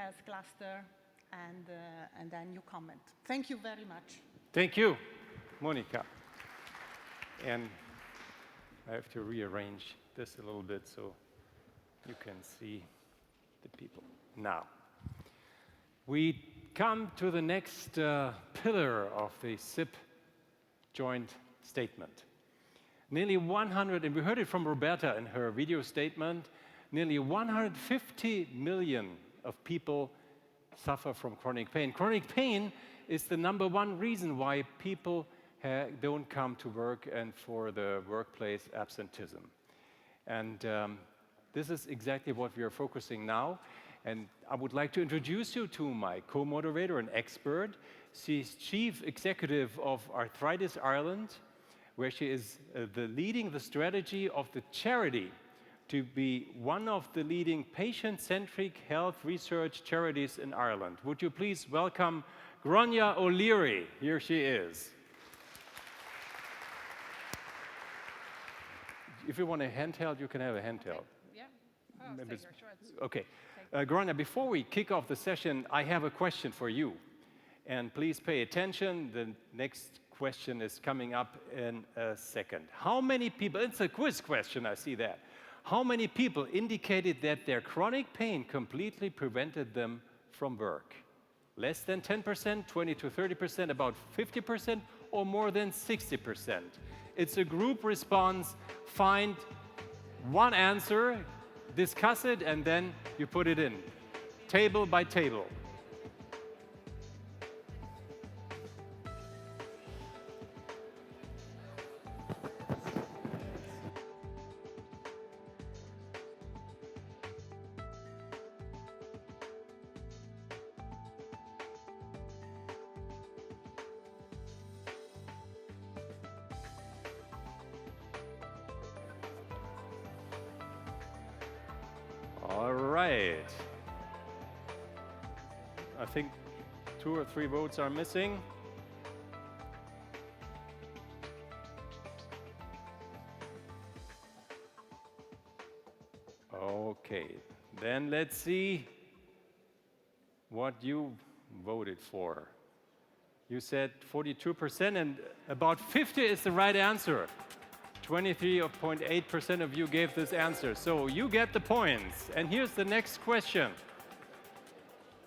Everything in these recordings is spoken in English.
health cluster, and then you comment. Thank you very much. Thank you, Monica. And I have to rearrange this a little bit so you can see the people. Now, we come to the next pillar of the SIP joint statement. Nearly 100, and we heard it from Roberta in her video statement, nearly 150 million of people suffer from chronic pain. Chronic pain is the #1 reason why people don't come to work and for the workplace absenteeism. And this is exactly what we are focusing now. And I would like to introduce you to my co-moderator and expert. She's Chief Executive of Arthritis Ireland, where she is leading the strategy of the charity to be one of the leading patient-centric health research charities in Ireland. Would you please welcome Gráinne O'Leary? Here she is. If you want a handheld, you can have a handheld. Yeah. Oh, take your shorts. Okay. Gráinne, before we kick off the session, I have a question for you. And please pay attention. The next question is coming up in a second. How many people, it's a quiz question, I see that. How many people indicated that their chronic pain completely prevented them from work? Less than 10%, 20 to 30%, about 50%, or more than 60%? It's a group response. Find one answer, discuss it, and then you put it in, table by table. All right. I think 2 or 3 votes are missing. Okay, then let's see what you voted for. You said 42%, and about 50 is the right answer. 23.8% of you gave this answer, so you get the points. And here's the next question.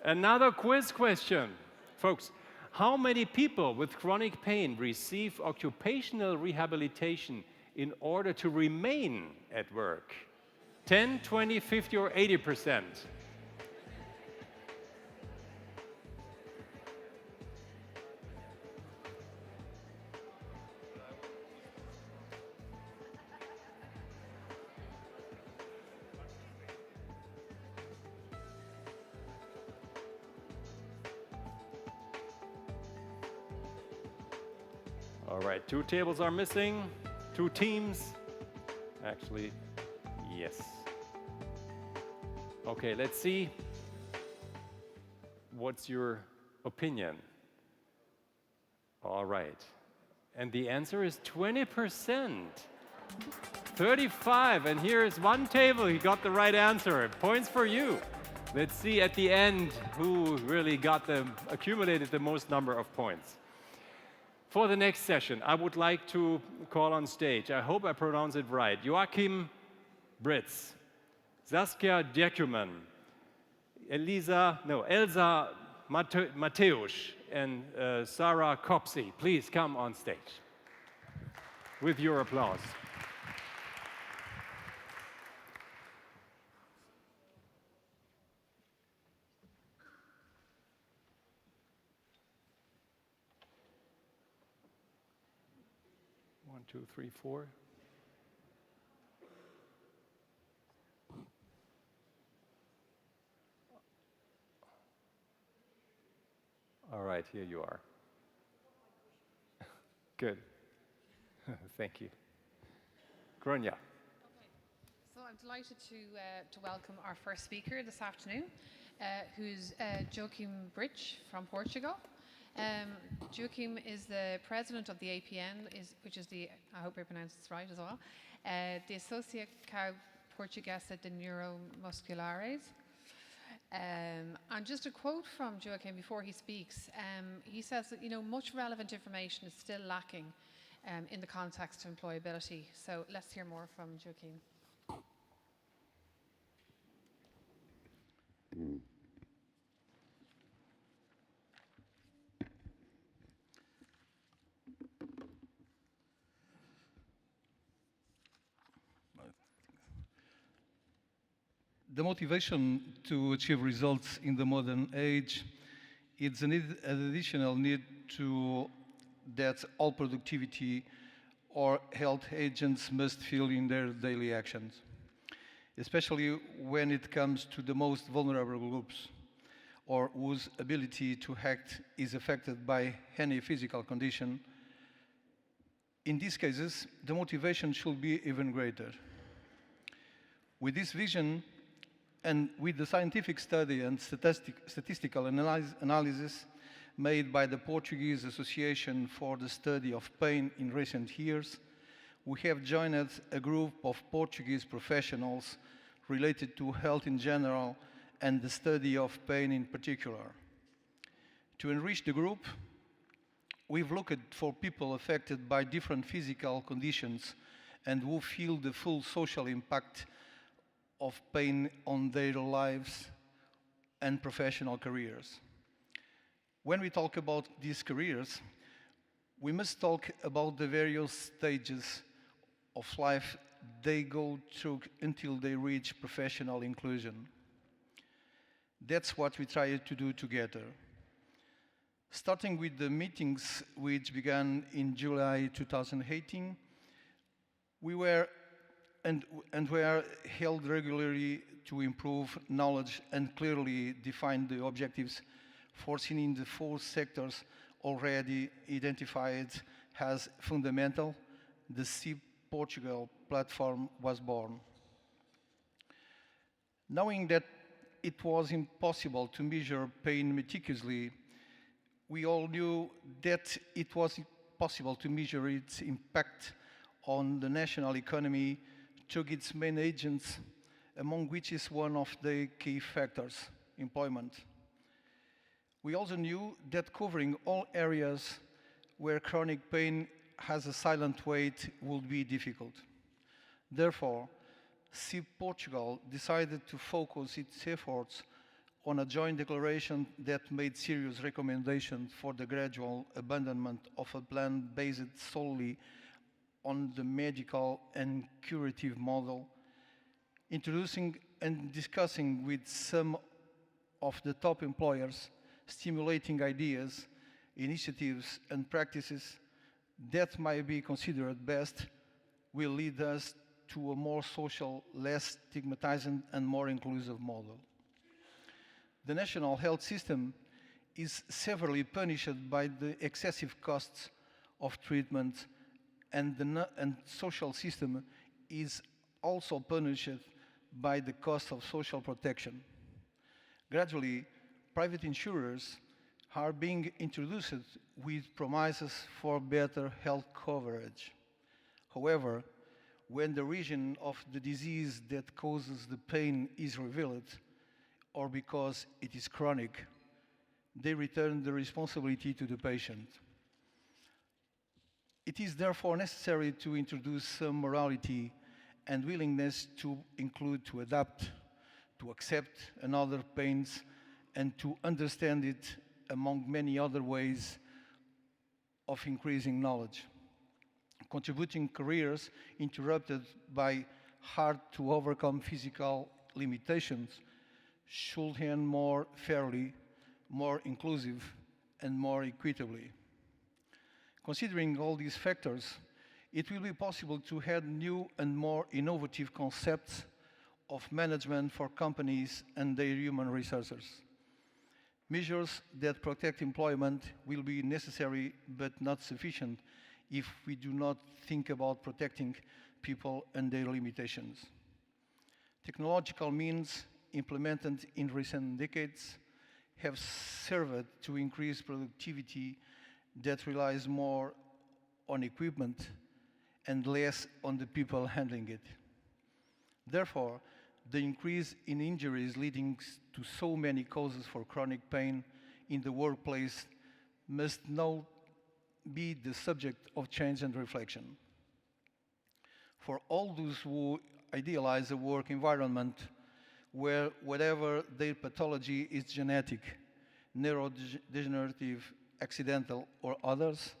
Another quiz question. Folks, how many people with chronic pain receive occupational rehabilitation in order to remain at work? 10, 20, 50, or 80%? All right, 2 tables are missing, 2 teams. Actually, yes. Okay, let's see. What's your opinion? All right. And the answer is 20%. 35, and here is one table. He got the right answer. Points for you. Let's see at the end who really accumulated the most number of points. For the next session, I would like to call on stage, I hope I pronounce it right, Joachim Britz, Saskia Djerkuman, Elsa Mateusz, and Sarah Copsey. Please come on stage with your applause. One, two, three, 4. All right, here you are. Good. Thank you. Gráinne. Okay. So I'm delighted to welcome our first speaker this afternoon, who's Joachim Britz from Portugal. Joachim is the president of the APN, which is the, I hope I pronounced this right as well, the Associação Portuguesa de Neuromusculares. And just a quote from Joachim before he speaks. He says that, much relevant information is still lacking in the context of employability. So let's hear more from Joachim. The motivation to achieve results in the modern age is an additional need to that all productivity or health agents must feel in their daily actions, especially when it comes to the most vulnerable groups or whose ability to act is affected by any physical condition. In these cases, the motivation should be even greater. With this vision, and with the scientific study and statistical analysis made by the Portuguese Association for the Study of Pain in recent years, we have joined a group of Portuguese professionals related to health in general and the study of pain in particular. To enrich the group, we've looked for people affected by different physical conditions and who feel the full social impact of pain on their lives and professional careers. When we talk about these careers, we must talk about the various stages of life they go through until they reach professional inclusion. That's what we try to do together. Starting with the meetings which began in July 2018, we were held regularly to improve knowledge and clearly define the objectives foreseen in the 4 sectors already identified as fundamental. The CIP Portugal platform was born. Knowing that it was impossible to measure pain meticulously, we all knew that it was possible to measure its impact on the national economy through its main agents, among which is one of the key factors, employment. We also knew that covering all areas where chronic pain has a silent weight would be difficult. Therefore, CIP Portugal decided to focus its efforts on a joint declaration that made serious recommendations for the gradual abandonment of a plan based solely on the medical and curative model, introducing and discussing with some of the top employers, stimulating ideas, initiatives, and practices that might be considered best will lead us to a more social, less stigmatizing, and more inclusive model. The national health system is severely punished by the excessive costs of treatment, and the social system is also punished by the cost of social protection. Gradually, private insurers are being introduced with promises for better health coverage. However, when the region of the disease that causes the pain is revealed, or because it is chronic, they return the responsibility to the patient. It is therefore necessary to introduce some morality and willingness to include, to adapt, to accept another pains, and to understand it, among many other ways of increasing knowledge. Contributing careers interrupted by hard to overcome physical limitations should end more fairly, more inclusive, and more equitably. Considering all these factors, it will be possible to add new and more innovative concepts of management for companies and their human resources. Measures that protect employment will be necessary but not sufficient if we do not think about protecting people and their limitations. Technological means implemented in recent decades have served to increase productivity that relies more on equipment and less on the people handling it. Therefore, the increase in injuries leading to so many causes for chronic pain in the workplace must now be the subject of change and reflection. For all those who idealize a work environment where whatever their pathology is genetic, neurodegenerative, accidental, or others,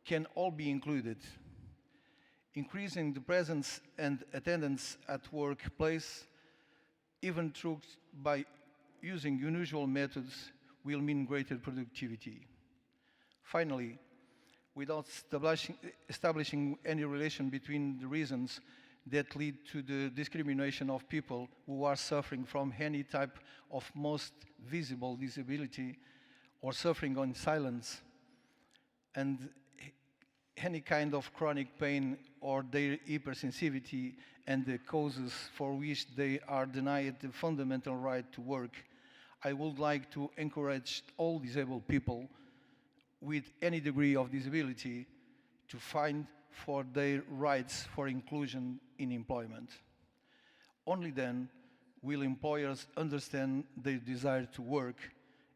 can all be included. Increasing the presence and attendance at workplace, even through by using unusual methods, will mean greater productivity. Finally, without establishing any relation between the reasons that lead to the discrimination of people who are suffering from any type of most visible disability or suffering in silence, and any kind of chronic pain or their hypersensitivity and the causes for which they are denied the fundamental right to work, I would like to encourage all disabled people with any degree of disability to fight for their rights for inclusion in employment. Only then will employers understand their desire to work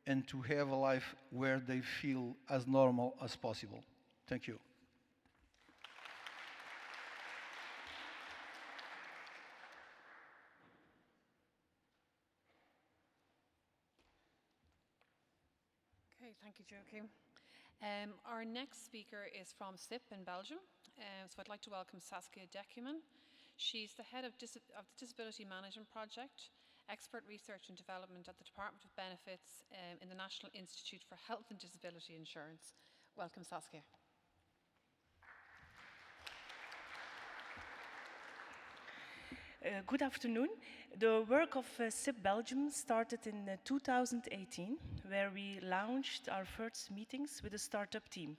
and to have a life where they feel as normal as possible. Thank you. Okay, thank you, Joachim. Our next speaker is from SIP in Belgium, so I'd like to welcome Saskia Dekuman. She's the head of the Disability Management Project, Expert Research and Development at the Department of Benefits in the National Institute for Health and Disability Insurance. Welcome, Saskia. Good afternoon. The work of SIP Belgium started in 2018, where we launched our first meetings with a startup team.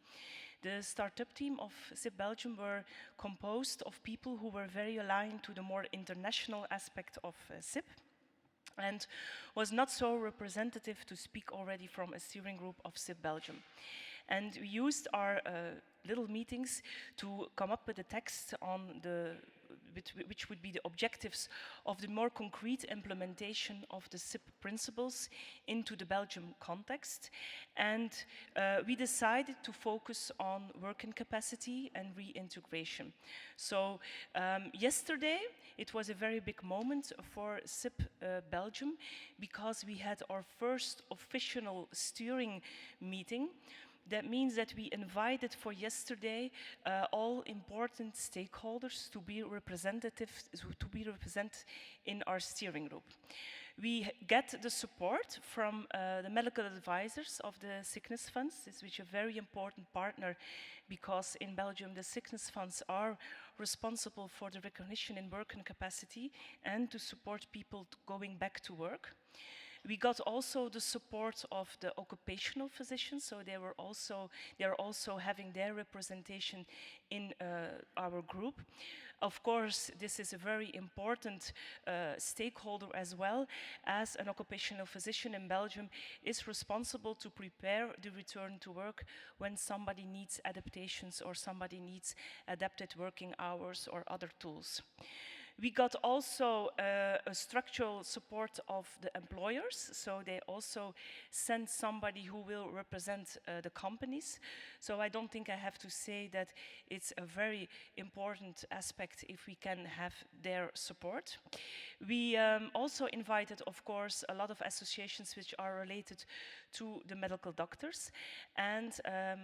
The startup team of SIP Belgium were composed of people who were very aligned to the more international aspect of SIP, and was not so representative to speak already from a steering group of SIP Belgium. And we used our little meetings to come up with a text on which would be the objectives of the more concrete implementation of the SIP principles into the Belgium context. And we decided to focus on working capacity and reintegration. So yesterday, it was a very big moment for SIP Belgium, because we had our first official steering meeting. That means that we invited for yesterday all important stakeholders to be represented in our steering group. We get the support from the medical advisors of the sickness funds, which is a very important partner, because in Belgium the sickness funds are responsible for the recognition in working capacity and to support people going back to work. We got also the support of the occupational physicians, so they are also having their representation in our group. Of course, this is a very important stakeholder, as well as an occupational physician in Belgium is responsible to prepare the return to work when somebody needs adaptations or somebody needs adapted working hours or other tools. We got also a structural support of the employers, so they also sent somebody who will represent the companies. So I don't think I have to say that it's a very important aspect if we can have their support. We also invited, of course, a lot of associations which are related to the medical doctors, and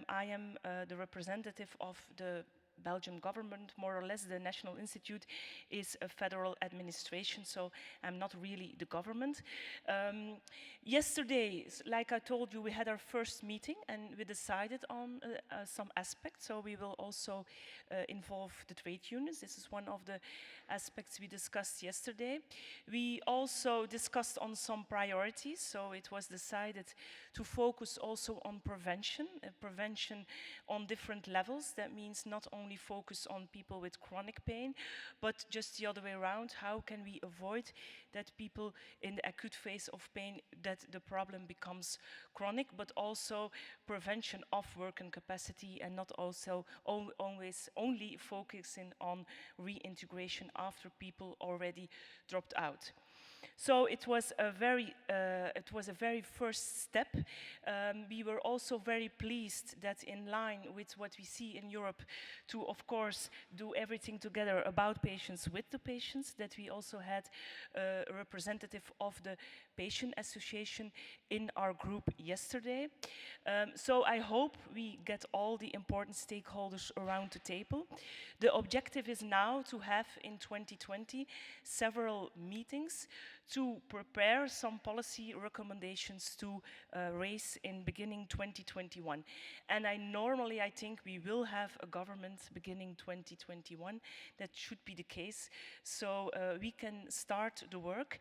I am the representative of the Belgian government. More or less, the National Institute is a federal administration, so I'm not really the government. Yesterday, like I told you, we had our first meeting and we decided on some aspects, so we will also involve the trade unions. This is one of the aspects we discussed yesterday. We also discussed on some priorities, so it was decided to focus also on prevention on different levels. That means not only only focus on people with chronic pain, but just the other way around. How can we avoid that people in the acute phase of pain, that the problem becomes chronic, but also prevention of working capacity and not also always only focusing on reintegration after people already dropped out. So it was a very first step. We were also very pleased that, in line with what we see in Europe, to of course do everything together about patients with the patients, that we also had a representative of the patient association in our group yesterday. So I hope we get all the important stakeholders around the table. The objective is now to have in 2020 several meetings to prepare some policy recommendations to raise in beginning 2021. And I think we will have a government beginning 2021. That should be the case. So we can start the work.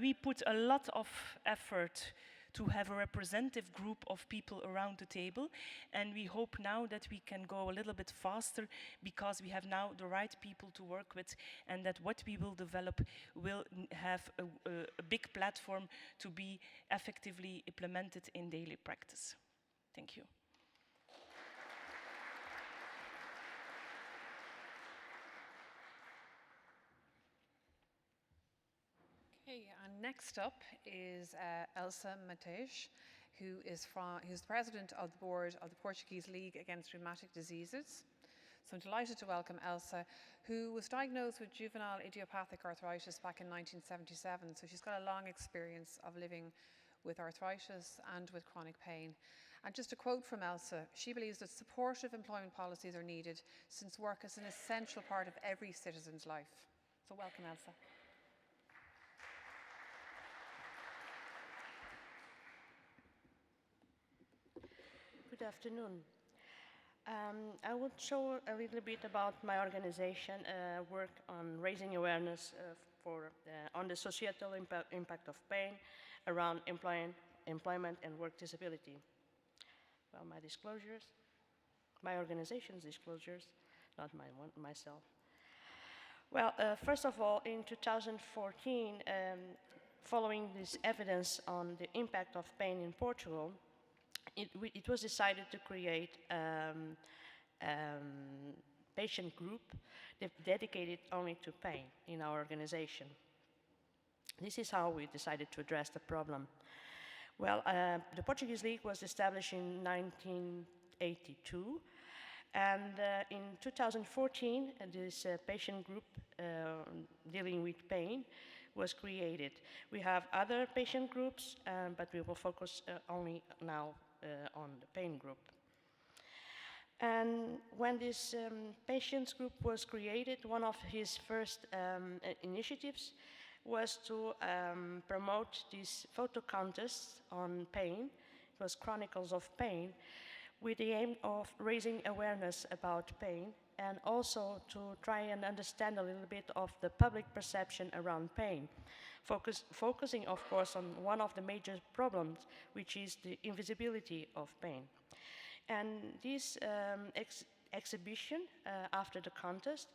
We put a lot of effort to have a representative group of people around the table. And we hope now that we can go a little bit faster because we have now the right people to work with, and that what we will develop will have a big platform to be effectively implemented in daily practice. Thank you. Okay, and next up is Elsa Matej, who's the president of the board of the Portuguese League Against Rheumatic Diseases. So I'm delighted to welcome Elsa, who was diagnosed with juvenile idiopathic arthritis back in 1977. So she's got a long experience of living with arthritis and with chronic pain. And just a quote from Elsa, she believes that supportive employment policies are needed since work is an essential part of every citizen's life. So welcome, Elsa. Good afternoon. I will show a little bit about my organization, work on raising awareness on the societal impact of pain around employment and work disability. Well, my disclosures, my organization's disclosures, not myself. Well, first of all, in 2014, following this evidence on the impact of pain in Portugal, it was decided to create patient group dedicated only to pain in our organization. This is how we decided to address the problem. Well, the Portuguese League was established in 1982, and in 2014, this patient group dealing with pain was created. We have other patient groups, but we will focus only now on the pain group. And when this patients group was created, one of his first initiatives was to promote this photo contest on pain. It was Chronicles of Pain, with the aim of raising awareness about pain and also to try and understand a little bit of the public perception around pain, focusing, of course, on one of the major problems, which is the invisibility of pain. And this exhibition, after the contest,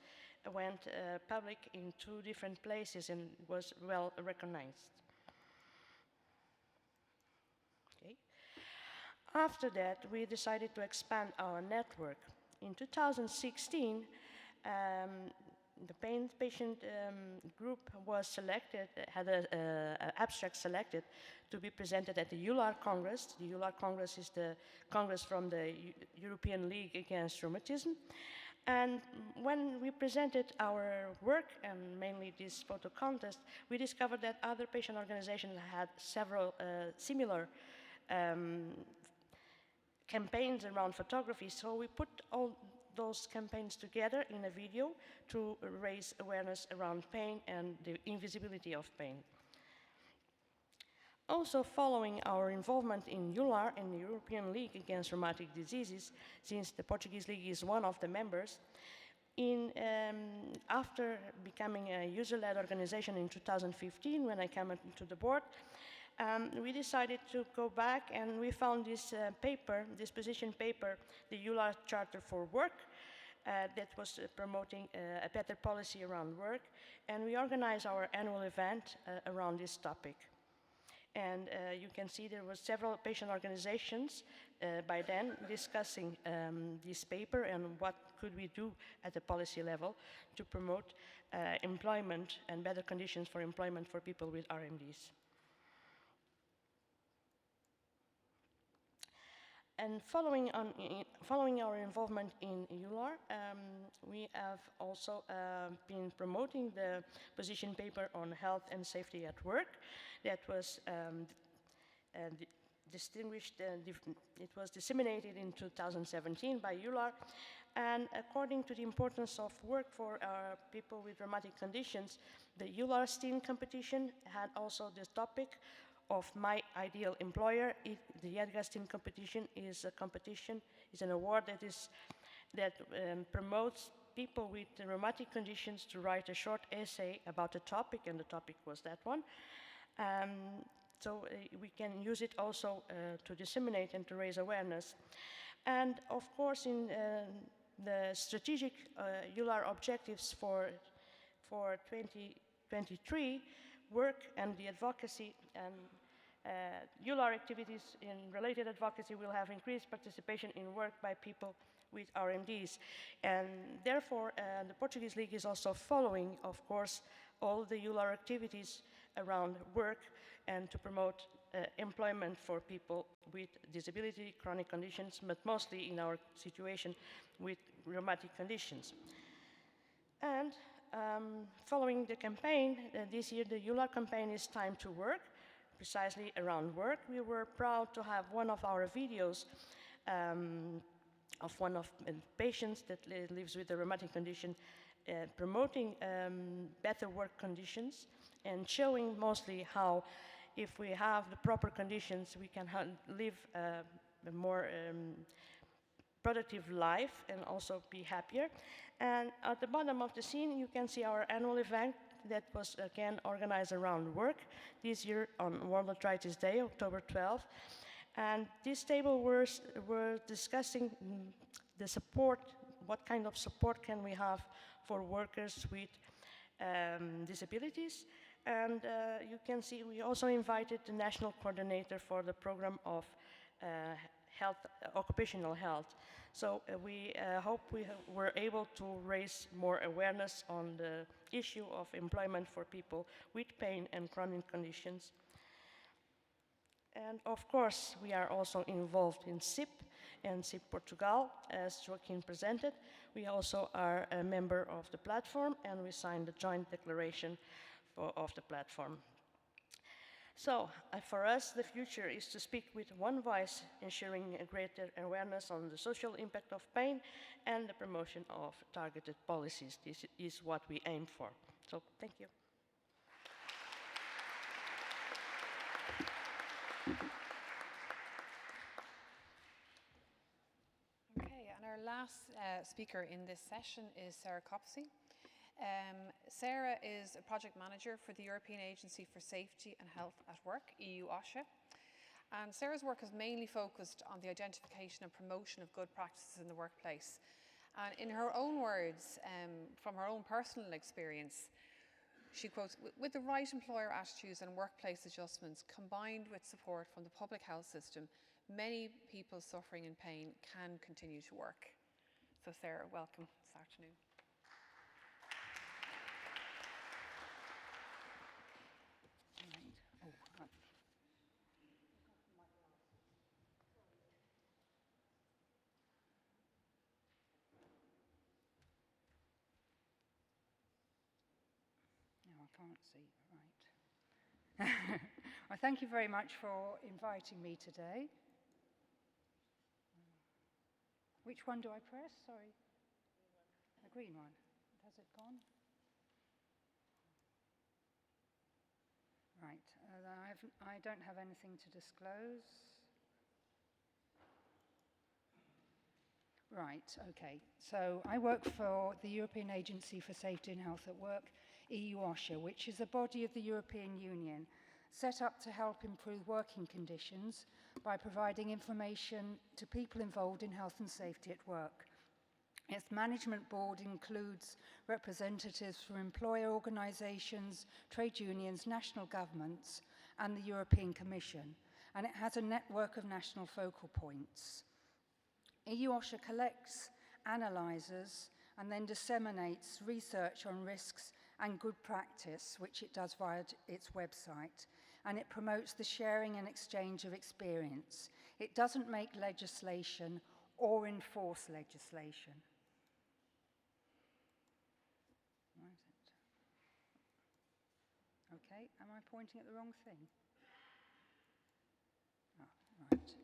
went public in 2 different places and was well recognized. Okay. After that, we decided to expand our network. In 2016, the pain patient group was selected, had an abstract selected to be presented at the EULAR Congress. The EULAR Congress is the Congress from the European League Against Rheumatism. And when we presented our work, and mainly this photo contest, we discovered that other patient organizations had several similar campaigns around photography. So we put all those campaigns together in a video to raise awareness around pain and the invisibility of pain. Also, following our involvement in EULAR and the European League Against Rheumatic Diseases, since the Portuguese League is one of the members, after becoming a user-led organization in 2015, when I came into the board, we decided to go back, and we found this paper, this position paper, the EULAR Charter for Work, that was promoting a better policy around work, and we organized our annual event around this topic. And you can see there were several patient organizations by then discussing this paper and what could we do at the policy level to promote employment and better conditions for employment for people with RMDs. And following our involvement in EULAR, we have also been promoting the position paper on health and safety at work that was distinguished, it was disseminated in 2017 by EULAR. And according to the importance of work for people with rheumatic conditions, the EULAR STEAM competition had also this topic of my ideal employer. The Edgar STEAM competition is an award that promotes people with rheumatic conditions to write a short essay about a topic, and the topic was that one. So we can use it also to disseminate and to raise awareness. And of course, in the strategic EULAR objectives for 2023, work and the advocacy and EULAR activities in related advocacy will have increased participation in work by people with RMDs. And therefore, the Portuguese League is also following, of course, all the EULAR activities around work and to promote employment for people with disability, chronic conditions, but mostly in our situation with rheumatic conditions. And following the campaign, this year the EULAR campaign is Time to Work, precisely around work. We were proud to have one of our videos of one of the patients that lives with a rheumatic condition promoting better work conditions and showing mostly how if we have the proper conditions we can live a more productive life and also be happier. And at the bottom of the scene you can see our annual event that was again organized around work this year on World Arthritis Day, October 12th. And this table were discussing the support, what kind of support can we have for workers with disabilities. And you can see we also invited the national coordinator for the program of occupational health. So we hope we were able to raise more awareness on the issue of employment for people with pain and chronic conditions. And of course, we are also involved in SIP and SIP Portugal, as Joaquin presented. We also are a member of the platform, and we signed the joint declaration of the platform. So, for us, the future is to speak with one voice, ensuring a greater awareness on the social impact of pain and the promotion of targeted policies. This is what we aim for. So, thank you. Okay, and our last speaker in this session is Sarah Copsey. Sarah is a project manager for the European Agency for Safety and Health at Work, EU OSHA. And Sarah's work is mainly focused on the identification and promotion of good practices in the workplace. And in her own words, from her own personal experience, she quotes, "With the right employer attitudes and workplace adjustments combined with support from the public health system, many people suffering in pain can continue to work." So Sarah, welcome this afternoon. I can't see, right. Well, thank you very much for inviting me today. Which one do I press? Sorry. The green one. Has it gone? Right. I don't have anything to disclose. Right, okay. So I work for the European Agency for Safety and Health at Work, EU OSHA, which is a body of the European Union set up to help improve working conditions by providing information to people involved in health and safety at work. Its management board includes representatives from employer organisations, trade unions, national governments, and the European Commission, and it has a network of national focal points. EU OSHA collects, analyses, and then disseminates research on risks and good practice, which it does via its website, and it promotes the sharing and exchange of experience. It doesn't make legislation or enforce legislation. Why is it? Okay, am I pointing at the wrong thing? Oh, right.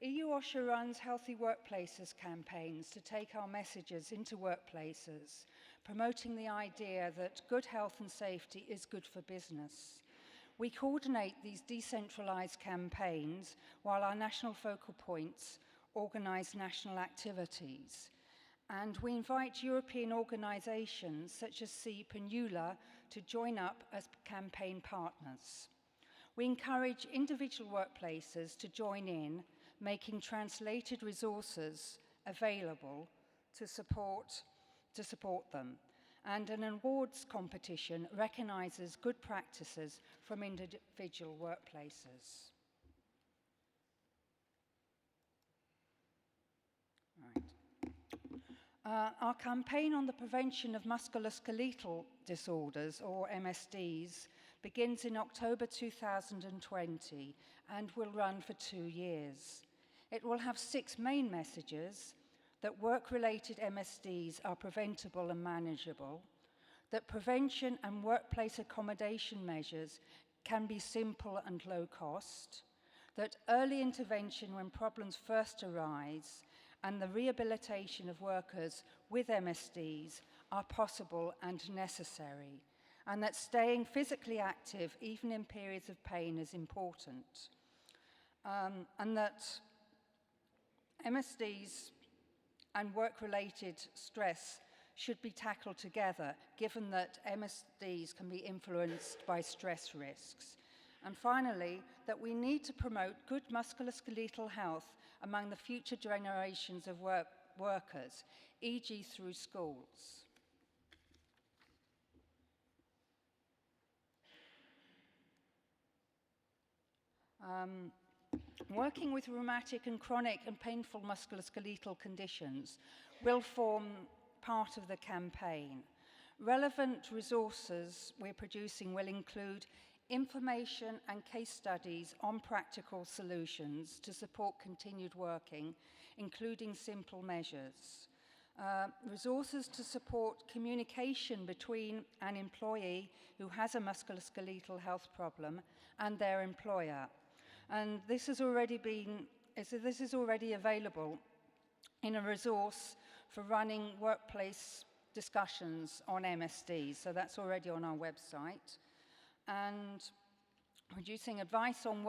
EU OSHA runs Healthy Workplaces campaigns to take our messages into workplaces, promoting the idea that good health and safety is good for business. We coordinate these decentralised campaigns while our national focal points organise national activities. And we invite European organisations such as SEEP and EULA to join up as campaign partners. We encourage individual workplaces to join in, making translated resources available to support them. And an awards competition recognises good practices from individual workplaces. Right. Our campaign on the prevention of musculoskeletal disorders, or MSDs, begins in October 2020 and will run for 2 years. It will have 6 main messages: that work-related MSDs are preventable and manageable, that prevention and workplace accommodation measures can be simple and low cost, that early intervention when problems first arise and the rehabilitation of workers with MSDs are possible and necessary, and that staying physically active, even in periods of pain, is important, and that MSDs and work-related stress should be tackled together, given that MSDs can be influenced by stress risks. And finally, that we need to promote good musculoskeletal health among the future generations of workers, e.g. through schools. Working with rheumatic and chronic and painful musculoskeletal conditions will form part of the campaign. Relevant resources we're producing will include information and case studies on practical solutions to support continued working, including simple measures. Resources to support communication between an employee who has a musculoskeletal health problem and their employer. And this is already available in a resource for running workplace discussions on MSDs, so that's already on our website. And producing advice on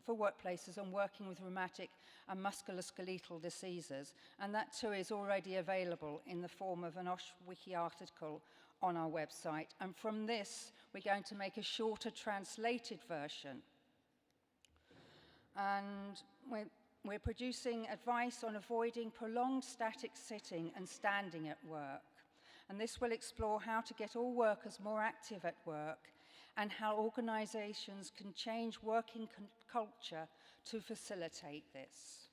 for workplaces on working with rheumatic and musculoskeletal diseases, and that too is already available in the form of an OSH Wiki article on our website. And from this, we're going to make a shorter translated version. And we're producing advice on avoiding prolonged static sitting and standing at work. And this will explore how to get all workers more active at work and how organisations can change working culture to facilitate this.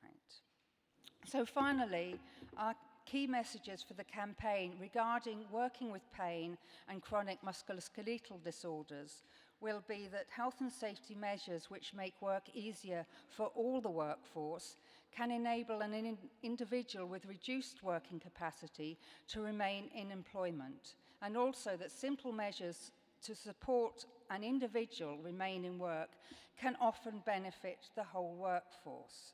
Right. So finally, our key messages for the campaign regarding working with pain and chronic musculoskeletal disorders will be that health and safety measures which make work easier for all the workforce can enable an individual with reduced working capacity to remain in employment, and also that simple measures to support an individual remain in work can often benefit the whole workforce.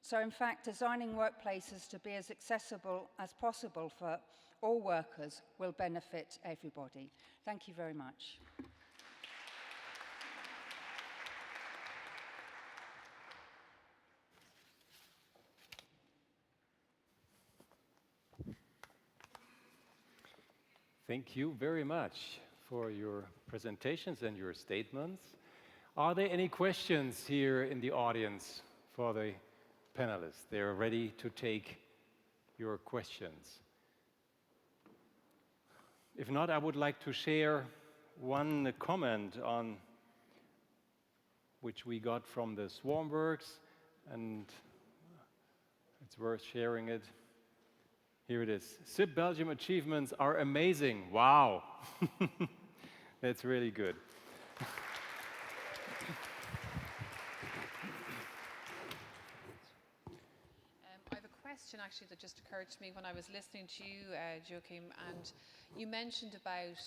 So in fact, designing workplaces to be as accessible as possible for all workers will benefit everybody. Thank you very much. Thank you very much for your presentations and your statements. Are there any questions here in the audience for the panelists? They're ready to take your questions. If not, I would like to share one comment on which we got from the Swarmworks, and it's worth sharing it. Here it is. SIP Belgium achievements are amazing. Wow. That's really good. I have a question actually that just occurred to me when I was listening to you, Joachim, and you mentioned about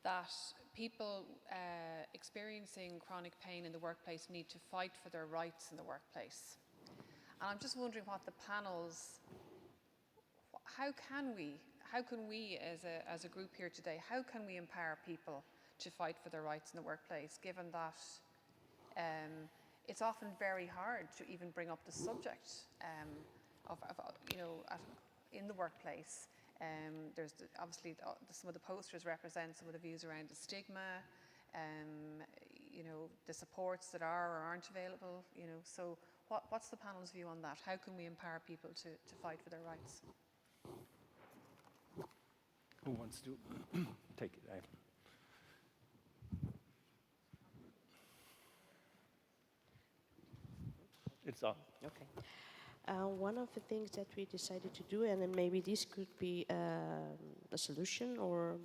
that people experiencing chronic pain in the workplace need to fight for their rights in the workplace. And I'm just wondering what the panels, how can we as a group here today, how can we empower people to fight for their rights in the workplace, given that it's often very hard to even bring up the subject of in the workplace. There's obviously some of the posters represent some of the views around the stigma, the supports that are or aren't available. So what's the panel's view on that? How can we empower people to fight for their rights? Who wants to take it? It's on. Okay. One of the things that we decided to do, and then maybe this could be a solution or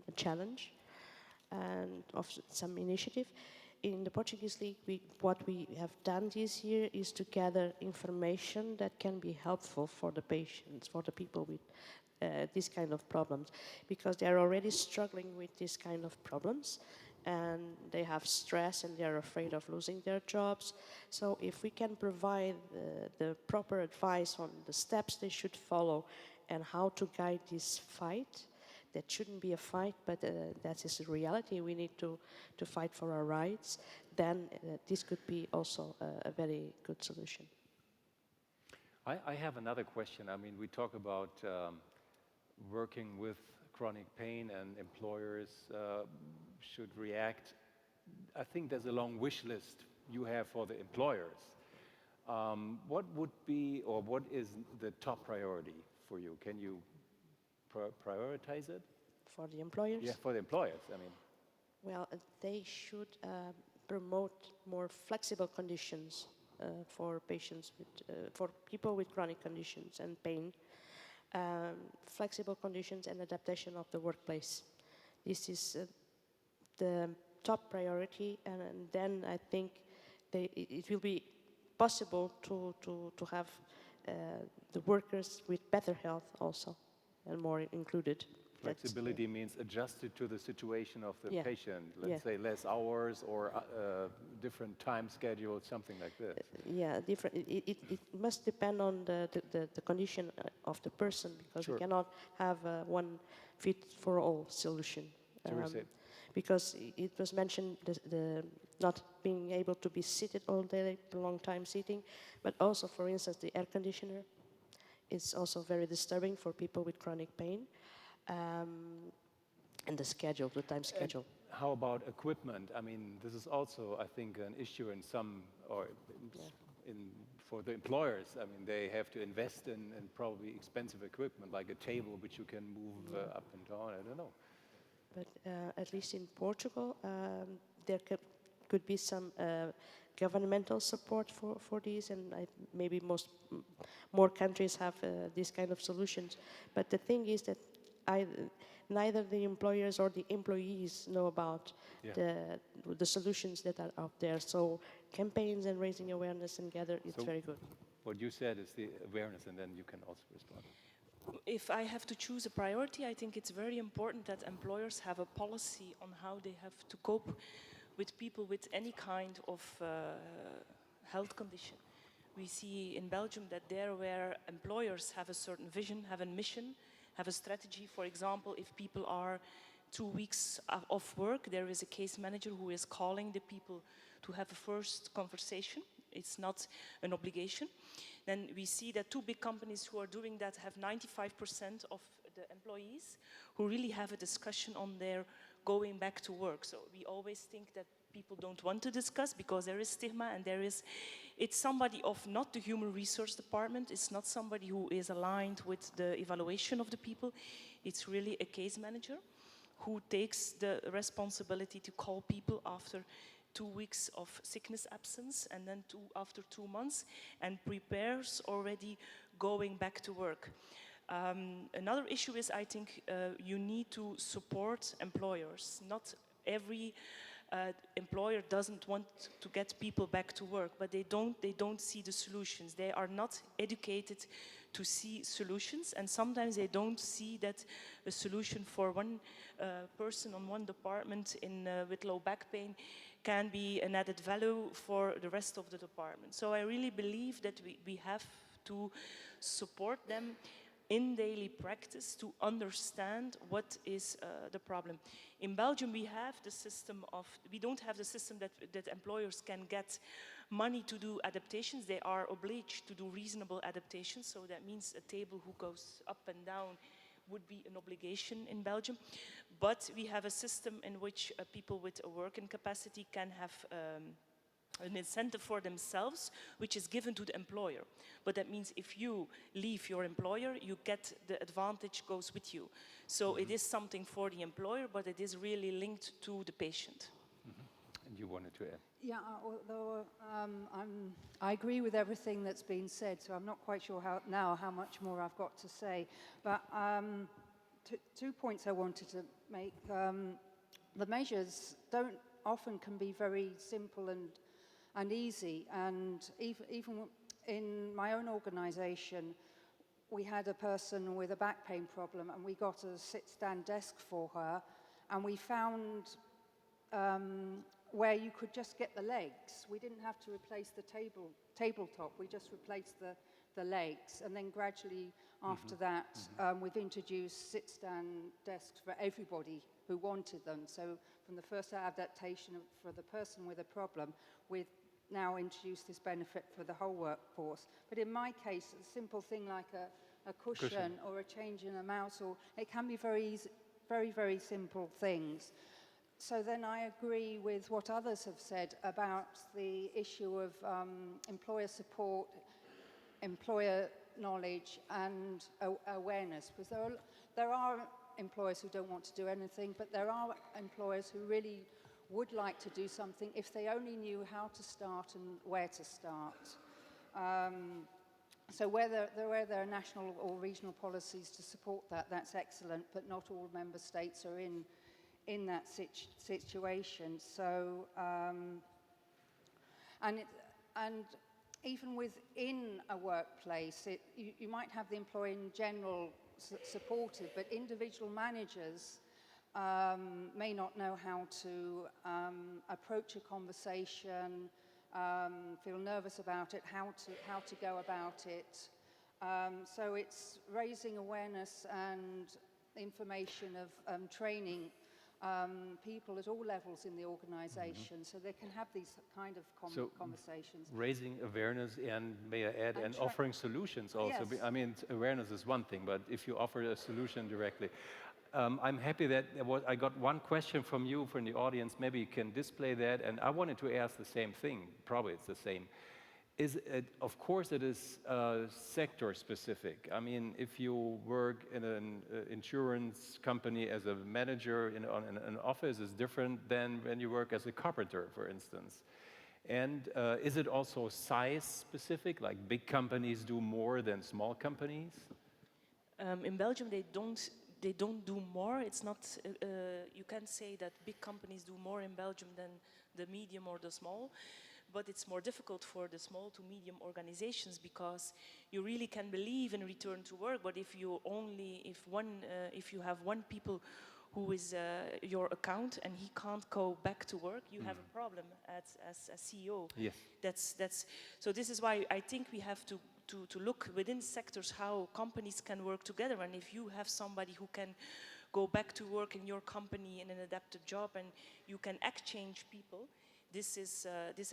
a challenge and of some initiative. In the Portuguese League, what we have done this year is to gather information that can be helpful for the patients, for the people with this kind of problems, because they are already struggling with this kind of problems, and they have stress and they are afraid of losing their jobs. So if we can provide the proper advice on the steps they should follow and how to guide this fight, that shouldn't be a fight, but that is a reality. We need to fight for our rights. Then this could be also a very good solution. I have another question. I mean, we talk about working with chronic pain and employers should react. I think there's a long wish list you have for the employers. What would be, or what is the top priority for you? Can you prioritize it? For the employers? Yeah, for the employers, I mean. Well, they should promote more flexible conditions for patients with, for people with chronic conditions and pain. Flexible conditions and adaptation of the workplace. This is the top priority, and then I think it will be possible to have the workers with better health also, and more included. Flexibility means adjusted to the situation of the patient. Let's say less hours or different time schedule, something like this. Yeah, different. It must depend on the condition of the person, because we cannot have one fit-for-all solution. Because it was mentioned the not being able to be seated all day, long time sitting, but also, for instance, the air conditioner is also very disturbing for people with chronic pain. And the schedule, the time schedule. How about equipment? I mean, this is also, I think, an issue in some, or for the employers. I mean, they have to invest in probably expensive equipment, like a table which you can move up and down. I don't know. But at least in Portugal, there could be some governmental support for these, and maybe more countries have these kind of solutions. But the thing is that neither the employers or the employees know about the solutions that are out there. So campaigns and raising awareness together, it's very good. What you said is the awareness, and then you can also respond. If I have to choose a priority, I think it's very important that employers have a policy on how they have to cope with people with any kind of health condition. We see in Belgium that there where employers have a certain vision, have a mission, have a strategy. For example, if people are 2 weeks off work, there is a case manager who is calling the people to have a first conversation. It's not an obligation. Then we see that 2 big companies who are doing that have 95% of the employees who really have a discussion on their going back to work. So we always think that people don't want to discuss because there is stigma, and it's somebody of not the human resource department, it's not somebody who is aligned with the evaluation of the people, it's really a case manager who takes the responsibility to call people after 2 weeks of sickness absence and then after 2 months, and prepares already going back to work. Another issue is, I think, you need to support employers. Not every employer doesn't want to get people back to work, but they don't see the solutions. They are not educated to see solutions, and sometimes they don't see that a solution for one person on one department with low back pain can be an added value for the rest of the department. So I really believe that we have to support them in daily practice to understand what is the problem. In Belgium, we don't have the system that employers can get money to do adaptations. They are obliged to do reasonable adaptations, so that means a table who goes up and down would be an obligation in Belgium. But we have a system in which people with a working capacity can have an incentive for themselves, which is given to the employer. But that means if you leave your employer, you get the advantage goes with you. So it is something for the employer, but it is really linked to the patient. And you wanted to add? Yeah, although I agree with everything that's been said, so I'm not quite sure how much more I've got to say. But 2 points I wanted to make. The measures often can be very simple and easy, and even in my own organisation, we had a person with a back pain problem, and we got a sit-stand desk for her, and we found where you could just get the legs. We didn't have to replace the tabletop, we just replaced the legs, and then gradually after that we've introduced sit-stand desks for everybody who wanted them. So from the first adaptation for the person with a problem, we've now introduced this benefit for the whole workforce. But in my case, a simple thing like a cushion or a change in a mouse, or it can be very easy, very, very simple things. So then I agree with what others have said about the issue of employer support, employer knowledge and awareness, because there are employers who don't want to do anything, but there are employers who really would like to do something if they only knew how to start and where to start. So where there are national or regional policies to support that, that's excellent, but not all member states are in that situation. So, and even within a workplace, you might have the employee in general supportive, but individual managers may not know how to approach a conversation, feel nervous about it, how to go about it. So it's raising awareness and information of training people at all levels in the organization, so they can have these kind of conversations. Raising awareness, and may I add, and offering solutions also. Yes. I mean, awareness is one thing, but if you offer a solution directly. I'm happy that I got one question from you, from the audience. Maybe you can display that. And I wanted to ask the same thing. Probably it's the same. Of course, it is sector specific. I mean, if you work in an insurance company as a manager in an office, is different than when you work as a carpenter, for instance. And is it also size specific? Like big companies do more than small companies? In Belgium, they don't do more. It's not, you can't say that big companies do more in Belgium than the medium or the small, but it's more difficult for the small to medium organizations because you really can believe in return to work, but if you have one people who is your account and he can't go back to work, you have a problem as a CEO. Yes. So this is why I think we have to look within sectors how companies can work together, and if you have somebody who can go back to work in your company in an adapted job and you can exchange people, this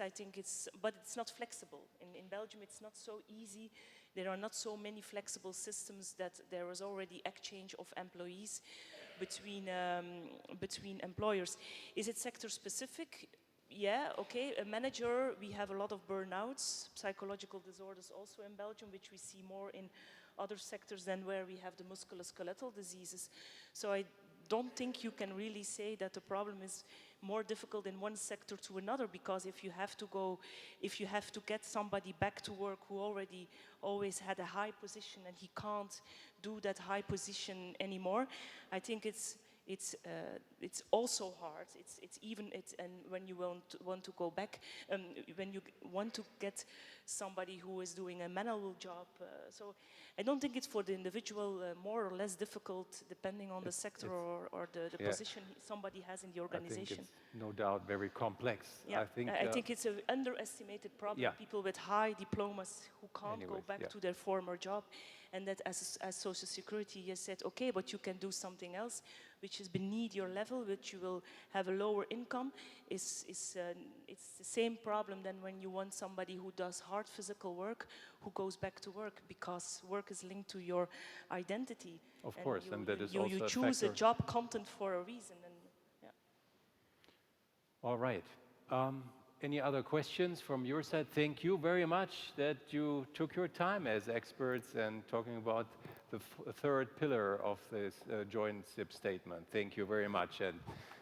I think but it's not flexible. In Belgium it's not so easy there are not so many flexible systems that there is already exchange of employees between employers. Is it sector specific? Yeah, okay, a manager, we have a lot of burnouts, psychological disorders also in Belgium, which we see more in other sectors than where we have the musculoskeletal diseases. So I don't think you can really say that the problem is more difficult in one sector to another, because if you have to get somebody back to work who already always had a high position and he can't do that high position anymore, I think it's also hard. And when you want to go back, when you want to get somebody who is doing a manual job. So I don't think it's for the individual more or less difficult, depending on the sector or the position somebody has in the organization. I think it's no doubt very complex. Yeah, I I think it's an underestimated problem. Yeah. People with high diplomas who can't go Anyways, back yeah. to their former job, and that as Social Security has said, okay, but you can do something else which is beneath your level, which you will have a lower income. It's the same problem than when you want somebody who does hard physical work who goes back to work, because work is linked to your identity. Of course, and that is you also a choose a factor. job content for a reason. And, yeah. All right. Any other questions from your side? Thank you very much that you took your time as experts and talking about the third pillar of this joint SIP statement. Thank you very much. And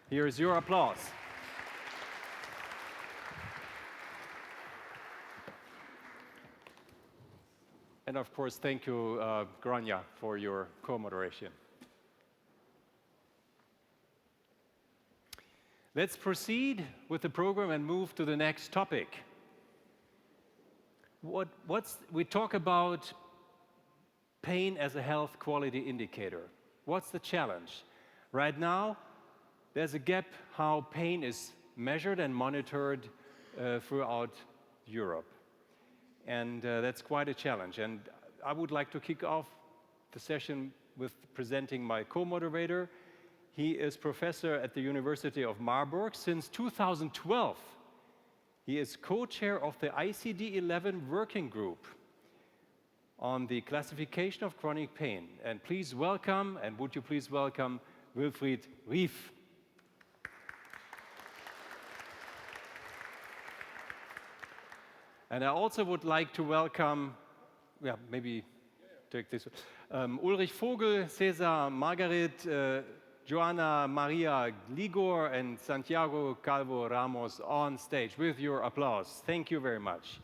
here's your applause. And of course, thank you, Grania, for your co-moderation. Let's proceed with the program and move to the next topic. We talk about pain as a health quality indicator. What's the challenge? Right now, there's a gap how pain is measured and monitored throughout Europe. And that's quite a challenge. And I would like to kick off the session with presenting my co-moderator. He is professor at the University of Marburg since 2012. He is co-chair of the ICD-11 working group on the classification of chronic pain. And please welcome, and would you please welcome, Wilfried Rief. And I also would like to welcome, maybe take this, Ulrich Vogel, Cesar Margaret, Joana Maria Ligor, and Santiago Calvo Ramos on stage with your applause. Thank you very much.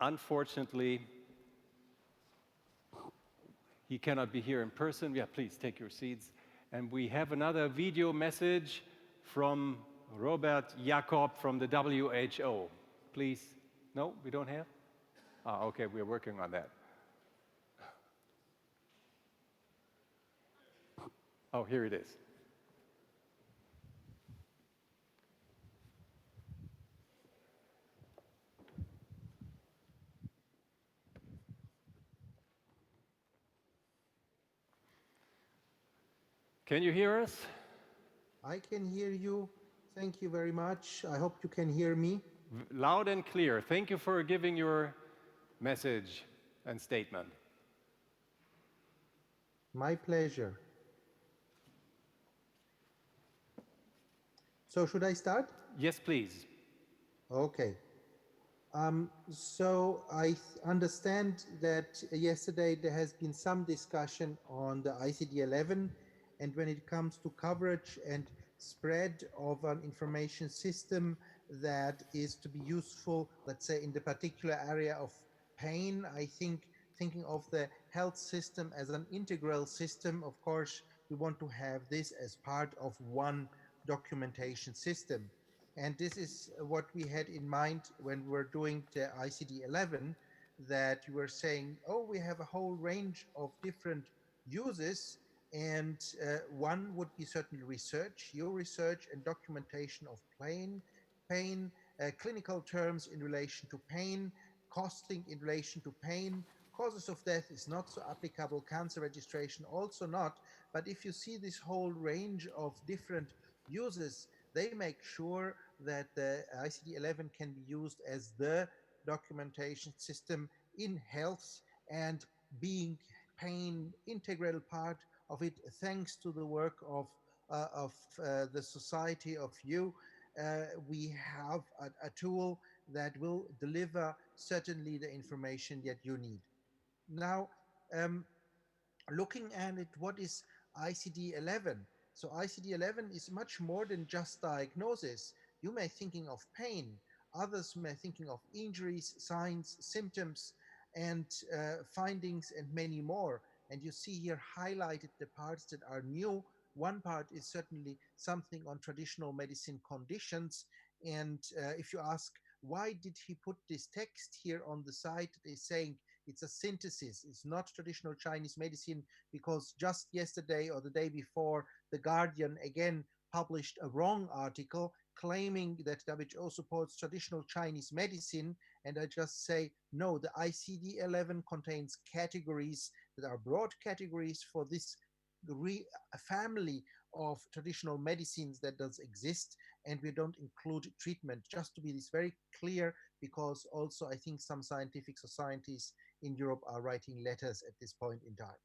Unfortunately, he cannot be here in person. Yeah, please take your seats. And we have another video message from Robert Jakob from the WHO. Please. No, we don't have? Okay, we're working on that. Oh, here it is. Can you hear us? I can hear you. Thank you very much. I hope you can hear me. Loud and clear. Thank you for giving your message and statement. My pleasure. So should I start? Yes, please. Okay. So I understand that yesterday there has been some discussion on the ICD-11, and when it comes to coverage and spread of an information system that is to be useful, let's say in the particular area of pain, I think thinking of the health system as an integral system, of course, we want to have this as part of one documentation system. And this is what we had in mind when we were doing the ICD-11, that you were saying, oh, we have a whole range of different uses, and one would be certainly research, your research and documentation of pain, clinical terms in relation to pain, costing in relation to pain, Causes of death is not so applicable, cancer registration also not, but if you see this whole range of different uses, they make sure that the ICD-11 can be used as the documentation system in health and being pain integral part of it, thanks to the work of the society of you. We have a tool that will deliver certainly the information that you need. Now, um, looking at it, what is ICD-11? So ICD-11 is much more than just diagnosis. You may thinking of pain, others may thinking of injuries, signs, symptoms, and findings, and many more. And you see here highlighted the parts that are new. One part is certainly something on traditional medicine conditions. And if you ask, why did he put this text here on the side, they're saying it's a synthesis. It's not traditional Chinese medicine, because just yesterday or the day before, The Guardian again published a wrong article claiming that WHO supports traditional Chinese medicine. And I just say, no, the ICD-11 contains categories that are broad categories for this family of traditional medicines that does exist, and we don't include treatment, just to be this very clear, because also I think some scientific societies in Europe are writing letters at this point in time.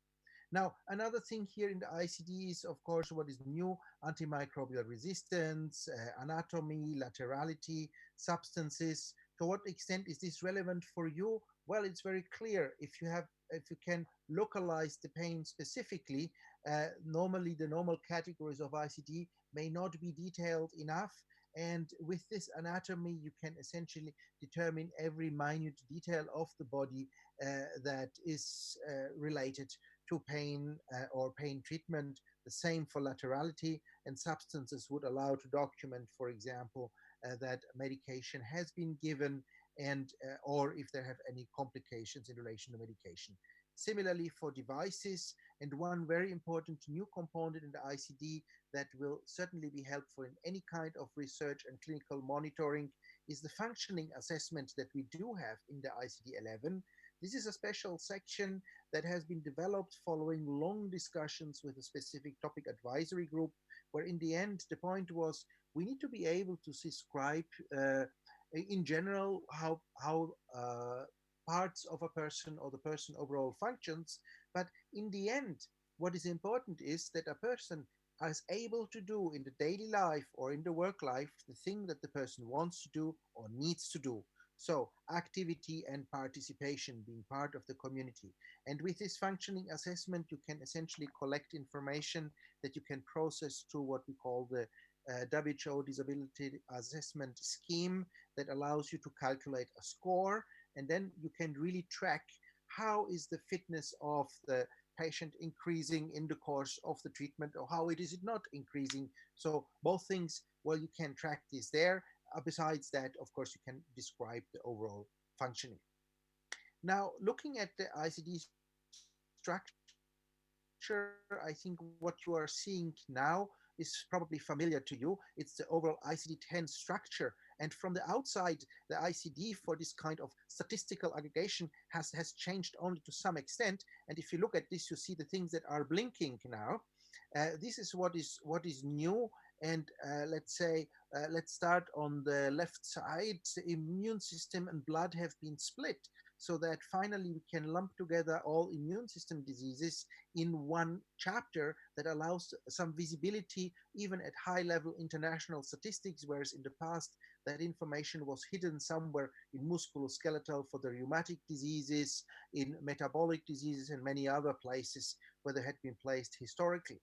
Now, another thing here in the ICD is, of course, what is new: antimicrobial resistance, anatomy, laterality, substances. To what extent is this relevant for you? Well, it's very clear. If you can localize the pain specifically, normally the normal categories of ICD may not be detailed enough. And with this anatomy, you can essentially determine every minute detail of the body that is related to pain or pain treatment. The same for laterality, and substances would allow to document, for example, that medication has been given, and or if there have any complications in relation to medication. Similarly for devices, and one very important new component in the ICD that will certainly be helpful in any kind of research and clinical monitoring is the functioning assessment that we do have in the ICD-11. This is a special section that has been developed following long discussions with a specific topic advisory group, where in the end the point was we need to be able to describe in general how parts of a person or the person overall functions. But in the end, what is important is that a person is able to do in the daily life or in the work life the thing that the person wants to do or needs to do. So activity and participation, being part of the community. And with this functioning assessment, you can essentially collect information that you can process through what we call the WHO Disability Assessment Scheme, that allows you to calculate a score, and then you can really track how is the fitness of the patient increasing in the course of the treatment, or how it is it not increasing. So both things, well, you can track this there. Besides that, of course, you can describe the overall functioning. Now, looking at the ICD structure, I think what you are seeing now is probably familiar to you. It's the overall ICD-10 structure. And from the outside, the ICD for this kind of statistical aggregation has changed only to some extent. And if you look at this, you see the things that are blinking now. This is what is new. And let's start on the left side. The immune system and blood have been split, so that finally we can lump together all immune system diseases in one chapter that allows some visibility even at high level international statistics, whereas in the past that information was hidden somewhere in musculoskeletal for the rheumatic diseases, in metabolic diseases, and many other places where they had been placed historically.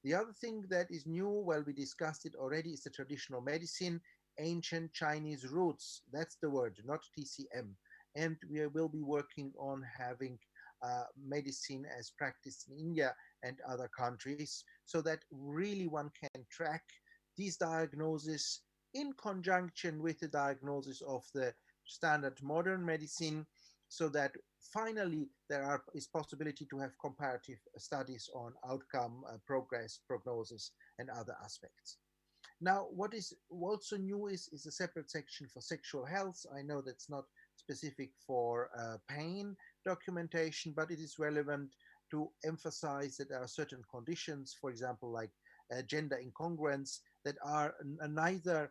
The other thing that is new, well, we discussed it already, is the traditional medicine, ancient Chinese roots. That's the word, not TCM. And we will be working on having medicine as practiced in India and other countries, so that really one can track these diagnoses in conjunction with the diagnosis of the standard modern medicine, so that finally is possibility to have comparative studies on outcome, progress, prognosis, and other aspects. Now, what is also new is a separate section for sexual health. I know that's not specific for pain documentation, but it is relevant to emphasize that there are certain conditions, for example, like gender incongruence, that are neither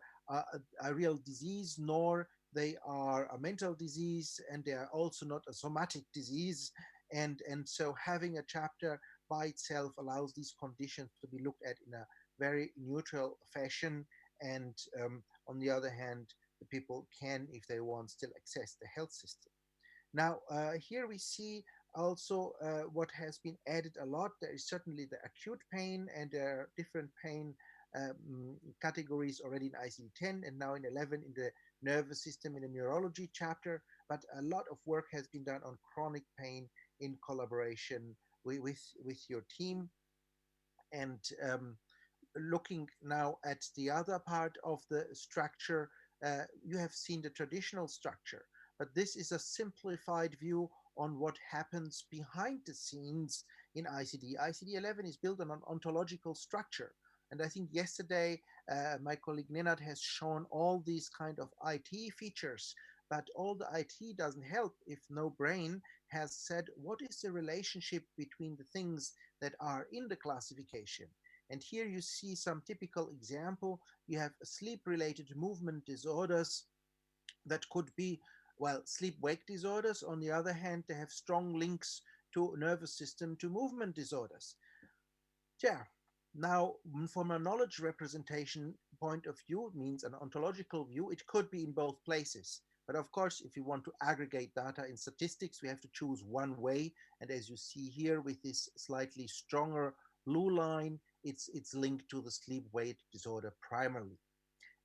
a real disease nor they are a mental disease, and they are also not a somatic disease. And so having a chapter by itself allows these conditions to be looked at in a very neutral fashion. And on the other hand, the people can, if they want, still access the health system. Now, here we see also what has been added a lot. There is certainly the acute pain, and there are different pain categories already in ICD-10 and now in 11 in the nervous system in the neurology chapter. But a lot of work has been done on chronic pain in collaboration with your team. And looking now at the other part of the structure, you have seen the traditional structure, but this is a simplified view on what happens behind the scenes in ICD. ICD-11 is built on an ontological structure. And I think yesterday, my colleague Nenad has shown all these kind of IT features, but all the IT doesn't help if no brain has said, what is the relationship between the things that are in the classification? And here you see some typical example. You have sleep-related movement disorders that could be, well, sleep-wake disorders. On the other hand, they have strong links to nervous system, to movement disorders. Yeah. Now, from a knowledge representation point of view, it means an ontological view, it could be in both places. But of course, if you want to aggregate data in statistics, we have to choose one way. And as you see here with this slightly stronger blue line, it's linked to the sleep-wake disorder primarily.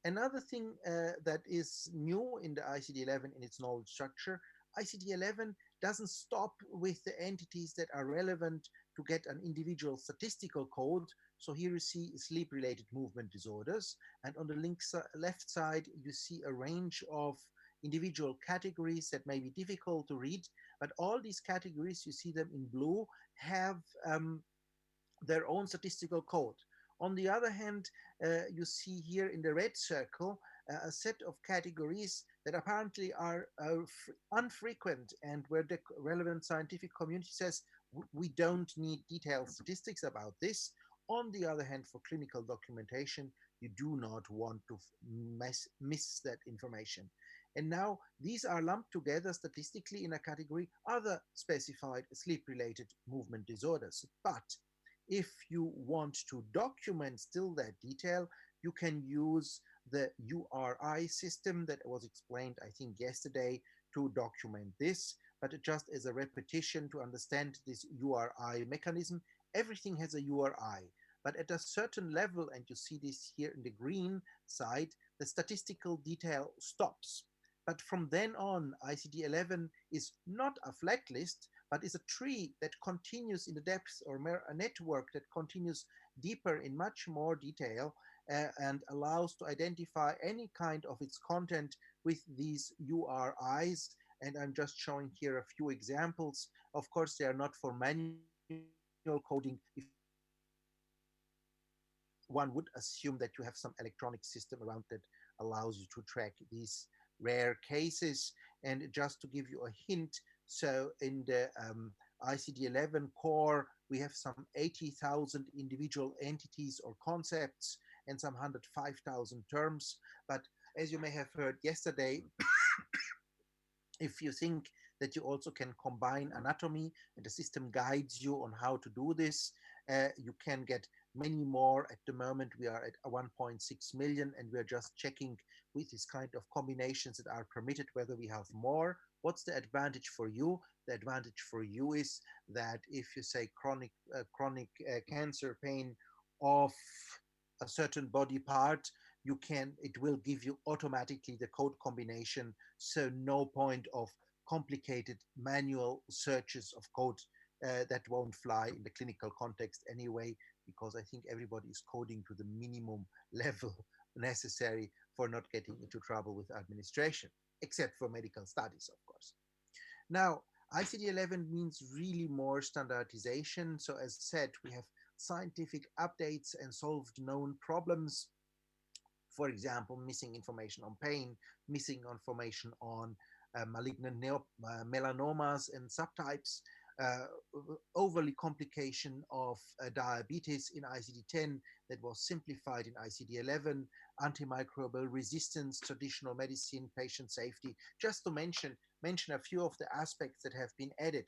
Another thing that is new in the ICD-11 in its knowledge structure, ICD-11 doesn't stop with the entities that are relevant to get an individual statistical code. So here you see sleep-related movement disorders, and on the left side, you see a range of individual categories that may be difficult to read, but all these categories, you see them in blue, have their own statistical code. On the other hand, you see here in the red circle a set of categories that apparently are unfrequent, and where the relevant scientific community says we don't need detailed statistics about this. On the other hand, for clinical documentation, you do not want to miss that information. And now these are lumped together statistically in a category other specified sleep-related movement disorders. But if you want to document still that detail, you can use the URI system that was explained, I think, yesterday to document this. But just as a repetition to understand this URI mechanism, everything has a URI. But at a certain level, and you see this here in the green side, the statistical detail stops. But from then on, ICD-11 is not a flat list, but is a tree that continues in the depth, or a network that continues deeper in much more detail, and allows to identify any kind of its content with these URIs. And I'm just showing here a few examples. Of course, they are not for manual coding. If one would assume that you have some electronic system around that allows you to track these rare cases. And just to give you a hint, so in the ICD-11 core, we have some 80,000 individual entities or concepts and some 105,000 terms. But as you may have heard yesterday, if you think that you also can combine anatomy and the system guides you on how to do this, you can get many more. At the moment, we are at 1.6 million, and we're just checking with this kind of combinations that are permitted whether we have more. What's the advantage for you? The advantage for you is that if you say chronic cancer pain of a certain body part, it will give you automatically the code combination, so no point of complicated manual searches of code that won't fly in the clinical context anyway, because I think everybody is coding to the minimum level necessary for not getting into trouble with administration, except for medical studies, of course. Now, ICD-11 means really more standardization. So as said, we have scientific updates and solved known problems. For example, missing information on pain, missing information on malignant melanomas and subtypes, uh, overly complication of diabetes in ICD-10 that was simplified in ICD-11, antimicrobial resistance, traditional medicine, patient safety, just to mention a few of the aspects that have been added.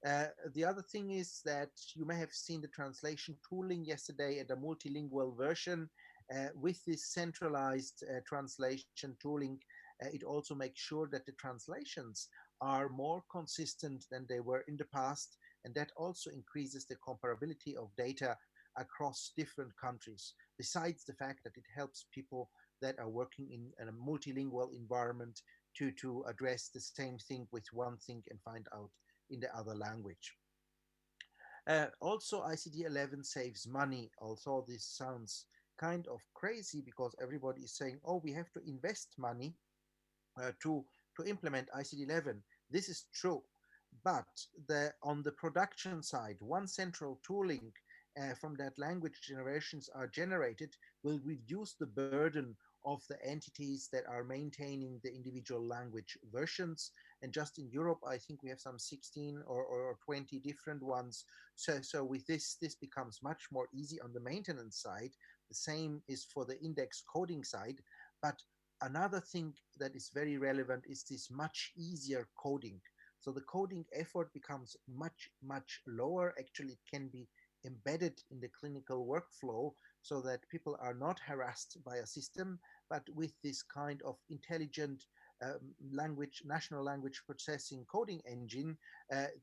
The other thing is that you may have seen the translation tooling yesterday and a multilingual version. With this centralized translation tooling, it also makes sure that the translations are more consistent than they were in the past, and that also increases the comparability of data across different countries, besides the fact that it helps people that are working in a multilingual environment to address the same thing with one thing and find out in the other language. Also, ICD-11 saves money, although this sounds kind of crazy because everybody is saying, oh, we have to invest money to implement ICD-11. This is true. But on the production side, one central tooling from that language generations are generated will reduce the burden of the entities that are maintaining the individual language versions. And just in Europe, I think we have some 16 or 20 different ones. So with this becomes much more easy on the maintenance side. The same is for the index coding side. But another thing that is very relevant is this much easier coding. So the coding effort becomes much lower. Actually, it can be embedded in the clinical workflow so that people are not harassed by a system, but with this kind of intelligent national language processing coding engine,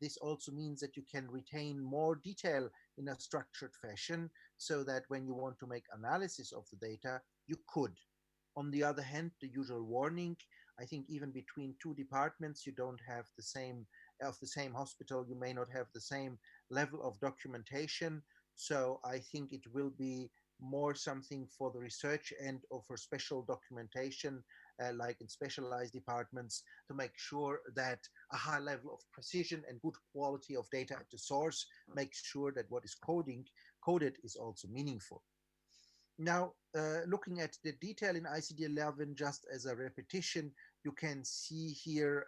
this also means that you can retain more detail in a structured fashion so that when you want to make analysis of the data, you could. On the other hand, the usual warning, I think even between two departments, you don't have the same hospital, you may not have the same level of documentation. So I think it will be more something for the research and or for special documentation, like in specialized departments, to make sure that a high level of precision and good quality of data at the source makes sure that what is coded is also meaningful. Now, looking at the detail in ICD-11, just as a repetition, you can see here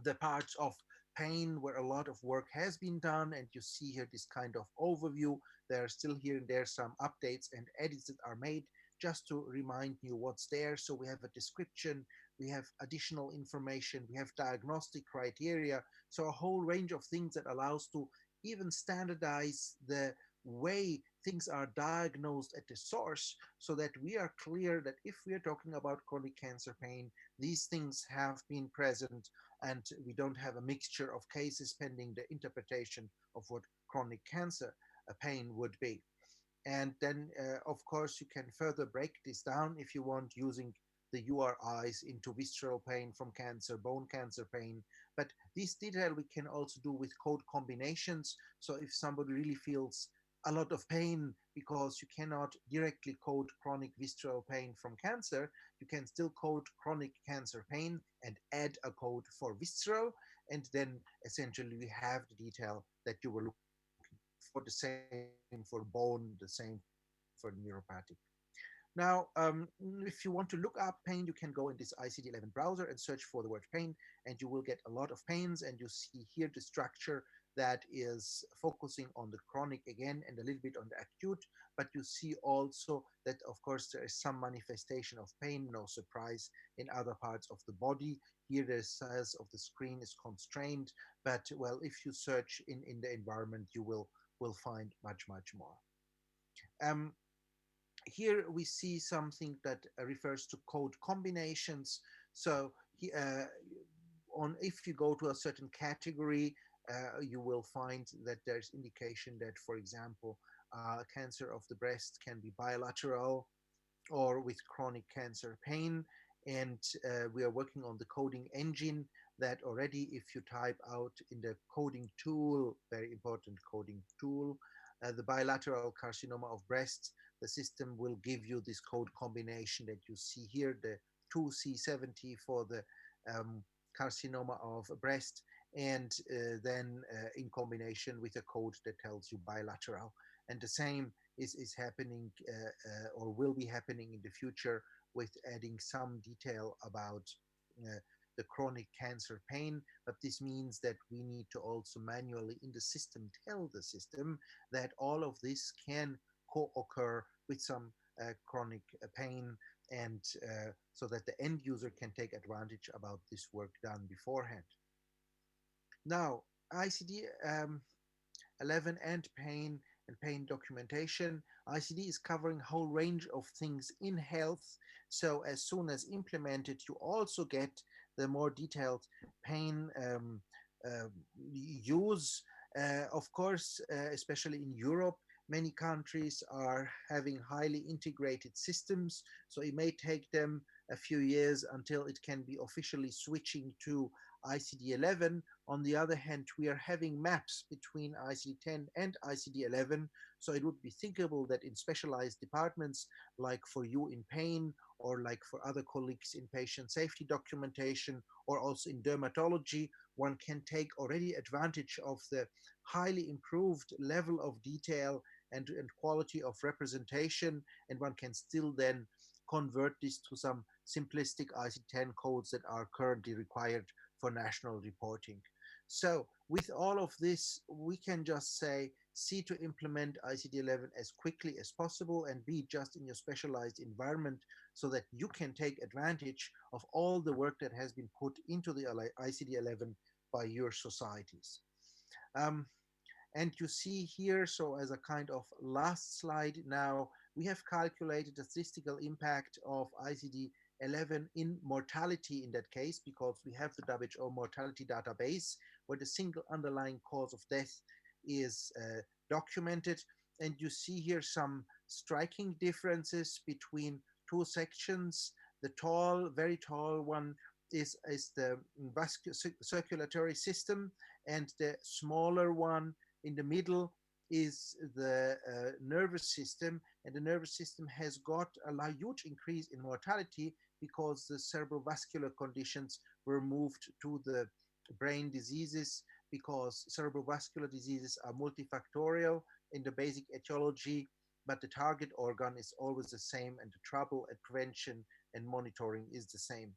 the parts of pain where a lot of work has been done, and you see here this kind of overview. There are still here and there some updates and edits that are made just to remind you what's there. So we have a description, we have additional information, we have diagnostic criteria, so a whole range of things that allows to even standardize the way things are diagnosed at the source so that we are clear that if we are talking about chronic cancer pain, these things have been present and we don't have a mixture of cases pending the interpretation of what chronic cancer pain would be. And then, of course, you can further break this down if you want using the URIs into visceral pain from cancer, bone cancer pain. But this detail we can also do with code combinations. So if somebody really feels a lot of pain because you cannot directly code chronic visceral pain from cancer, you can still code chronic cancer pain and add a code for visceral, and then essentially we have the detail that you were looking for. The same for bone, the same for neuropathic. Now, if you want to look up pain, you can go in this ICD-11 browser and search for the word pain, and you will get a lot of pains. And you see here the structure that is focusing on the chronic again and a little bit on the acute. But you see also that, of course, there is some manifestation of pain, no surprise, in other parts of the body. Here, the size of the screen is constrained, but well, if you search in the environment, you will find much more. Um, Here we see something that refers to code combinations. So if you go to a certain category, you will find that there's indication that, for example, cancer of the breast can be bilateral or with chronic cancer pain. And we are working on the coding engine that already, if you type out in the coding tool, very important coding tool, the bilateral carcinoma of breast, the system will give you this code combination that you see here, the 2C70 for the carcinoma of breast, and then in combination with a code that tells you bilateral. And the same is happening or will be happening in the future with adding some detail about the chronic cancer pain, but this means that we need to also manually in the system tell the system that all of this can co-occur with some chronic pain, and so that the end user can take advantage about this work done beforehand. Now, ICD 11 and pain documentation. ICD is covering a whole range of things in health. So as soon as implemented, you also get the more detailed pain use. Of course, especially in Europe, many countries are having highly integrated systems. So it may take them a few years until it can be officially switching to ICD-11. On the other hand, we are having maps between ICD-10 and ICD-11, so it would be thinkable that in specialized departments, like for you in pain, or like for other colleagues in patient safety documentation, or also in dermatology, one can take already advantage of the highly improved level of detail and quality of representation, and one can still then convert this to some simplistic ICD-10 codes that are currently required for national reporting. So with all of this, we can just say, C, to implement ICD-11 as quickly as possible, and B, just in your specialized environment so that you can take advantage of all the work that has been put into the ICD-11 by your societies. And you see here, so as a kind of last slide now, we have calculated the statistical impact of ICD-11 in mortality in that case, because we have the WHO mortality database where the single underlying cause of death is documented. And you see here some striking differences between two sections. The tall, very tall one is the circulatory system, and the smaller one in the middle is the nervous system, and the nervous system has got a huge increase in mortality because the cerebrovascular conditions were moved to the brain diseases, because cerebrovascular diseases are multifactorial in the basic etiology, but the target organ is always the same, and the trouble at prevention and monitoring is the same.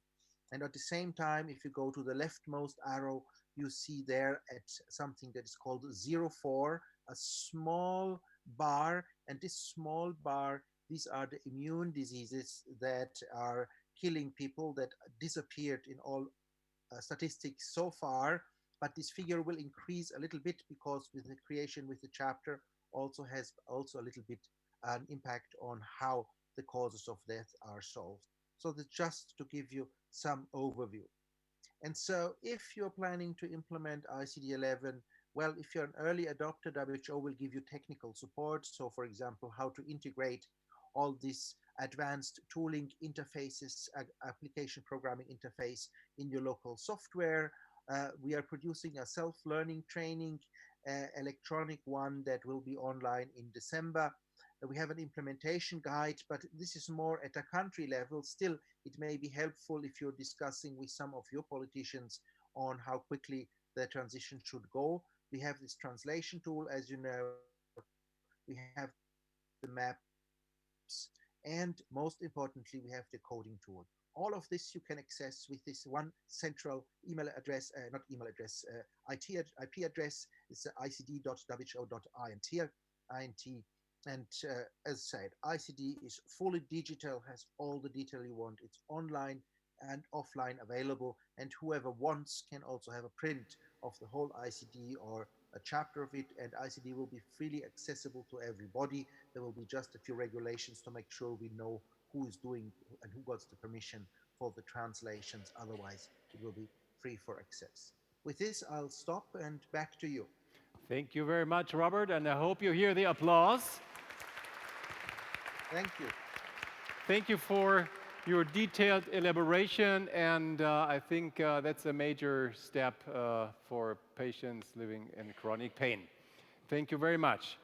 And at the same time, if you go to the leftmost arrow, you see there at something that is called 0,4, a small bar. And this small bar, these are the immune diseases that are killing people, that disappeared in all statistics so far. But this figure will increase a little bit because with the creation with the chapter also has also a little bit an impact on how the causes of death are solved. So that's just to give you some overview. And so if you're planning to implement ICD-11, well, if you're an early adopter, WHO will give you technical support. So for example, how to integrate all these advanced tooling interfaces, application programming interface in your local software. We are producing a self-learning training, electronic one that will be online in December. We have an implementation guide, but this is more at a country level. Still, it may be helpful if you're discussing with some of your politicians on how quickly the transition should go. We have this translation tool, as you know. We have the maps, and most importantly, we have the coding tool. All of this you can access with this one central email address, not email address, IP address. It's icd.who.int. And as said, ICD is fully digital, has all the detail you want. It's online and offline available, and whoever wants can also have a print of the whole ICD or a chapter of it, and ICD will be freely accessible to everybody. There will be just a few regulations to make sure we know who is doing and who got the permission for the translations. Otherwise, it will be free for access. With this, I'll stop and back to you. Thank you very much, Robert, and I hope you hear the applause. Thank you. Thank you for your detailed elaboration, and I think that's a major step for patients living in chronic pain. Thank you very much.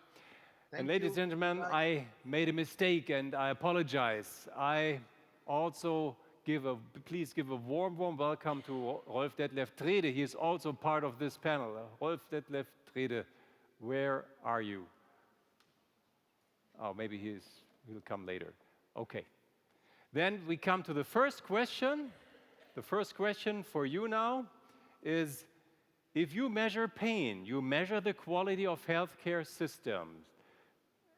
And ladies and gentlemen, I made a mistake and I apologize. I also please give a warm welcome to Rolf Detlef Trede. He is also part of this panel. Rolf Detlef Trede, where are you? Oh, maybe he'll come later. Okay. Then we come to the first question. The first question for you now is, if you measure pain, you measure the quality of healthcare systems.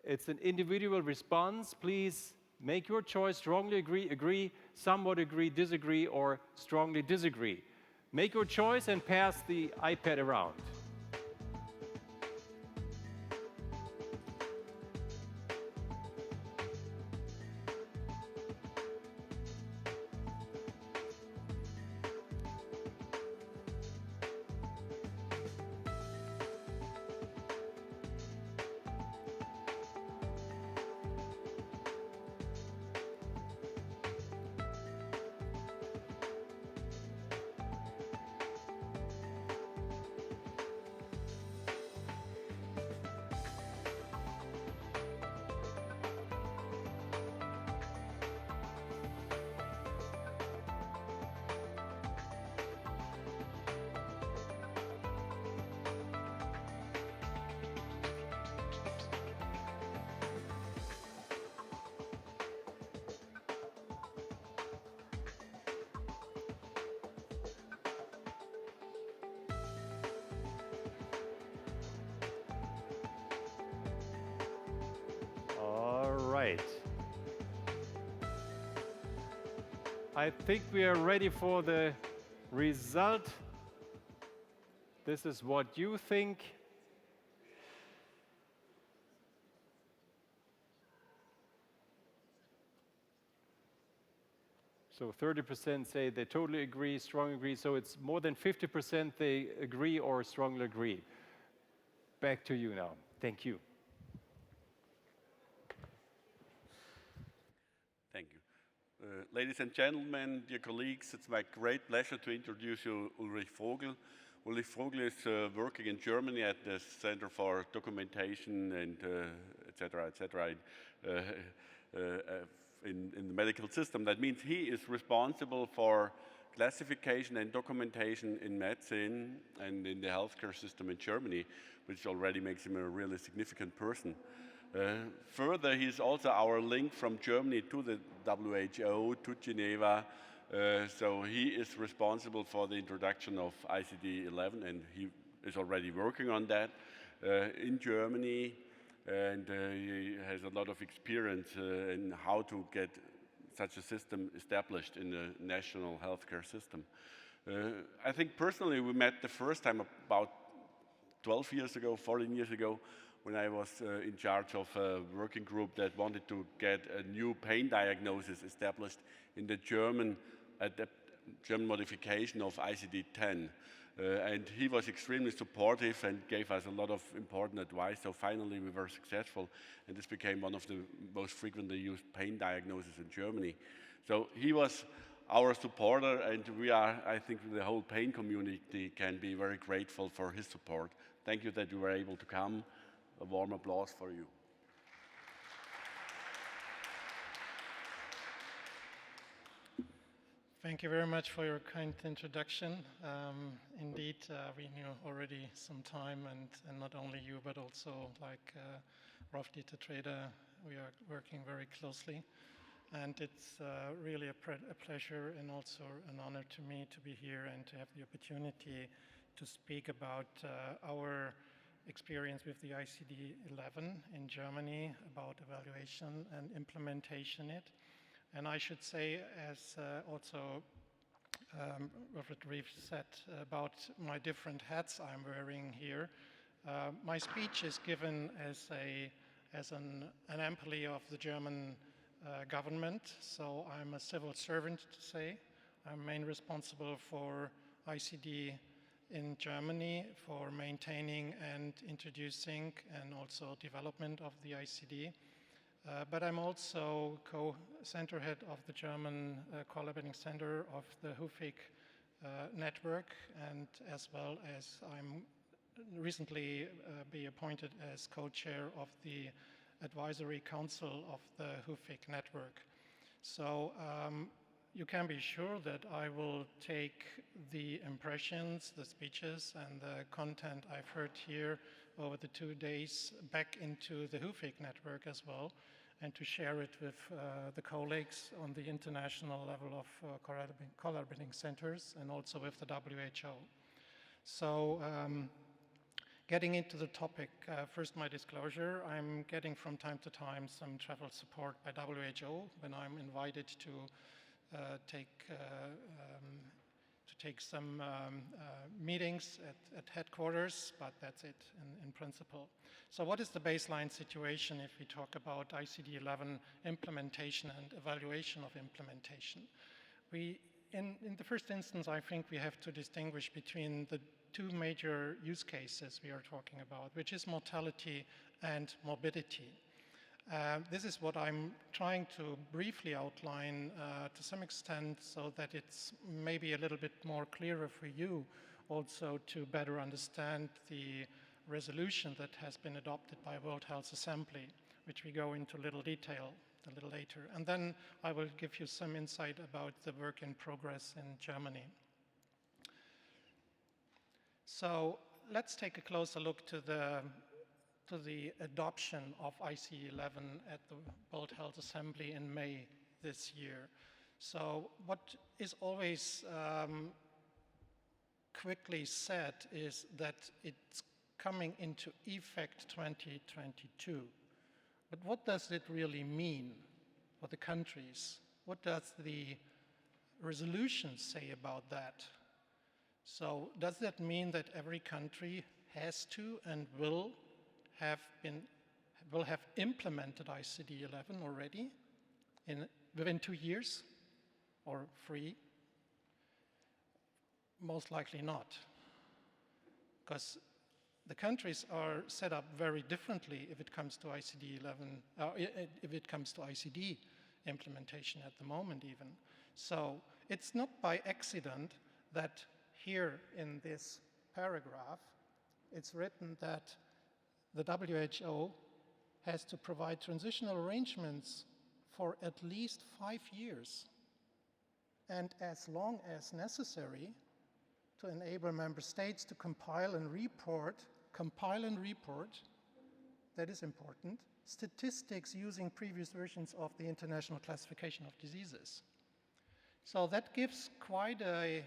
It's an individual response. Please make your choice. Strongly agree, somewhat agree, disagree, or strongly disagree. Make your choice and pass the iPad around. Right. I think we are ready for the result. This is what you think. So 30% say they totally agree, strongly agree. So it's more than 50% they agree or strongly agree. Back to you now. Thank you. Thank you. Ladies and gentlemen, dear colleagues, it's my great pleasure to introduce you Ulrich Vogel. Ulrich Vogel is working in Germany at the Center for Documentation and et cetera, in the medical system. That means he is responsible for classification and documentation in medicine and in the healthcare system in Germany, which already makes him a really significant person. Further, he's also our link from Germany to the WHO, to Geneva. So he is responsible for the introduction of ICD-11, and he is already working on that in Germany. And he has a lot of experience in how to get such a system established in the national healthcare system. I think personally we met the first time about 12 years ago, 14 years ago, when I was in charge of a working group that wanted to get a new pain diagnosis established in the German modification of ICD-10. And he was extremely supportive and gave us a lot of important advice. So finally we were successful, and this became one of the most frequently used pain diagnoses in Germany. So he was our supporter, and we are, I think, the whole pain community can be very grateful for his support. Thank you that you were able to come. A warm applause for you. Thank you very much for your kind introduction. Indeed, we knew already some time, and not only you, but also like Rolf-Dieter Trader, we are working very closely. And it's really a pleasure and also an honor to me to be here and to have the opportunity to speak about our experience with the ICD-11 in Germany, about evaluation and implementation it. And I should say, as also Wilfried Reef said about my different hats I'm wearing here, my speech is given as an employee of the German government, so I'm a civil servant to say. I'm mainly responsible for ICD in Germany, for maintaining and introducing and also development of the ICD. But I'm also co-center head of the German collaborating center of the HUFIC network, and as well as I'm recently be appointed as co-chair of the advisory council of the HUFIC network. So you can be sure that I will take the impressions, the speeches, and the content I've heard here over the 2 days back into the HUFIC network as well, and to share it with the colleagues on the international level of collaborating centers and also with the WHO. So getting into the topic, first my disclosure, I'm getting from time to time some travel support by WHO when I'm invited to take some meetings at headquarters, but that's it in principle. So what is the baseline situation if we talk about ICD-11 implementation and evaluation of implementation? In the first instance, I think we have to distinguish between the two major use cases we are talking about, which is mortality and morbidity. This is what I'm trying to briefly outline to some extent so that it's maybe a little bit more clearer for you also to better understand the resolution that has been adopted by World Health Assembly, which we go into little detail a little later. And then I will give you some insight about the work in progress in Germany. So let's take a closer look to the adoption of ICD-11 at the World Health Assembly in May this year. So what is always quickly said is that it's coming into effect 2022. But what does it really mean for the countries? What does the resolution say about that? So does that mean that every country has to and will have implemented ICD-11 already within 2 years or 3? Most likely not, because the countries are set up very differently if it comes to ICD-11, if it comes to ICD implementation at the moment even. So it's not by accident that here in this paragraph, it's written that the WHO has to provide transitional arrangements for at least 5 years and as long as necessary to enable member states to compile and report, that is important, statistics using previous versions of the International Classification of Diseases. So that gives quite a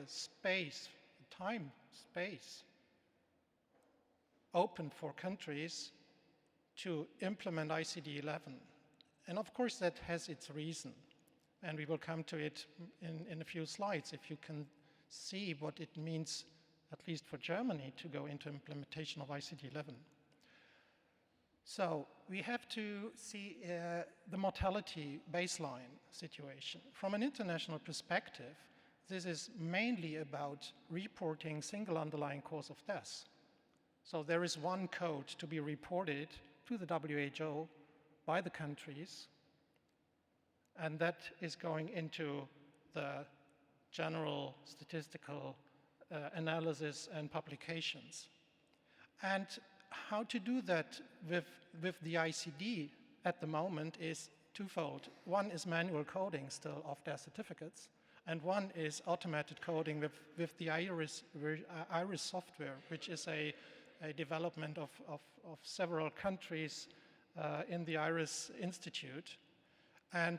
space, time space, open for countries to implement ICD-11. And of course that has its reason. And we will come to it in a few slides if you can see what it means, at least for Germany, to go into implementation of ICD-11. So we have to see the mortality baseline situation. From an international perspective, this is mainly about reporting single underlying cause of death. So there is one code to be reported to the WHO by the countries, and that is going into the general statistical analysis and publications. And how to do that with the ICD at the moment is twofold. One is manual coding still of their certificates, and one is automated coding with the IRIS software, which is a development of several countries in the IRIS Institute. And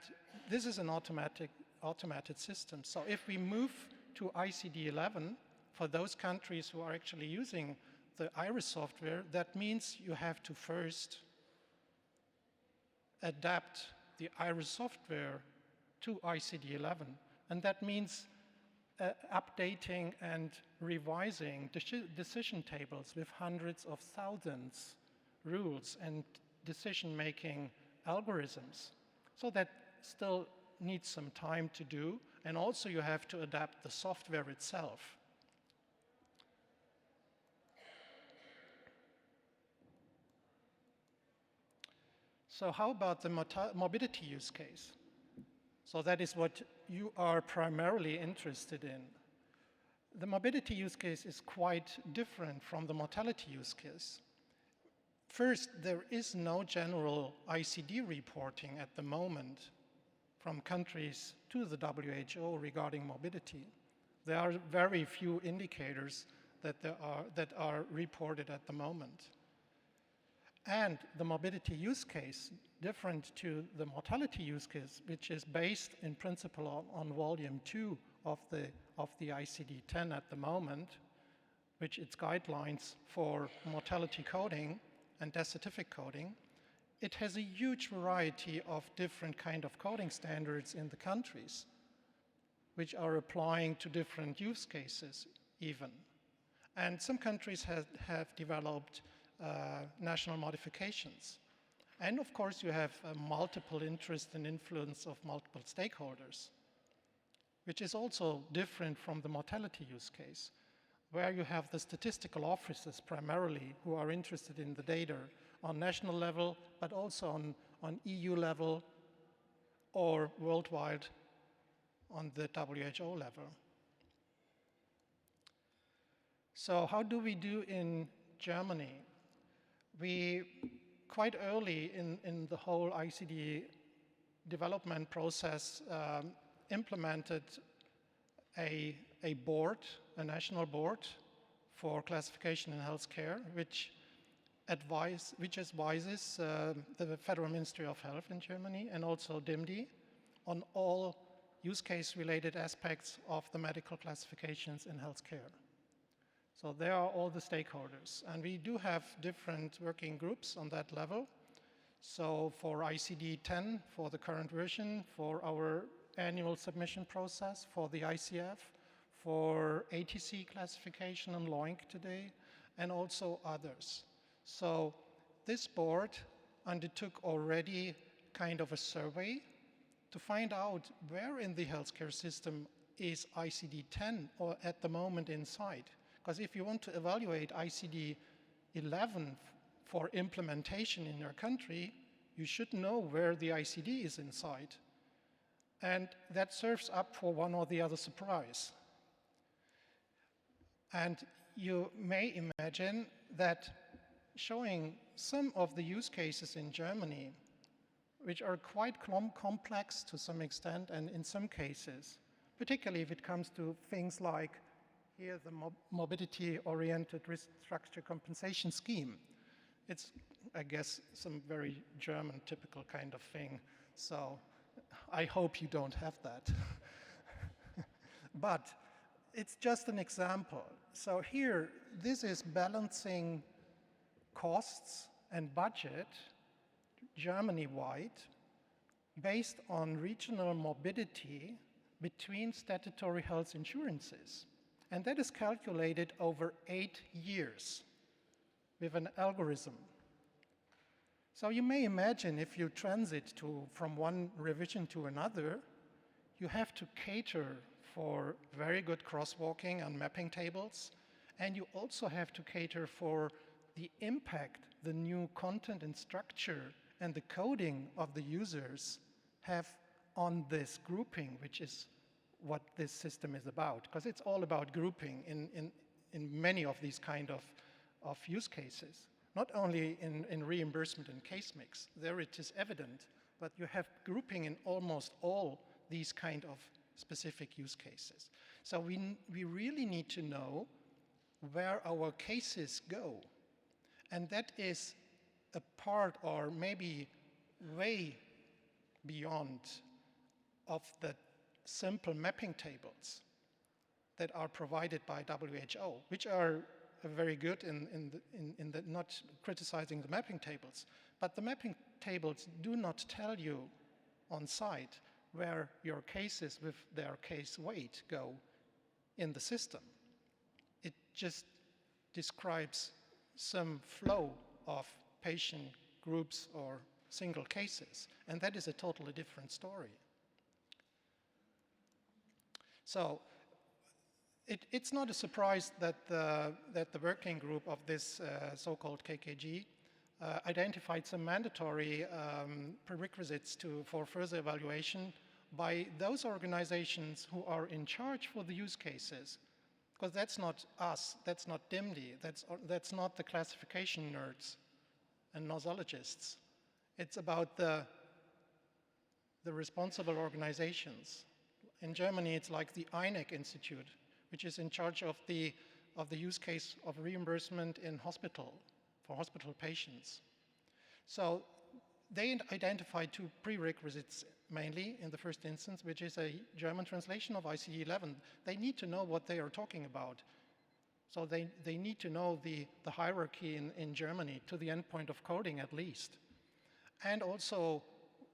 this is an automated system. So if we move to ICD-11, for those countries who are actually using the IRIS software, that means you have to first adapt the IRIS software to ICD-11. And that means updating and revising decision tables with hundreds of thousands rules and decision-making algorithms. So that still needs some time to do, and also you have to adapt the software itself. So how about the morbidity use case? So that is what you are primarily interested in. The morbidity use case is quite different from the mortality use case. First, there is no general ICD reporting at the moment from countries to the WHO regarding morbidity. There are very few indicators that are reported at the moment. and the morbidity use case different to the mortality use case, which is based in principle on volume 2 of the ICD-10 at the moment, which its guidelines for mortality coding and death certificate coding. It has a huge variety of different kind of coding standards in the countries, which are applying to different use cases even. And some countries have developed national modifications. And of course, you have multiple interest and influence of multiple stakeholders, which is also different from the mortality use case, where you have the statistical offices primarily who are interested in the data on national level, but also on EU level or worldwide on the WHO level. So how do we do in Germany? We, quite early in the whole ICD development process, implemented a board, a national board for classification in healthcare, which advises the Federal Ministry of Health in Germany and also DIMD on all use case related aspects of the medical classifications in healthcare. So there are all the stakeholders, and we do have different working groups on that level. So for ICD-10, for the current version, for our annual submission process, for the ICF, for ATC classification and LOINC today, and also others. So this board undertook already kind of a survey to find out where in the healthcare system is ICD-10 or at the moment inside. Because if you want to evaluate ICD-11 for implementation in your country, you should know where the ICD is inside. And that serves up for one or the other surprise. And you may imagine that showing some of the use cases in Germany, which are quite complex to some extent, and in some cases, particularly if it comes to things like here the morbidity-oriented risk structure compensation scheme. It's, I guess, some very German typical kind of thing. So I hope you don't have that. But it's just an example. So here, this is balancing costs and budget Germany-wide based on regional morbidity between statutory health insurances. And that is calculated over 8 years with an algorithm. So you may imagine if you transit from one revision to another, you have to cater for very good crosswalking and mapping tables, and you also have to cater for the impact the new content and structure and the coding of the users have on this grouping, which is what this system is about, because it's all about grouping in many of these kind of use cases. Not only in reimbursement and case mix, there it is evident, but you have grouping in almost all these kind of specific use cases. So we really need to know where our cases go. And that is a part or maybe way beyond of the simple mapping tables that are provided by WHO, which are very good in the not criticizing the mapping tables, but the mapping tables do not tell you on site where your cases with their case weight go in the system. It just describes some flow of patient groups or single cases, and that is a totally different story. So it's not a surprise that the working group of this so-called KKG identified some mandatory prerequisites for further evaluation by those organizations who are in charge for the use cases. Because that's not us, that's not DIMD, that's not the classification nerds and nosologists. It's about the responsible organizations. In Germany, it's like the Eyecone Institute, which is in charge of the use case of reimbursement in hospital, for hospital patients. So they identified two prerequisites mainly in the first instance, which is a German translation of ICD-11. They need to know what they are talking about. So they need to know the hierarchy in Germany to the endpoint of coding at least. And also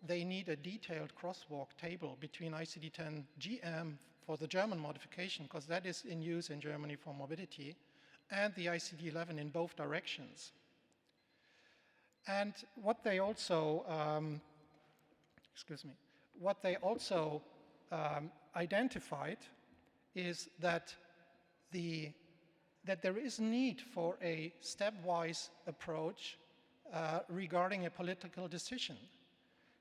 they need a detailed crosswalk table between ICD-10 GM for the German modification, because that is in use in Germany for morbidity, and the ICD-11 in both directions. And what they also, identified is that there is need for a stepwise approach regarding a political decision.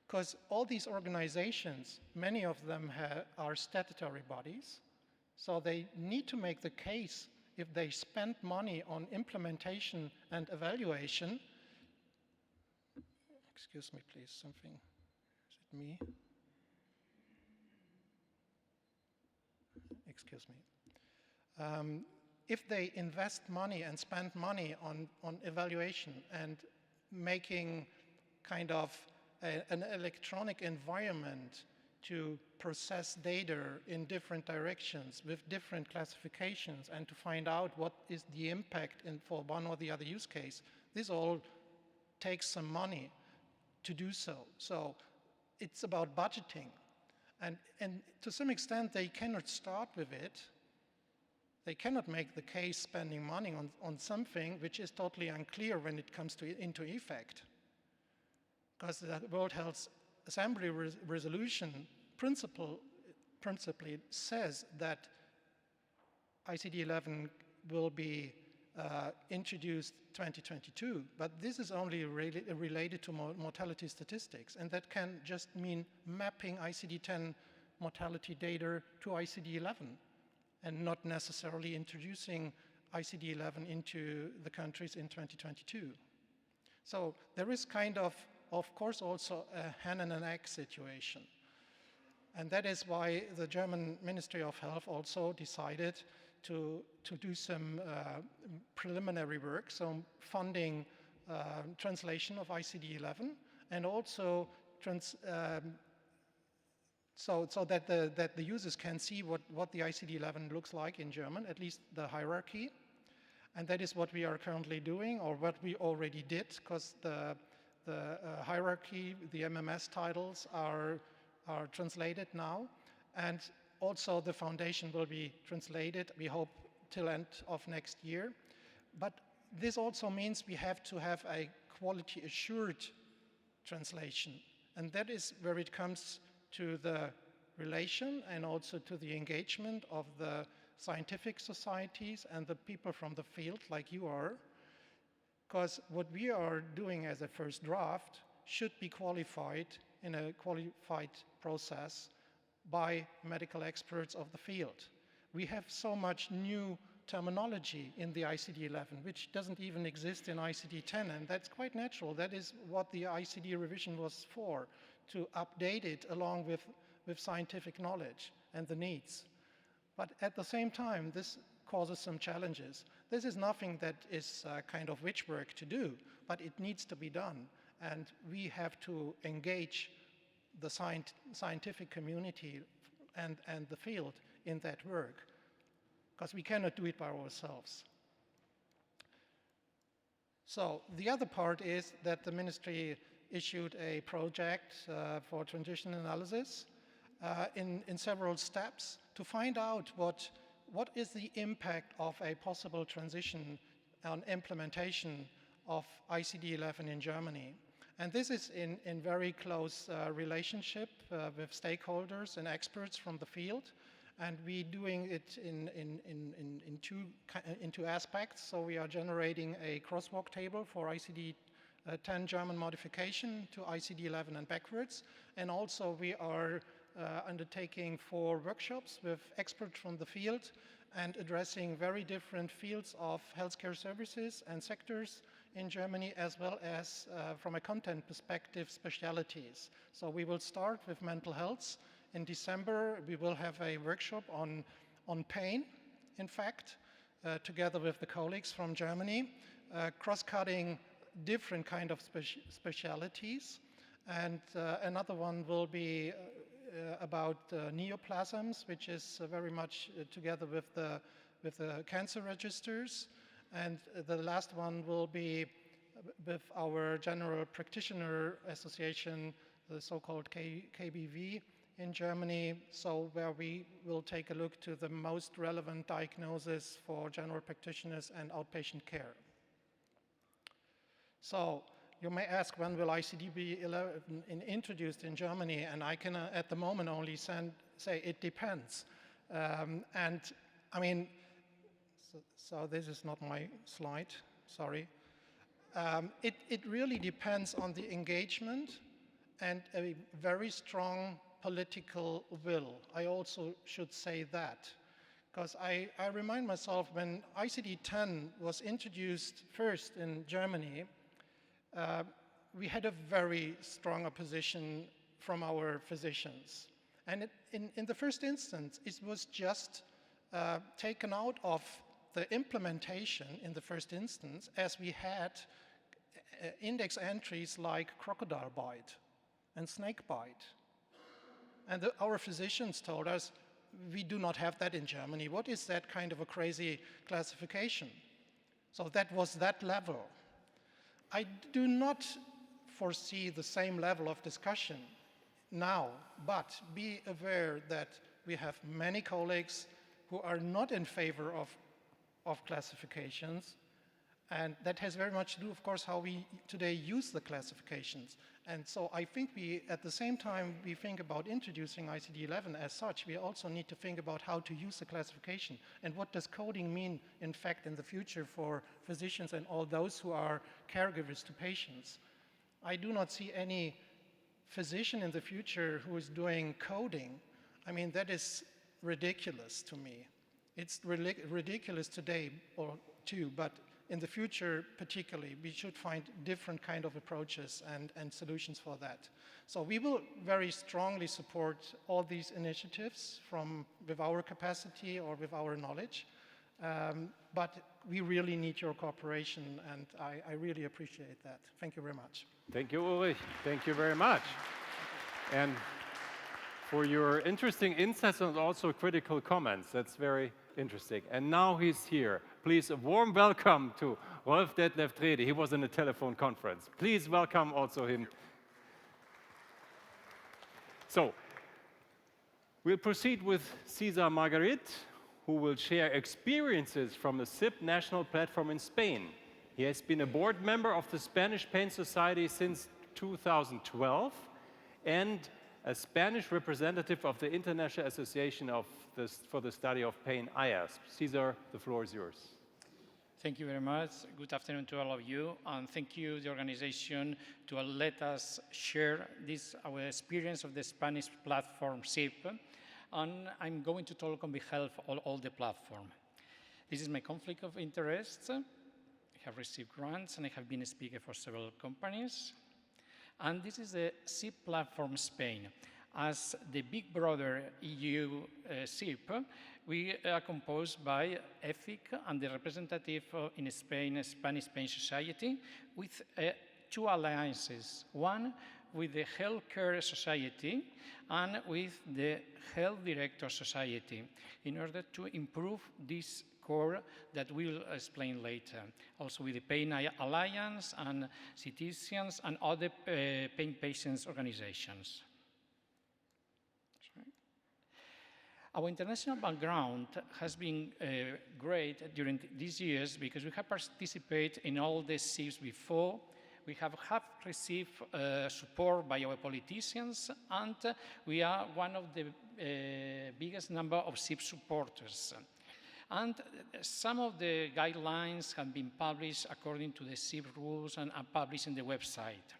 Because all these organizations, many of them are statutory bodies, so they need to make the case if they spend money on implementation and evaluation. Excuse me, please, something. Is it me? Excuse me. If they invest money and spend money on evaluation and making kind of an electronic environment to process data in different directions with different classifications and to find out what is the impact for one or the other use case, this all takes some money to do so. So it's about budgeting. And to some extent, they cannot start with it. They cannot make the case spending money on something which is totally unclear when it comes into effect. Because the World Health Assembly resolution principally says that ICD-11 will be introduced 2022, but this is only related to mortality statistics, and that can just mean mapping ICD-10 mortality data to ICD-11 and not necessarily introducing ICD-11 into the countries in 2022. So there is kind of course, also a hen and an egg situation. And that is why the German Ministry of Health also decided to do some preliminary work, so funding translation of ICD-11, and also so that the users can see what the ICD-11 looks like in German, at least the hierarchy. And that is what we are currently doing, or what we already did, because the hierarchy, the MMS titles are translated now, and also the foundation will be translated, we hope, till end of next year. But this also means we have to have a quality assured translation, and that is where it comes to the relation and also to the engagement of the scientific societies and the people from the field like you are. Because what we are doing as a first draft should be qualified in a qualified process by medical experts of the field. We have so much new terminology in the ICD-11, which doesn't even exist in ICD-10, and that's quite natural. That is what the ICD revision was for, to update it along with scientific knowledge and the needs. But at the same time, this causes some challenges. This is nothing that is kind of witch work to do, but it needs to be done. And we have to engage the scientific community and the field in that work, because we cannot do it by ourselves. So the other part is that the ministry issued a project for transition analysis in several steps to find out what is the impact of a possible transition on implementation of ICD-11 in Germany. And this is in very close relationship with stakeholders and experts from the field. And we're doing it in two aspects. So we are generating a crosswalk table for ICD-10 German modification to ICD-11 and backwards. And also we are undertaking 4 workshops with experts from the field and addressing very different fields of healthcare services and sectors in Germany, as well as from a content perspective, specialities. So we will start with mental health. In December, we will have a workshop on pain, in fact, together with the colleagues from Germany, cross-cutting different kind of specialities. And another one will be about neoplasms, which is very much together with the cancer registers. And the last one will be with our General Practitioner Association, the so-called KBV in Germany, so where we will take a look to the most relevant diagnosis for general practitioners and outpatient care. So you may ask, when will ICD-11 introduced in Germany? And I can, at the moment, only say it depends. And I mean, so this is not my slide, sorry. It really depends on the engagement and a very strong political will. I also should say that, because I remind myself when ICD-10 was introduced first in Germany, we had a very strong opposition from our physicians. And in the first instance, it was just taken out of the implementation in the first instance, as we had index entries like crocodile bite and snake bite. And our physicians told us, we do not have that in Germany. What is that kind of a crazy classification? So that was that level. I do not foresee the same level of discussion now, but be aware that we have many colleagues who are not in favor of classifications, and that has very much to do, of course, how we today use the classifications. And so I think at the same time we think about introducing ICD-11 as such, we also need to think about how to use the classification and what does coding mean, in fact, in the future for physicians and all those who are caregivers to patients. I do not see any physician in the future who is doing coding. I mean, that is ridiculous to me. It's ridiculous today or too, but in the future particularly, we should find different kind of approaches and solutions for that. So we will very strongly support all these initiatives with our capacity or with our knowledge, but we really need your cooperation, and I really appreciate that. Thank you very much. Thank you, Ulrich. Thank you very much. And for your interesting insights and also critical comments. That's very interesting. And now he's here. Please, a warm welcome to Rolf Detlef Trede. He was in a telephone conference. Please welcome also him. So, we'll proceed with Cesar Margarit, who will share experiences from the SIP national platform in Spain. He has been a board member of the Spanish Pain Society since 2012 and a Spanish representative of the International Association for the Study of Pain, IASP. Cesar, the floor is yours. Thank you very much. Good afternoon to all of you, and thank you, the organization, to let us share our experience of the Spanish platform SIP, and I'm going to talk on behalf of all the platform. This is my conflict of interests. I have received grants, and I have been a speaker for several companies. And this is the SIP platform Spain. As the big brother EU SIP, we are composed by EFIC and the representative in Spain, Spanish Pain Society, with two alliances. One with the Healthcare Society and with the Health Director Society, in order to improve this core that we'll explain later. Also with the Pain Alliance and Citizens and other pain patients organizations. Our international background has been great during these years because we have participated in all the SIPs before. We have received support by our politicians, and we are one of the biggest number of SIP supporters. And some of the guidelines have been published according to the SIP rules and are published in the website.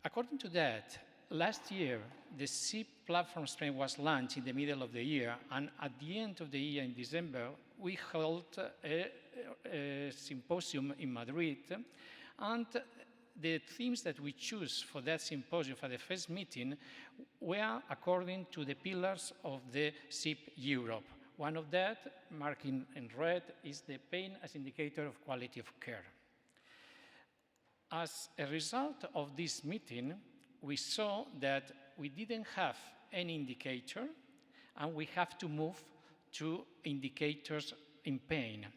According to that, last year, the SIP platform Spain was launched in the middle of the year, and at the end of the year, in December, we held a symposium in Madrid, and the themes that we choose for that symposium, for the first meeting, were according to the pillars of the SIP Europe. One of that, marked in red, is the pain as indicator of quality of care. As a result of this meeting, we saw that we didn't have any indicator, and we have to move to indicators in pain.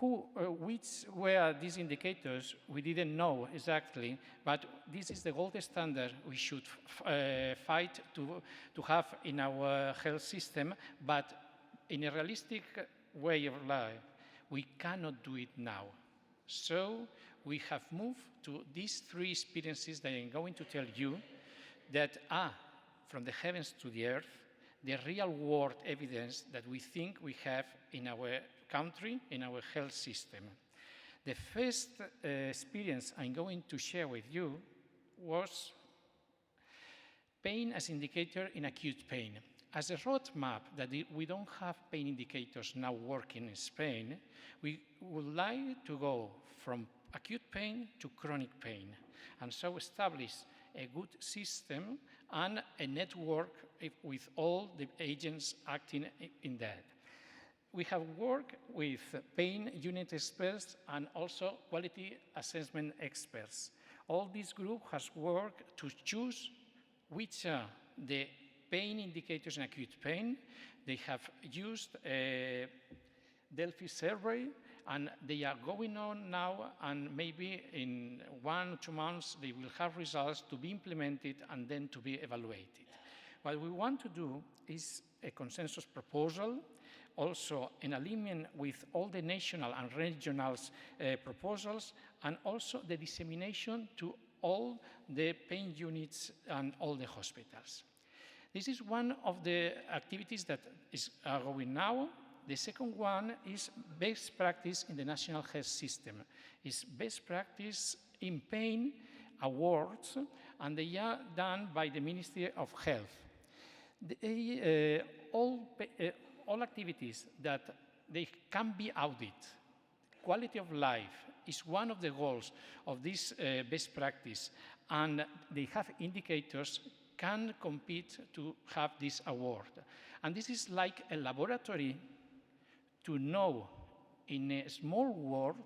Which were these indicators? We didn't know exactly, but this is the gold standard we should fight to have in our health system, but in a realistic way of life, we cannot do it now. So we have moved to these three experiences that I'm going to tell you that are from the heavens to the earth, the real world evidence that we think we have in our country, in our health system. The first experience I'm going to share with you was pain as indicator in acute pain. As a roadmap that we don't have pain indicators now working in Spain, we would like to go from acute pain to chronic pain, and so establish a good system and a network with all the agents acting in that. We have worked with pain unit experts and also quality assessment experts. All this group has worked to choose which are the pain indicators in acute pain. They have used a Delphi survey, and they are going on now, and maybe in 1 or 2 months they will have results to be implemented and then to be evaluated. What we want to do is a consensus proposal, also in alignment with all the national and regional proposals, and also the dissemination to all the pain units and all the hospitals. This is one of the activities that is going now. The second one is best practice in the national health system. It's best practice in pain awards, and they are done by the Ministry of Health. All activities that they can be audited. Quality of life is one of the goals of this best practice, and they have indicators can compete to have this award. And this is like a laboratory to know in a small world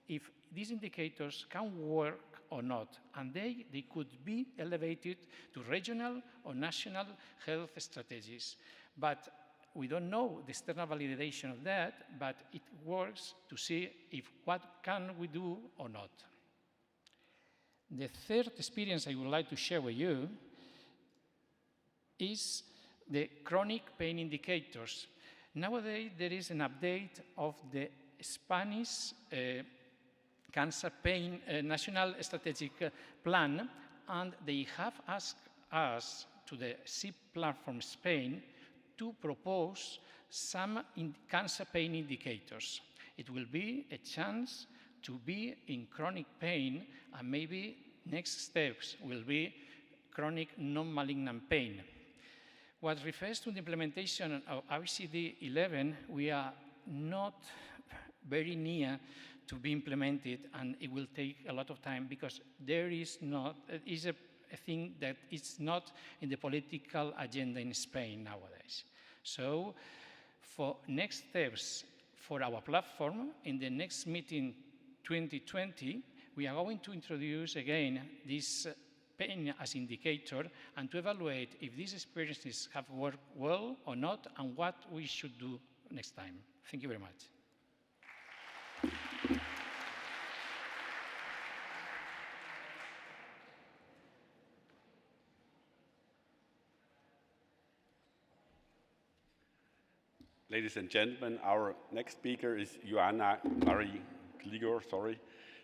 if these indicators can work or not, and they could be elevated to regional or national health strategies. But we don't know the external validation of that, but it works to see if what can we do or not. The third experience I would like to share with you is the chronic pain indicators. Nowadays, there is an update of the Spanish cancer pain national strategic plan, and they have asked us to the SIP platform Spain to propose some cancer pain indicators. It will be a chance to be in chronic pain, and maybe next steps will be chronic non-malignant pain. What refers to the implementation of ICD-11, we are not very near to be implemented, and it will take a lot of time because there is a thing that is not in the political agenda in Spain nowadays. So for next steps for our platform, in the next meeting 2020, we are going to introduce again this pain as indicator and to evaluate if these experiences have worked well or not and what we should do next time. Thank you very much. Ladies and gentlemen, our next speaker is Joanna Marie Gligor,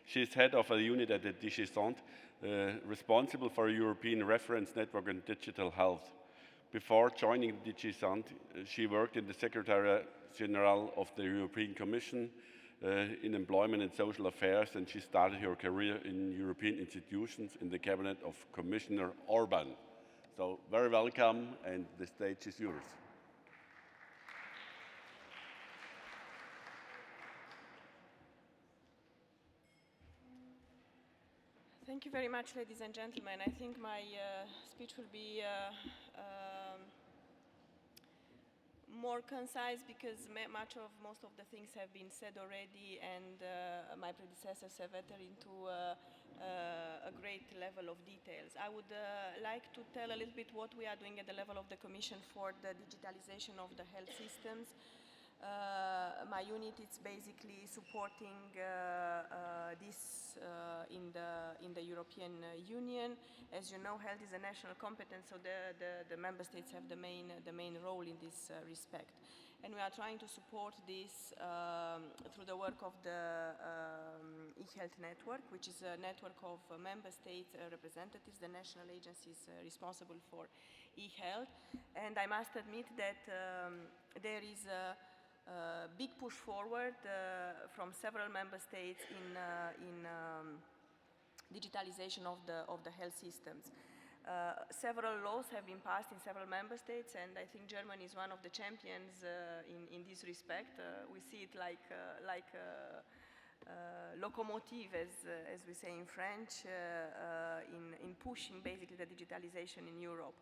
She is head of a unit at the DG Santé, responsible for a European reference network in digital health. Before joining DG Santé, she worked in the Secretariat General of the European Commission in Employment and Social Affairs, and she started her career in European institutions in the cabinet of Commissioner Orban. So very welcome, and the stage is yours. Thank you very much, ladies and gentlemen. I think my speech will be more concise because most of the things have been said already, and my predecessors have entered into a great level of details. I would like to tell a little bit what we are doing at the level of the Commission for the digitalization of the health systems. My unit is basically supporting this in the European Union. As you know, health is a national competence, so the member states have the main role in this respect. And we are trying to support this through the work of the e-health network, which is a network of member state representatives, the national agencies responsible for e-health. And I must admit that there is a big push forward from several member states in digitalization of the health systems. Several laws have been passed in several member states, and I think Germany is one of the champions in this respect. We see it like locomotive, as we say in French, in pushing basically the digitalization in Europe.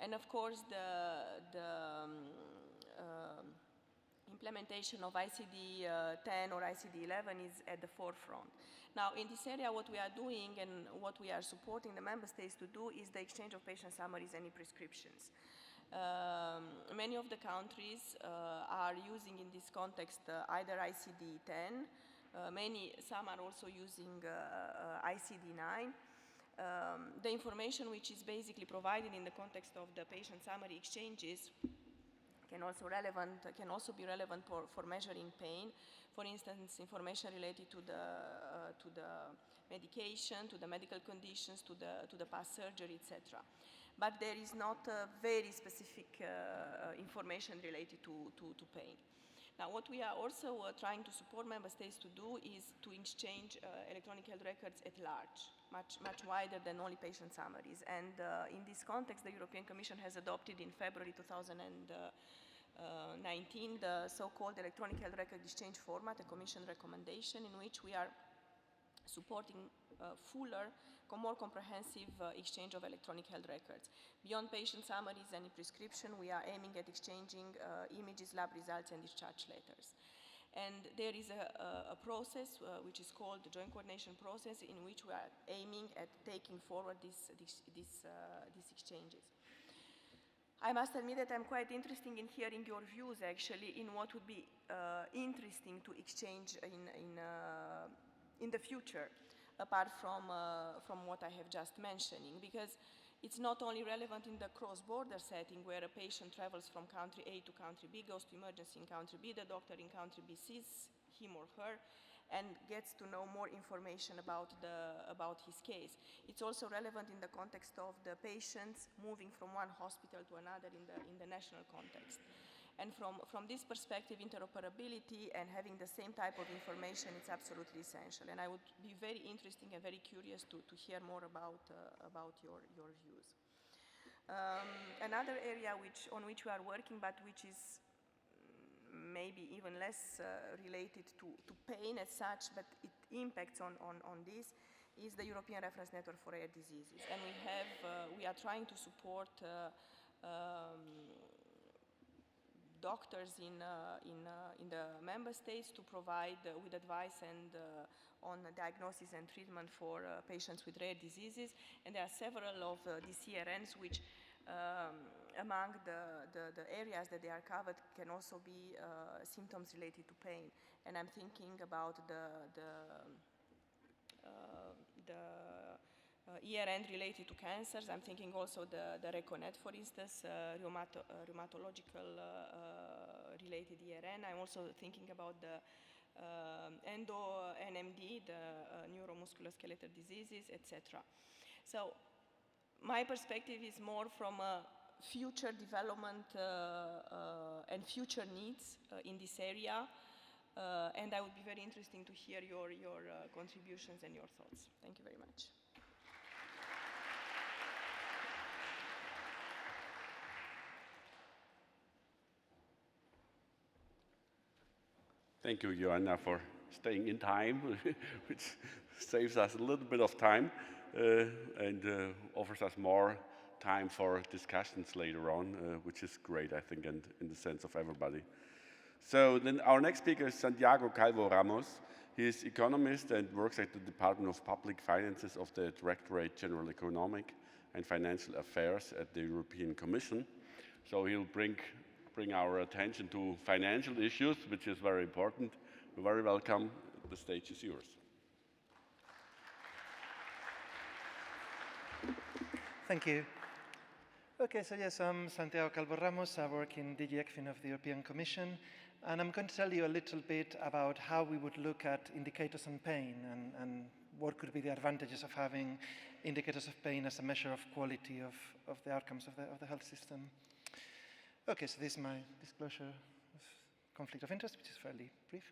And of course, the implementation of ICD 10 or ICD 11 is at the forefront. Now, in this area, what we are doing and what we are supporting the member states to do is the exchange of patient summaries and e-prescriptions. Many of the countries are using in this context either ICD 10, some are also using ICD 9. The information which is basically provided in the context of the patient summary exchanges can also be relevant for measuring pain. For instance, information related to the medication, to the medical conditions, to the past surgery, etc. But there is not very specific information related to pain. Now, what we are also trying to support member states to do is to exchange electronic health records at large, much wider than only patient summaries. And in this context, the European Commission has adopted in February 2019 the so-called electronic health record exchange format, a Commission recommendation in which we are supporting fuller, more comprehensive exchange of electronic health records. Beyond patient summaries and prescription, we are aiming at exchanging images, lab results, and discharge letters. And there is a process which is called the joint coordination process, in which we are aiming at taking forward these exchanges. I must admit that I'm quite interested in hearing your views, actually, in what would be interesting to exchange in the future, apart from what I have just mentioning, because it's not only relevant in the cross-border setting where a patient travels from country A to country B, goes to emergency in country B, the doctor in country B sees him or her and gets to know more information about his case. It's also relevant in the context of the patients moving from one hospital to another in the national context. And from this perspective, interoperability and having the same type of information is absolutely essential. And I would be very interested and very curious to hear more about your views. Another area on which we are working, but which is maybe even less related to pain as such, but it impacts on this, is the European Reference Network for Rare Diseases. And we are trying to support doctors in the member states to provide with advice and on diagnosis and treatment for patients with rare diseases. And there are several of these CRNs which among the areas that they are covered can also be symptoms related to pain. And I'm thinking about the ERN related to cancers. I'm thinking also the RECONNET, for instance, rheumatological related ERN. I'm also thinking about the endo-NMD, the neuromusculoskeletal diseases, etc. So my perspective is more from a future development and future needs in this area. And I would be very interested to hear your contributions and your thoughts. Thank you very much. Thank you, Joanna, for staying in time, which saves us a little bit of time and offers us more time for discussions later on, which is great, I think, and in the sense of everybody. So then our next speaker is Santiago Calvo Ramos. He is economist and works at the Department of Public Finances of the Directorate General Economic and Financial Affairs at the European Commission. So he'll bring our attention to financial issues, which is very important. You're very welcome. The stage is yours. Thank you. Okay, so yes, I'm Santiago Calvo Ramos. I work in DG ECFIN of the European Commission, and I'm going to tell you a little bit about how we would look at indicators on pain and what could be the advantages of having indicators of pain as a measure of quality of the outcomes of the health system. Okay, so this is my disclosure of conflict of interest, which is fairly brief.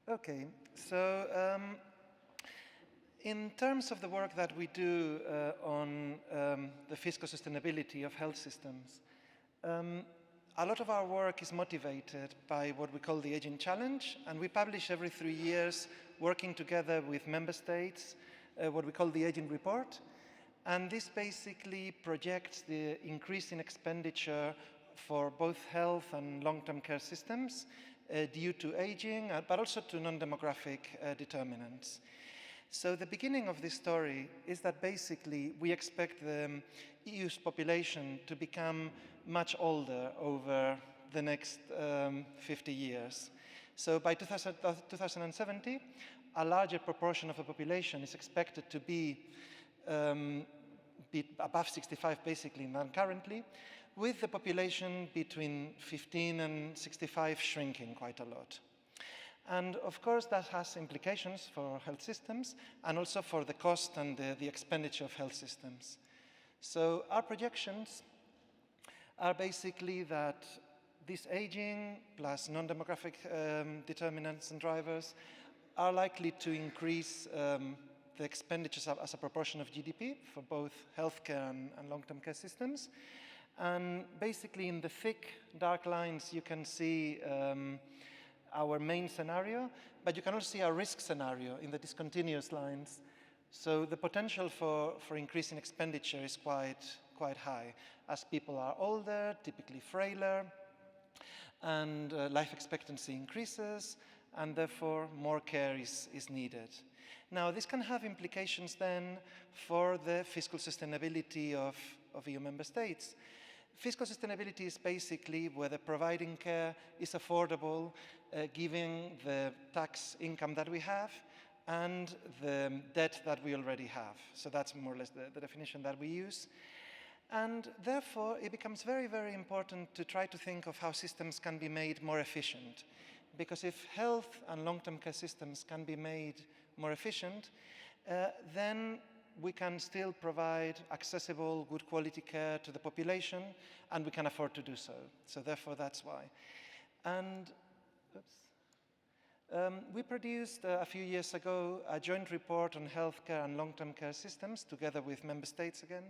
Okay, so in terms of the work that we do on the fiscal sustainability of health systems, a lot of our work is motivated by what we call the Aging Challenge, and we publish every 3 years, working together with member states, what we call the Aging Report. And this basically projects the increase in expenditure for both health and long-term care systems due to aging, but also to non-demographic determinants. So the beginning of this story is that basically we expect the EU's population to become much older over the next 50 years. So by 2070, a larger proportion of the population is expected to be above 65 basically than currently, with the population between 15 and 65 shrinking quite a lot. And of course that has implications for health systems and also for the cost and the expenditure of health systems. So our projections are basically that this aging plus non-demographic determinants and drivers are likely to increase the expenditures as a proportion of GDP for both healthcare and long-term care systems. And basically in the thick dark lines you can see our main scenario, but you can also see our risk scenario in the discontinuous lines. So the potential for increasing expenditure is quite high as people are older, typically frailer, and life expectancy increases, and therefore more care is needed. Now, this can have implications then for the fiscal sustainability of EU member states. Fiscal sustainability is basically whether providing care is affordable, given the tax income that we have and the debt that we already have. So that's more or less the definition that we use. And therefore, it becomes very, very important to try to think of how systems can be made more efficient. Because if health and long-term care systems can be made more efficient, then we can still provide accessible, good quality care to the population, and we can afford to do so. So therefore, that's why. And we produced a few years ago a joint report on healthcare and long-term care systems together with member states again.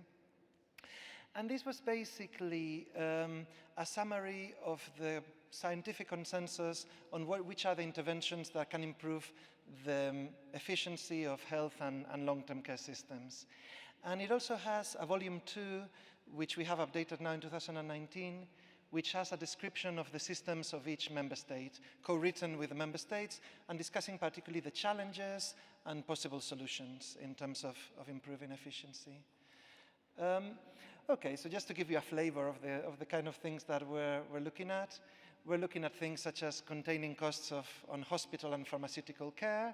And this was basically a summary of the scientific consensus on which are the interventions that can improve the efficiency of health and long-term care systems. And it also has a volume 2, which we have updated now in 2019, which has a description of the systems of each member state, co-written with the member states, and discussing particularly the challenges and possible solutions in terms of improving efficiency. Okay, so just to give you a flavor of the kind of things that we're looking at, we're looking at things such as containing costs on hospital and pharmaceutical care,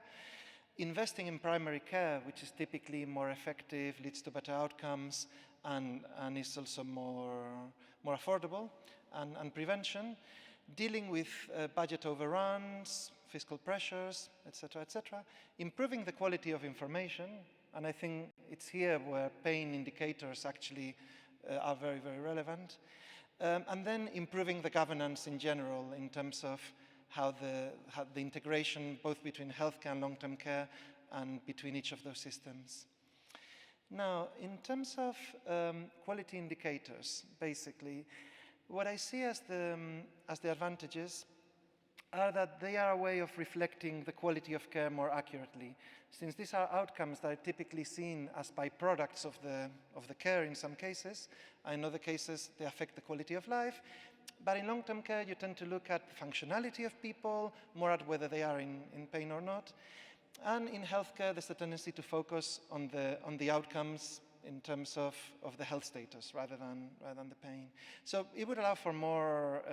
investing in primary care, which is typically more effective, leads to better outcomes, and is also more affordable, and prevention, dealing with budget overruns, fiscal pressures, etc., improving the quality of information, and I think it's here where pain indicators actually are very, very relevant. And then improving the governance in general in terms of how the integration both between healthcare and long-term care and between each of those systems. Now, in terms of quality indicators, basically, what I see as the advantages are that they are a way of reflecting the quality of care more accurately. Since these are outcomes that are typically seen as byproducts of the care in some cases, in other cases they affect the quality of life. But in long-term care, you tend to look at the functionality of people, more at whether they are in pain or not. And in healthcare, there's a tendency to focus on the outcomes in terms of the health status rather than the pain. So it would allow for more,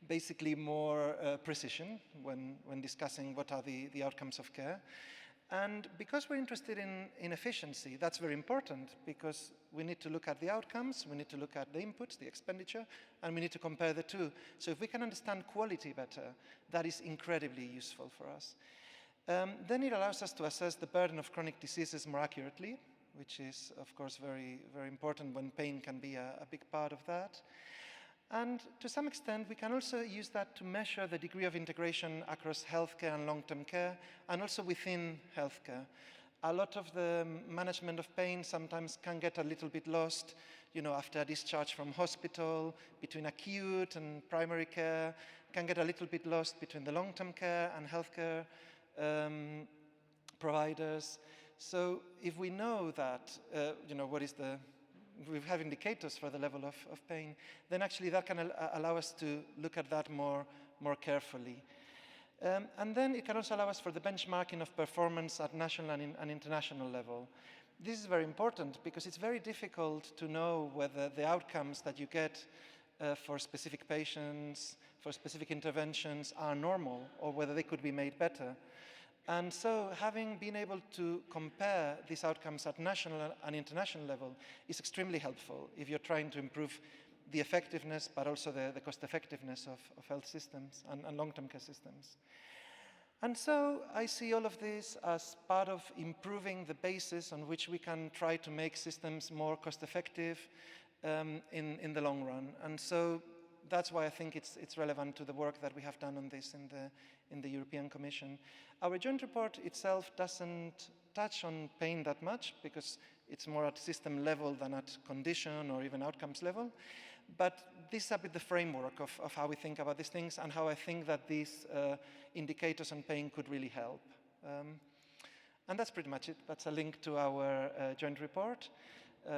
basically more precision when discussing what are the outcomes of care. And because we're interested in efficiency, that's very important because we need to look at the outcomes, we need to look at the inputs, the expenditure, and we need to compare the two. So if we can understand quality better, that is incredibly useful for us. Then it allows us to assess the burden of chronic diseases more accurately, which is, of course, very, very important when pain can be a big part of that. And to some extent, we can also use that to measure the degree of integration across healthcare and long-term care, and also within healthcare. A lot of the management of pain sometimes can get a little bit lost, you know, after a discharge from hospital, between acute and primary care, can get a little bit lost between the long-term care and healthcare providers. So if we know that, you know, we have indicators for the level of pain, then actually that can allow us to look at that more carefully. And then it can also allow us for the benchmarking of performance at national and international level. This is very important because it's very difficult to know whether the outcomes that you get for specific patients, for specific interventions are normal or whether they could be made better. And so having been able to compare these outcomes at national and international level is extremely helpful if you're trying to improve the effectiveness, but also the cost effectiveness of health systems and long-term care systems. And so I see all of this as part of improving the basis on which we can try to make systems more cost effective in the long run. And so that's why I think it's relevant to the work that we have done on this in the European Commission. Our joint report itself doesn't touch on pain that much because it's more at system level than at condition or even outcomes level. But this is a bit the framework of how we think about these things and how I think that these indicators on pain could really help. And that's pretty much it. That's a link to our joint report,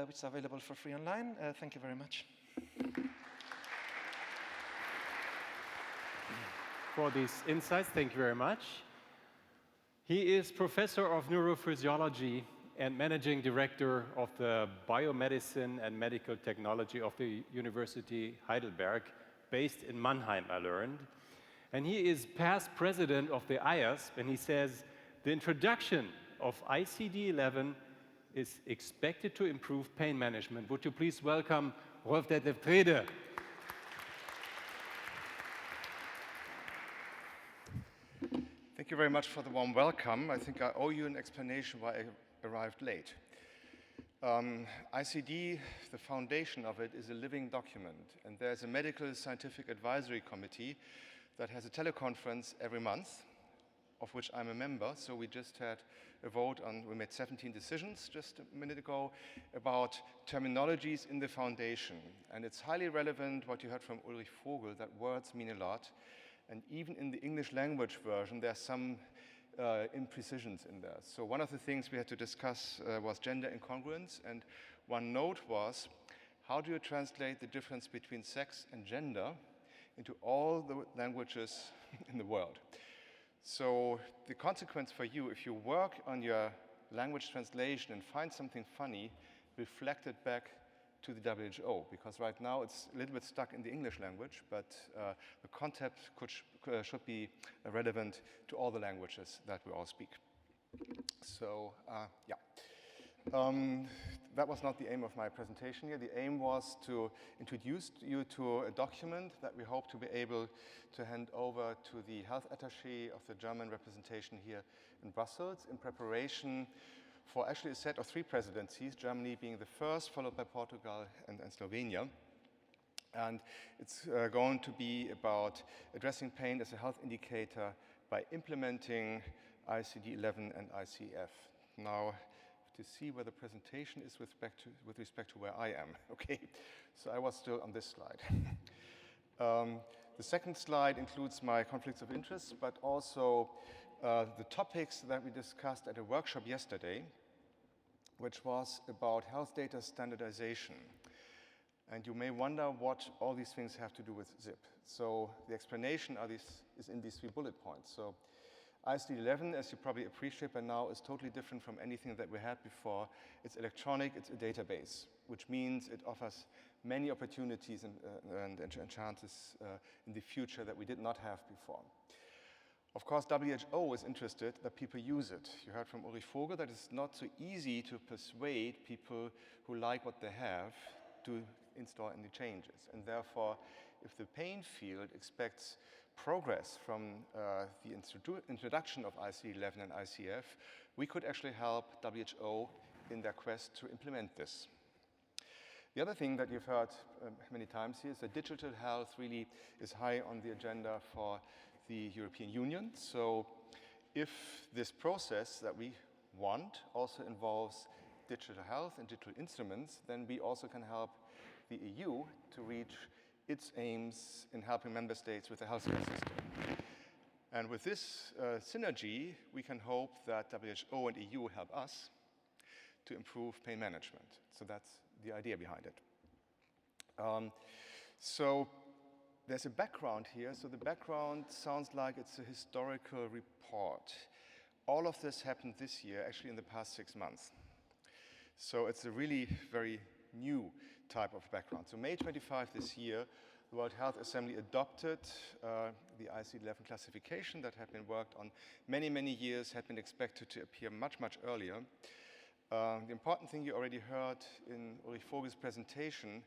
which is available for free online. Thank you very much. For these insights, thank you very much. He is Professor of Neurophysiology and Managing Director of the Biomedicine and Medical Technology of the University Heidelberg, based in Mannheim, I learned. And he is past president of the IASP, and he says, the introduction of ICD-11 is expected to improve pain management. Would you please welcome Rolf Detlef Trede. Thank you very much for the warm welcome. I think I owe you an explanation why I arrived late. ICD, the foundation of it, is a living document, and there's a medical scientific advisory committee that has a teleconference every month, of which I'm a member. So we just had a vote on, we made 17 decisions just a minute ago about terminologies in the foundation. And it's highly relevant what you heard from Ulrich Vogel, that words mean a lot. And even in the English language version, there are some imprecisions in there. So one of the things we had to discuss was gender incongruence. And one note was, how do you translate the difference between sex and gender into all the languages in the world? So the consequence for you, if you work on your language translation and find something funny, reflect it back to the WHO, because right now it's a little bit stuck in the English language, but the concept should be relevant to all the languages that we all speak. So, yeah. That was not the aim of my presentation here. The aim was to introduce you to a document that we hope to be able to hand over to the health attaché of the German representation here in Brussels in preparation for actually a set of 3 presidencies, Germany being the first, followed by Portugal and Slovenia. And it's going to be about addressing pain as a health indicator by implementing ICD-11 and ICF. Now, to see where the presentation is with respect to where I am. Okay, so I was still on this slide. the second slide includes my conflicts of interest, but also the topics that we discussed at a workshop yesterday, which was about health data standardization. And you may wonder what all these things have to do with ZIP. So the explanation is in these 3 bullet points. So ICD-11, as you probably appreciate by now, is totally different from anything that we had before. It's electronic, it's a database, which means it offers many opportunities and chances in the future that we did not have before. Of course, WHO is interested that people use it. You heard from Ulrich Vogel that it's not so easy to persuade people who like what they have to install any changes. And therefore, if the pain field expects progress from the introduction of ICD-11 and ICF, we could actually help WHO in their quest to implement this. The other thing that you've heard many times here is that digital health really is high on the agenda for the European Union. So if this process that we want also involves digital health and digital instruments, then we also can help the EU to reach its aims in helping member states with the healthcare system. And with this synergy, we can hope that WHO and EU help us to improve pain management. So that's the idea behind it. So there's a background here. So the background sounds like it's a historical report. All of this happened this year, actually in the past 6 months. So it's a really very new type of background. So May 25 this year, the World Health Assembly adopted the ICD-11 classification that had been worked on many, many years, had been expected to appear much, much earlier. The important thing you already heard in Ulrich Vogel's presentation,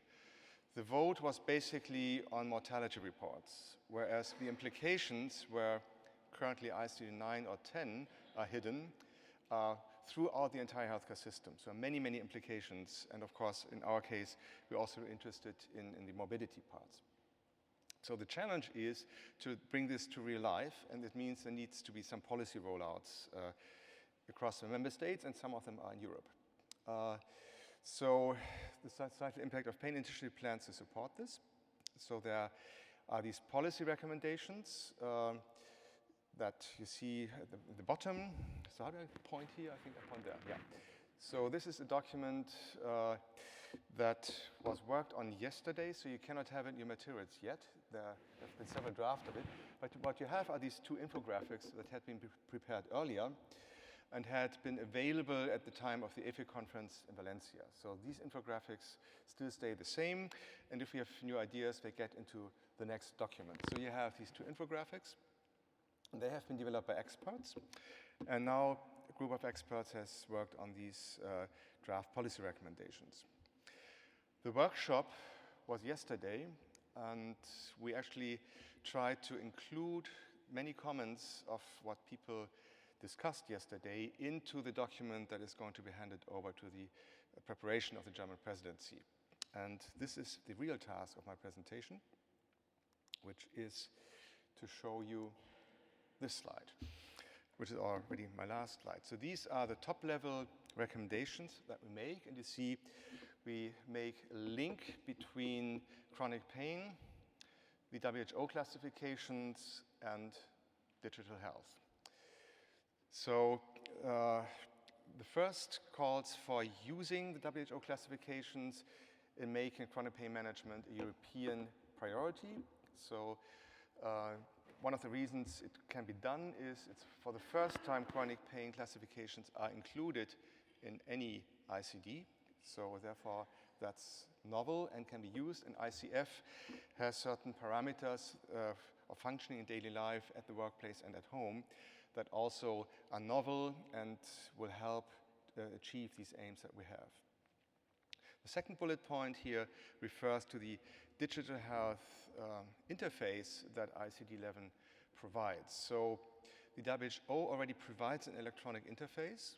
the vote was basically on mortality reports, whereas the implications where currently ICD-9 or 10 are hidden throughout the entire healthcare system. So many, many implications. And of course, in our case, we're also interested in the morbidity parts. So the challenge is to bring this to real life, and it means there needs to be some policy rollouts across the member states, and some of them are in Europe. So the societal impact of pain initiative plans to support this. So there are these policy recommendations that you see at the bottom. So how do I point here? I think I point there, yeah. So this is a document that was worked on yesterday, so you cannot have it in your materials yet. There have been several drafts of it. But what you have are these 2 infographics that had been prepared earlier and had been available at the time of the EFI conference in Valencia. So these infographics still stay the same, and if we have new ideas, they get into the next document. So you have these 2 infographics. They have been developed by experts, and now a group of experts has worked on these draft policy recommendations. The workshop was yesterday, and we actually tried to include many comments of what people discussed yesterday into the document that is going to be handed over to the preparation of the German presidency. And this is the real task of my presentation, which is to show you this slide, which is already my last slide. So these are the top-level recommendations that we make, and you see we make a link between chronic pain, the WHO classifications, and digital health. So the first calls for using the WHO classifications in making chronic pain management a European priority. So one of the reasons it can be done is it's for the first time chronic pain classifications are included in any ICD. So therefore, that's novel and can be used. And ICF has certain parameters of functioning in daily life at the workplace and at home that also are novel and will help achieve these aims that we have. The second bullet point here refers to the digital health interface that ICD-11 provides. So the WHO already provides an electronic interface.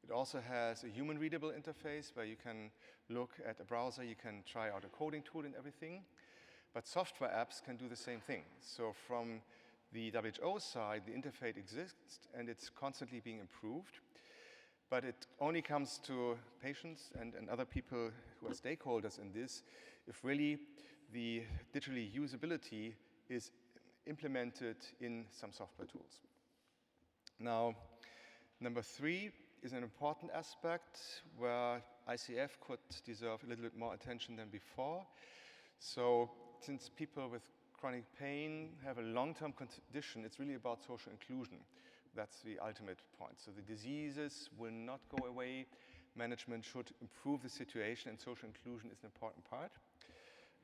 It also has a human-readable interface where you can look at a browser, you can try out a coding tool and everything. But software apps can do the same thing. So from the WHO side, the interface exists and it's constantly being improved. But it only comes to patients and other people who are stakeholders in this if really the digitally usability is implemented in some software tools. Now, number 3 is an important aspect where ICF could deserve a little bit more attention than before. So since people with chronic pain have a long-term condition, it's really about social inclusion. That's the ultimate point. So the diseases will not go away. Management should improve the situation, and social inclusion is an important part.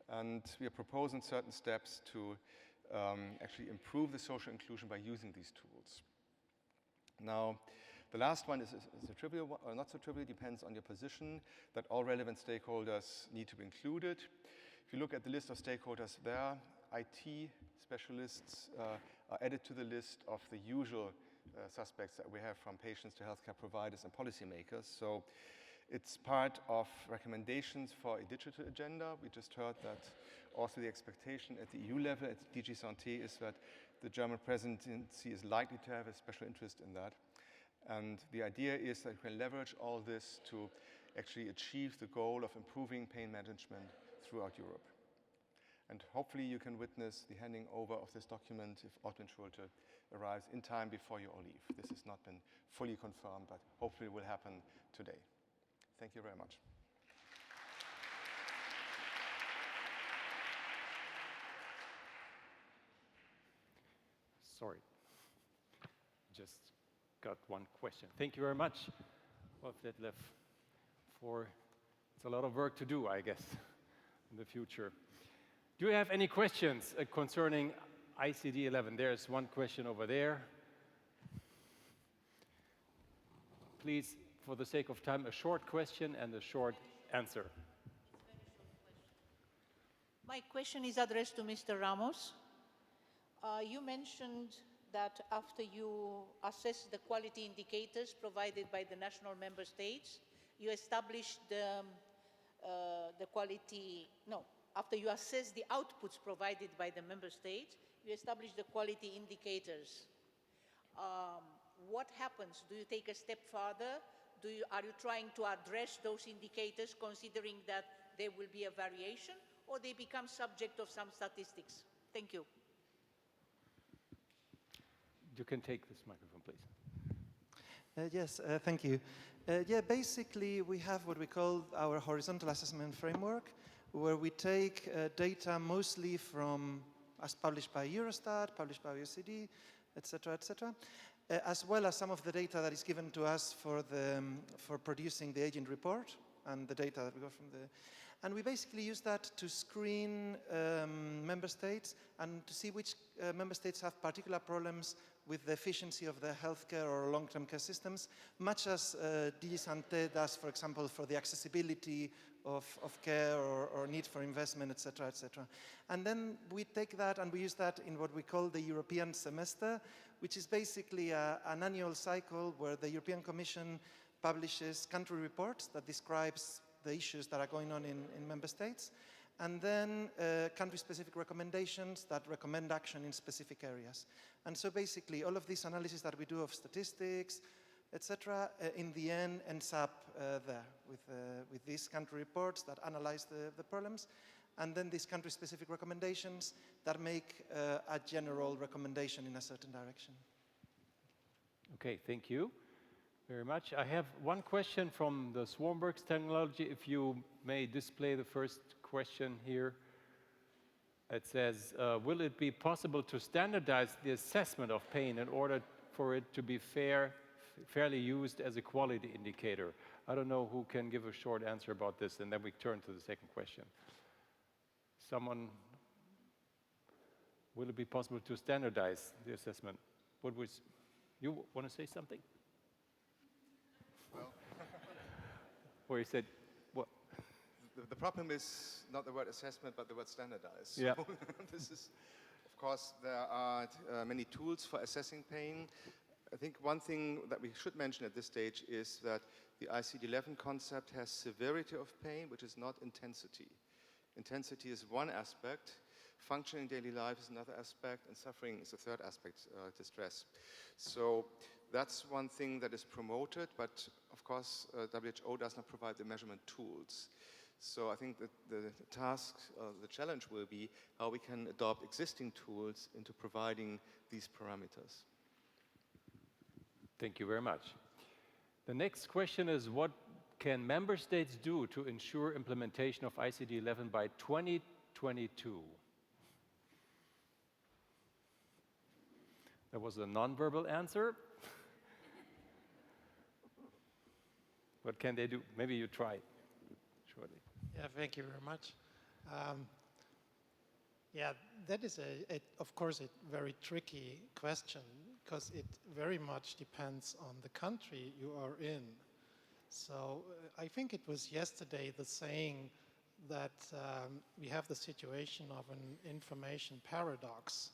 And we are proposing certain steps to actually improve the social inclusion by using these tools. Now, the last one is a trivial one, or not so trivial, depends on your position, that all relevant stakeholders need to be included. If you look at the list of stakeholders there, IT specialists are added to the list of the usual suspects that we have, from patients to healthcare providers and policymakers. So it's part of recommendations for a digital agenda. We just heard that also the expectation at the EU level, at DG Santé, is that the German presidency is likely to have a special interest in that. And the idea is that we can leverage all this to actually achieve the goal of improving pain management throughout Europe. And hopefully you can witness the handing over of this document if Ortwin Schulte arrives in time before you all leave. This has not been fully confirmed, but hopefully it will happen today. Thank you very much. Sorry, just got one question. Thank you very much, Wolf Detlef, for it's a lot of work to do, I guess, in the future. Do you have any questions concerning ICD-11? There's one question over there. Please, for the sake of time, a short question and a short answer. My question is addressed to Mr. Ramos. You mentioned that after you assess the quality indicators provided by the national member states, you established after you assess the outputs provided by the member states, you establish the quality indicators. What happens? Do you take a step further? Are you trying to address those indicators, considering that there will be a variation, or they become subject of some statistics? Thank you. You can take this microphone, please. Yes, thank you. Yeah, basically we have what we call our horizontal assessment framework, where we take data mostly from, as published by Eurostat, published by OECD, etc., as well as some of the data that is given to us for producing the agent report and the data that we got from the. And we basically use that to screen member states and to see which member states have particular problems with the efficiency of their healthcare or long-term care systems, much as DG Santé does, for example, for the accessibility of care or need for investment, etc., etc. And then we take that and we use that in what we call the European semester, which is basically an annual cycle where the European Commission publishes country reports that describes the issues that are going on in member states, and then country-specific recommendations that recommend action in specific areas. And so basically all of this analysis that we do of statistics, etc., in the end ends up there with these country reports that analyze the problems, and then these country-specific recommendations that make a general recommendation in a certain direction. Okay, thank you very much. I have one question from the Swarmberg's technology. If you may display the first question here. It says, will it be possible to standardize the assessment of pain in order for it to be fairly used as a quality indicator? I don't know who can give a short answer about this, and then we turn to the second question. Someone, will it be possible to standardize the assessment? You want to say something? Well, or you said, what? The problem is not the word assessment, but the word standardized. Yeah. So this is, of course, there are many tools for assessing pain. I think one thing that we should mention at this stage is that the ICD-11 concept has severity of pain, which is not intensity. Intensity is one aspect, functioning daily life is another aspect, and suffering is the third aspect, distress. So that's one thing that is promoted, but of course WHO does not provide the measurement tools. So I think that the task, the challenge will be how we can adopt existing tools into providing these parameters. Thank you very much. The next question is, what can member states do to ensure implementation of ICD-11 by 2022? That was a non-verbal answer. What can they do? Maybe you try, shortly. Yeah, thank you very much. Yeah, that is, of course, a very tricky question because it very much depends on the country you are in. So I think it was yesterday the saying that we have the situation of an information paradox.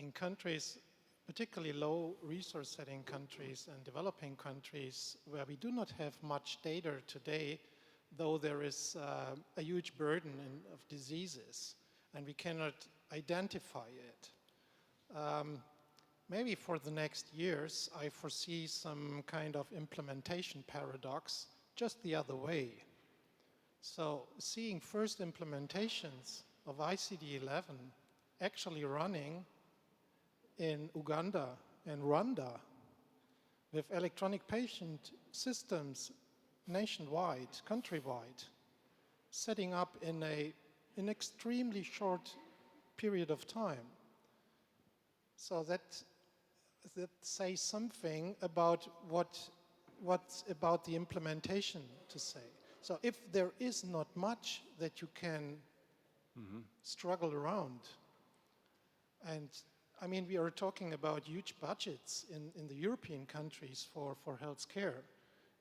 In countries, particularly low resource setting countries and developing countries where we do not have much data today, though there is a huge burden of diseases and we cannot identify it. Maybe for the next years, I foresee some kind of implementation paradox just the other way. So seeing first implementations of ICD-11 actually running in Uganda and Rwanda with electronic patient systems nationwide, countrywide, setting up in an extremely short period of time. So that says something about what's about the implementation to say. So if there is not much that you can struggle around, and I mean, we are talking about huge budgets in the European countries for healthcare.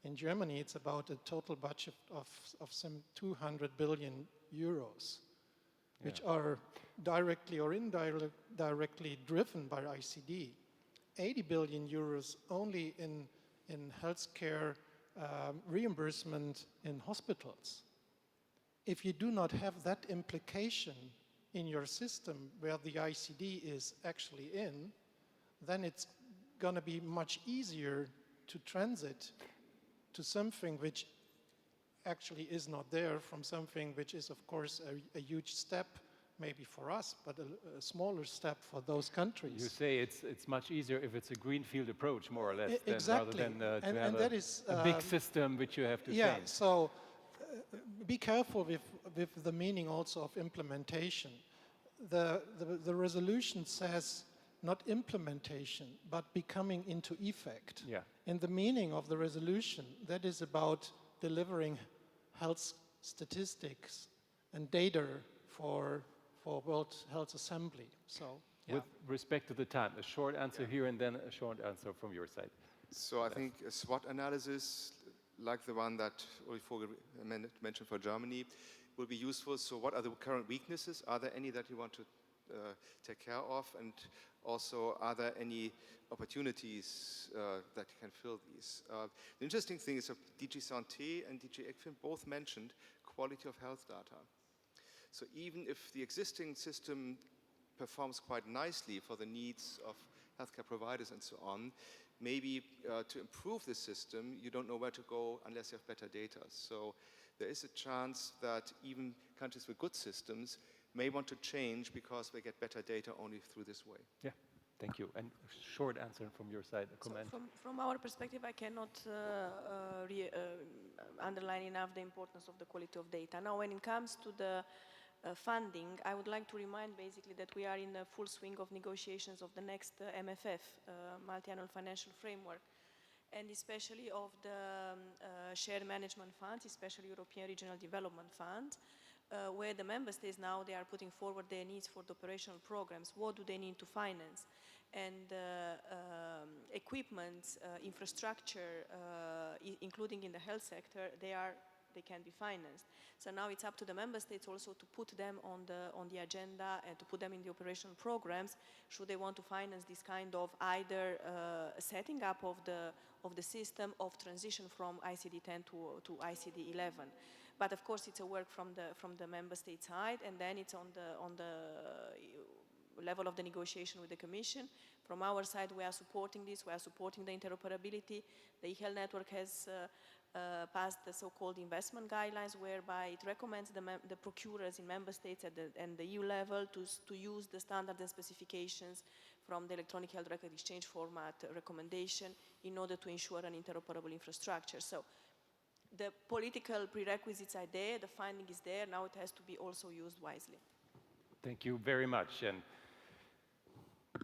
In Germany, it's about a total budget of some 200 billion euros, which are directly or indirectly driven by ICD. 80 billion euros only in healthcare reimbursement in hospitals. If you do not have that implication in your system where the ICD is actually in, then it's going to be much easier to transit to something which actually is not there from something which is, of course, a huge step maybe for us, but a smaller step for those countries. You say it's much easier if it's a greenfield approach, more or less, exactly. rather than to have that is, a big system which you have to yeah, change. So be careful with the meaning also of implementation. The resolution says not implementation, but becoming into effect. Yeah. In the meaning of the resolution, that is about delivering health statistics and data for World Health Assembly. So, yeah. With respect to the time, a short answer here and then a short answer from your side. So I think a SWOT analysis, like the one that Ulrich Vogel mentioned for Germany, will be useful. So what are the current weaknesses? Are there any that you want to take care of? And also, are there any opportunities that can fill these? The interesting thing is that DG Santé and DG Eyecone both mentioned quality of health data. So even if the existing system performs quite nicely for the needs of healthcare providers and so on, maybe to improve the system, you don't know where to go unless you have better data. So there is a chance that even countries with good systems may want to change because they get better data only through this way. Yeah, thank you. And short answer from your side, a comment. So from our perspective, I cannot underline enough the importance of the quality of data. Now, when it comes to the funding, I would like to remind basically that we are in the full swing of negotiations of the next MFF, Multi-Annual Financial Framework, and especially of the shared management funds, especially European Regional Development Fund, where the member states now, they are putting forward their needs for the operational programs. What do they need to finance? And equipment, infrastructure, including in the health sector, they can be financed. So now it's up to the member states also to put them on the agenda and to put them in the operational programs should they want to finance this kind of either setting up of the system of transition from ICD-10 to ICD-11. But of course it's a work from the member state side, and then it's on the level of the negotiation with the Commission. From our side, we are supporting this, we are supporting the interoperability. The e-health network has passed the so-called investment guidelines, whereby it recommends the procurers in member states and the EU level to use the standards and specifications from the electronic health record exchange format recommendation in order to ensure an interoperable infrastructure. So the political prerequisites are there, the finding is there, now it has to be also used wisely. Thank you very much. And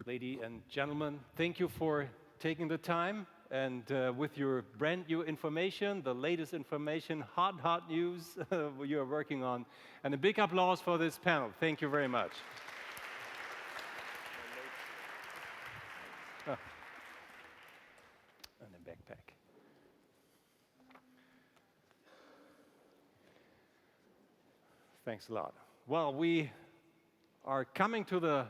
ladies and gentlemen, thank you for taking the time and with your brand new information, the latest information, hot news you are working on. And a big applause for this panel. Thank you very much. Oh. And a backpack. Thanks a lot. Well, we are coming to the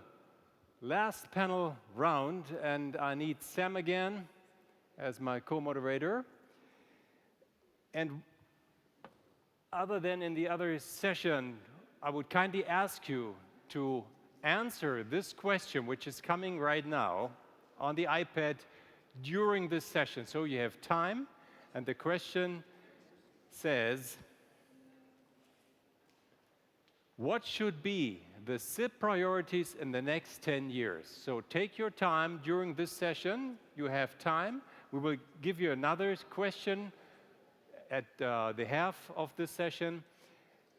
last panel round, and I need Sam again as my co-moderator. And other than in the other session, I would kindly ask you to answer this question, which is coming right now on the iPad during this session. So you have time, and the question says, what should be the SIP priorities in the next 10 years? So take your time during this session. You have time. We will give you another question at the half of this session,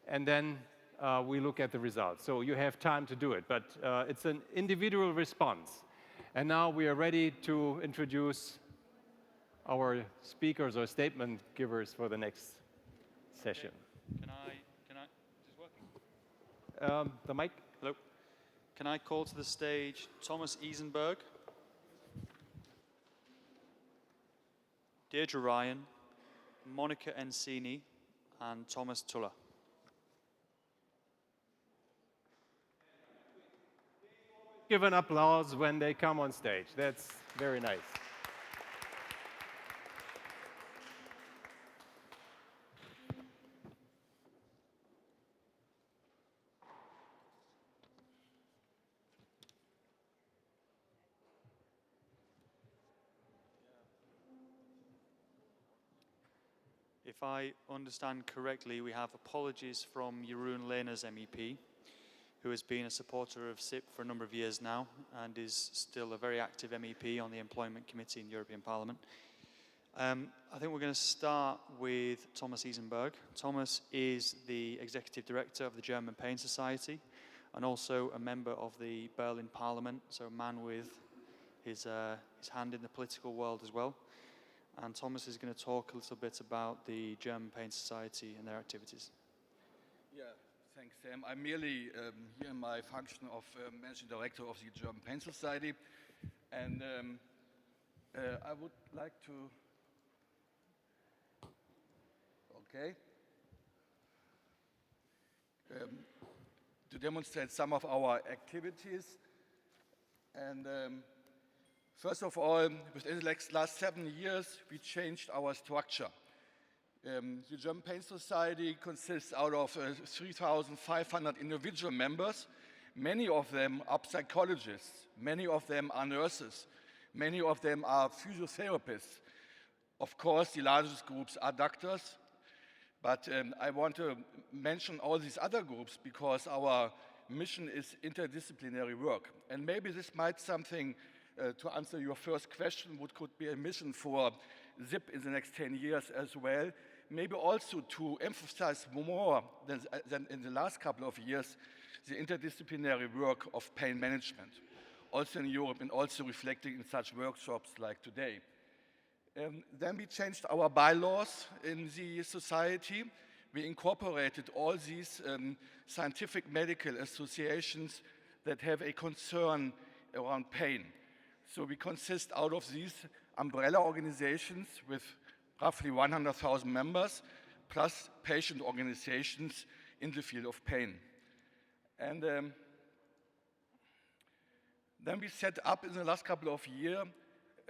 and then we look at the results. So you have time to do it, but it's an individual response. And now we are ready to introduce our speakers or statement givers for the next session. Can I, is this working? The mic. Hello. Can I call to the stage Thomas Eisenberg, Deirdre Ryan, Monica Encini, and Thomas Tuller. Give an applause when they come on stage. That's very nice. If I understand correctly, we have apologies from Jeroen Lehner's MEP, who has been a supporter of SIP for a number of years now and is still a very active MEP on the Employment Committee in the European Parliament. I think we're going to start with Thomas Eisenberg. Thomas is the Executive Director of the German Pain Society and also a member of the Berlin Parliament, so a man with his hand in the political world as well. And Thomas is going to talk a little bit about the German Pain Society and their activities. Yeah, thanks, Sam. I'm merely here in my function of Managing Director of the German Pain Society. And I would like to... Okay. To demonstrate some of our activities. And first of all, within the last 7 years, we changed our structure. The German Pain Society consists out of 3,500 individual members. Many of them are psychologists, many of them are nurses, many of them are physiotherapists. Of course, the largest groups are doctors, but I want to mention all these other groups because our mission is interdisciplinary work. And maybe this might something to answer your first question, what could be a mission for ZIP in the next 10 years as well. Maybe also to emphasize more than in the last couple of years, the interdisciplinary work of pain management, also in Europe and also reflecting in such workshops like today. Then we changed our bylaws in the society. We incorporated all these scientific medical associations that have a concern around pain. So we consist out of these umbrella organizations with roughly 100,000 members, plus patient organizations in the field of pain. And then we set up in the last couple of years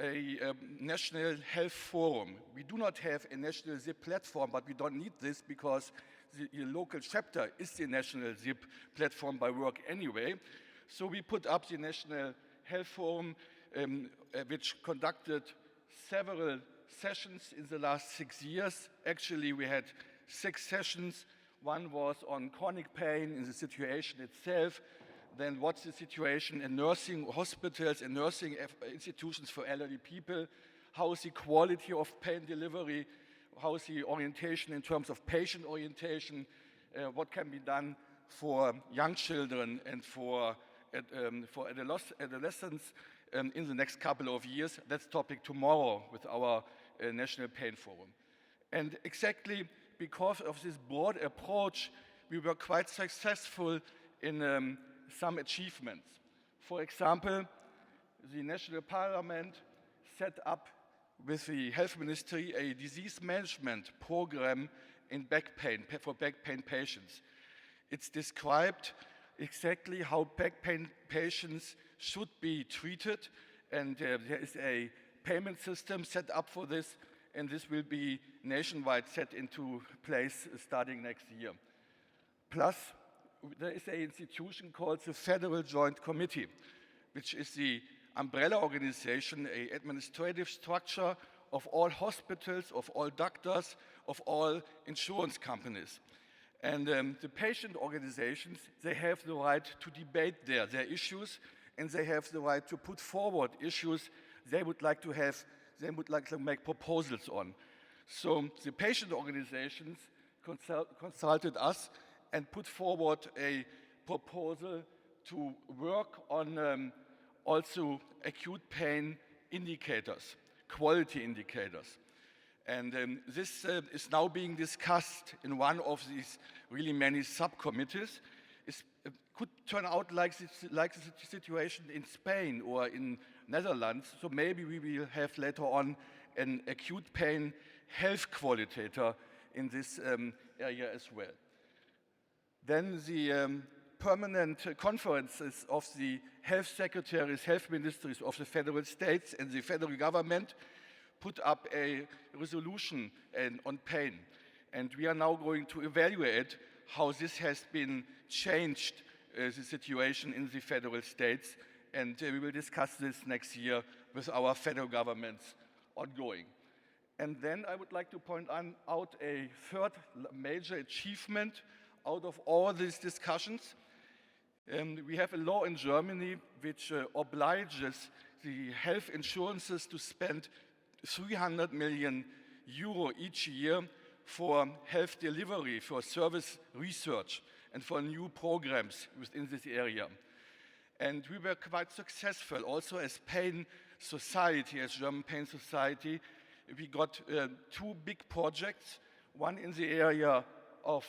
a national health forum. We do not have a national ZIP platform, but we don't need this because the local chapter is the national ZIP platform by work anyway. So we put up the national health forum, which conducted several sessions in the last 6 years. Actually, we had 6 sessions. One was on chronic pain in the situation itself, then what's the situation in nursing hospitals and nursing institutions for elderly people, how is the quality of pain delivery, how is the orientation in terms of patient orientation, what can be done for young children and for adolescents in the next couple of years. That's topic tomorrow with our National Pain Forum. And exactly because of this broad approach, we were quite successful in some achievements. For example, the National Parliament set up with the Health Ministry a disease management program in back pain, for back pain patients. It's described exactly how back pain patients should be treated, and there is a payment system set up for this, and this will be nationwide set into place starting next year. Plus, there is an institution called the Federal Joint Committee, which is the umbrella organization, an administrative structure of all hospitals, of all doctors, of all insurance companies. And the patient organizations, they have the right to debate their issues, and they have the right to put forward issues they would like to have, they would like to make proposals on. So the patient organizations consulted us and put forward a proposal to work on also acute pain indicators, quality indicators. And this is now being discussed in one of these really many subcommittees. It could turn out like the situation in Spain or in Netherlands, so maybe we will have later on an acute pain health qualitator in this area as well. Then the permanent conferences of the health secretaries, health ministries of the federal states and the federal government put up a resolution on pain. And we are now going to evaluate how this has been changed, the situation in the federal states. And we will discuss this next year with our federal governments ongoing. And then I would like to point out a third major achievement out of all these discussions. We have a law in Germany which obliges the health insurances to spend 300 million euro each year for health delivery, for service research, and for new programs within this area. And we were quite successful also as Pain Society, as German Pain Society. We got 2 big projects, one in the area of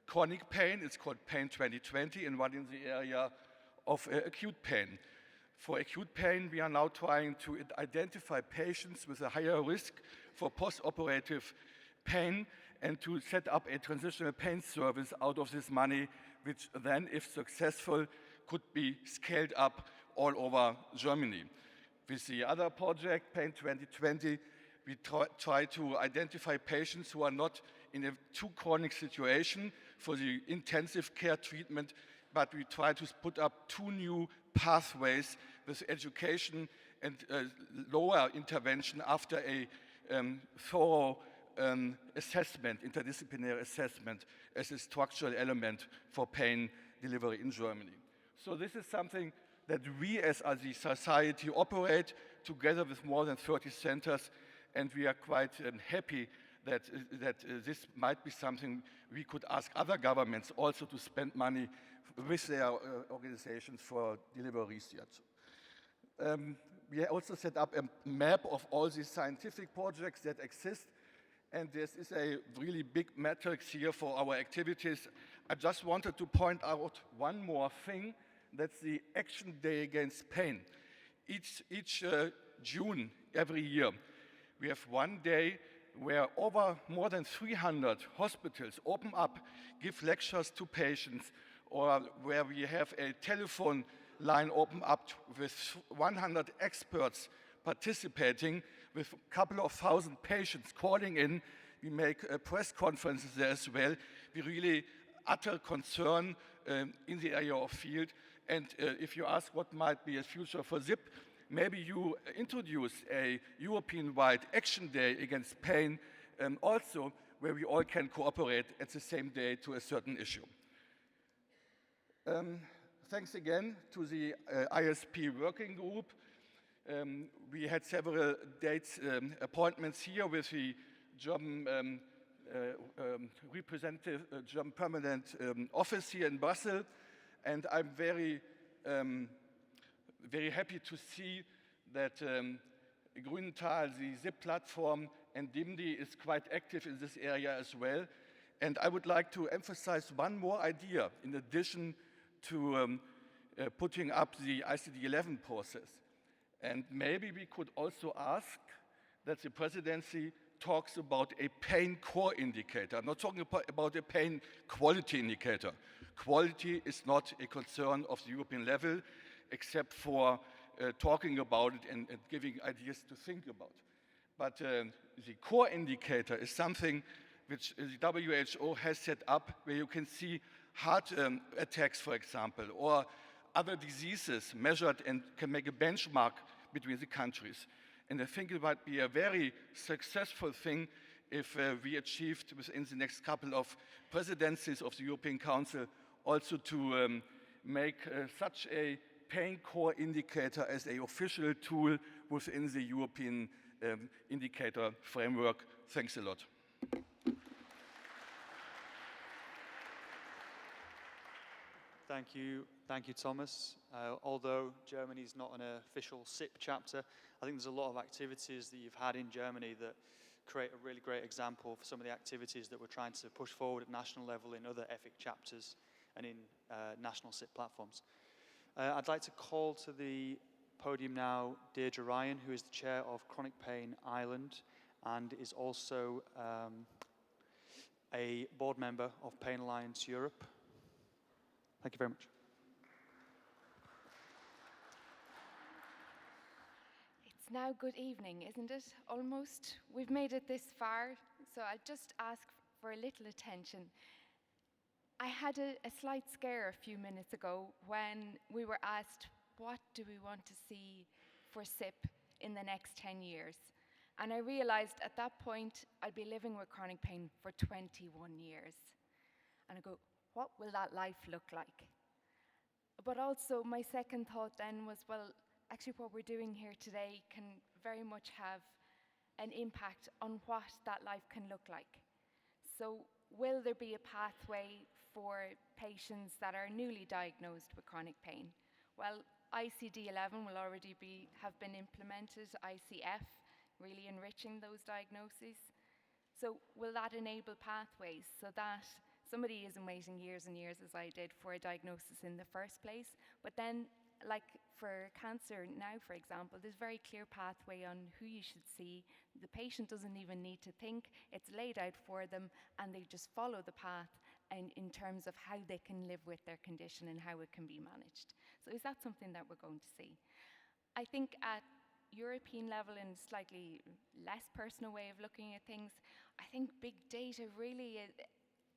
chronic pain, it's called Pain 2020, and one in the area of acute pain. For acute pain, we are now trying to identify patients with a higher risk for post-operative pain and to set up a transitional pain service out of this money, which then, if successful, could be scaled up all over Germany. With the other project, Pain 2020, we try to identify patients who are not in a too chronic situation for the intensive care treatment, but we try to put up 2 new pathways with education and lower intervention after a thorough assessment, interdisciplinary assessment, as a structural element for pain delivery in Germany. So this is something that we as the society operate together with more than 30 centers, and we are quite happy that this might be something we could ask other governments also to spend money with their organizations for delivery research. We also set up a map of all these scientific projects that exist, and this is a really big matrix here for our activities. I just wanted to point out one more thing. That's the Action Day Against Pain. Each June every year, we have one day where more than 300 hospitals open up, give lectures to patients, or where we have a telephone line open up with 100 experts participating, with a couple of thousand patients calling in. We make press conferences there as well. We really utter concern in the area of field. And if you ask what might be a future for ZIP, maybe you introduce a European-wide action day against pain also, where we all can cooperate at the same day to a certain issue. Thanks again to the ISP working group. We had several dates, appointments here with the German representative, German permanent office here in Brussels, and I'm very happy to see that Grünenthal, the ZIP platform, and DIMDI is quite active in this area as well. And I would like to emphasize one more idea in addition to putting up the ICD-11 process. And maybe we could also ask that the presidency talks about a pain core indicator. I'm not talking about a pain quality indicator. Quality is not a concern of the European level, except for talking about it and giving ideas to think about. But the core indicator is something which the WHO has set up, where you can see heart attacks, for example, or other diseases measured and can make a benchmark between the countries. And I think it might be a very successful thing if we achieved within the next couple of presidencies of the European Council also to make such a pain core indicator as an official tool within the European indicator framework. Thanks a lot. Thank you, Thomas. Although Germany is not an official SIP chapter, I think there's a lot of activities that you've had in Germany that create a really great example for some of the activities that we're trying to push forward at national level in other EFIC chapters and in national SIP platforms. I'd like to call to the podium now Deirdre Ryan, who is the chair of Chronic Pain Ireland and is also a board member of Pain Alliance Europe. Thank you very much. It's now good evening, isn't it? Almost. We've made it this far, so I'll just ask for a little attention. I had a slight scare a few minutes ago when we were asked, what do we want to see for SIP in the next 10 years? And I realized at that point I'd be living with chronic pain for 21 years. And I go, what will that life look like? But also my second thought then was, well, actually what we're doing here today can very much have an impact on what that life can look like. So will there be a pathway for patients that are newly diagnosed with chronic pain? Well, ICD-11 will already have been implemented, ICF, really enriching those diagnoses. So will that enable pathways so that somebody isn't waiting years and years, as I did, for a diagnosis in the first place, but then, like for cancer now, for example, there's a very clear pathway on who you should see. The patient doesn't even need to think. It's laid out for them, and they just follow the path in terms of how they can live with their condition and how it can be managed. So is that something that we're going to see? I think at European level, in a slightly less personal way of looking at things, I think big data really is,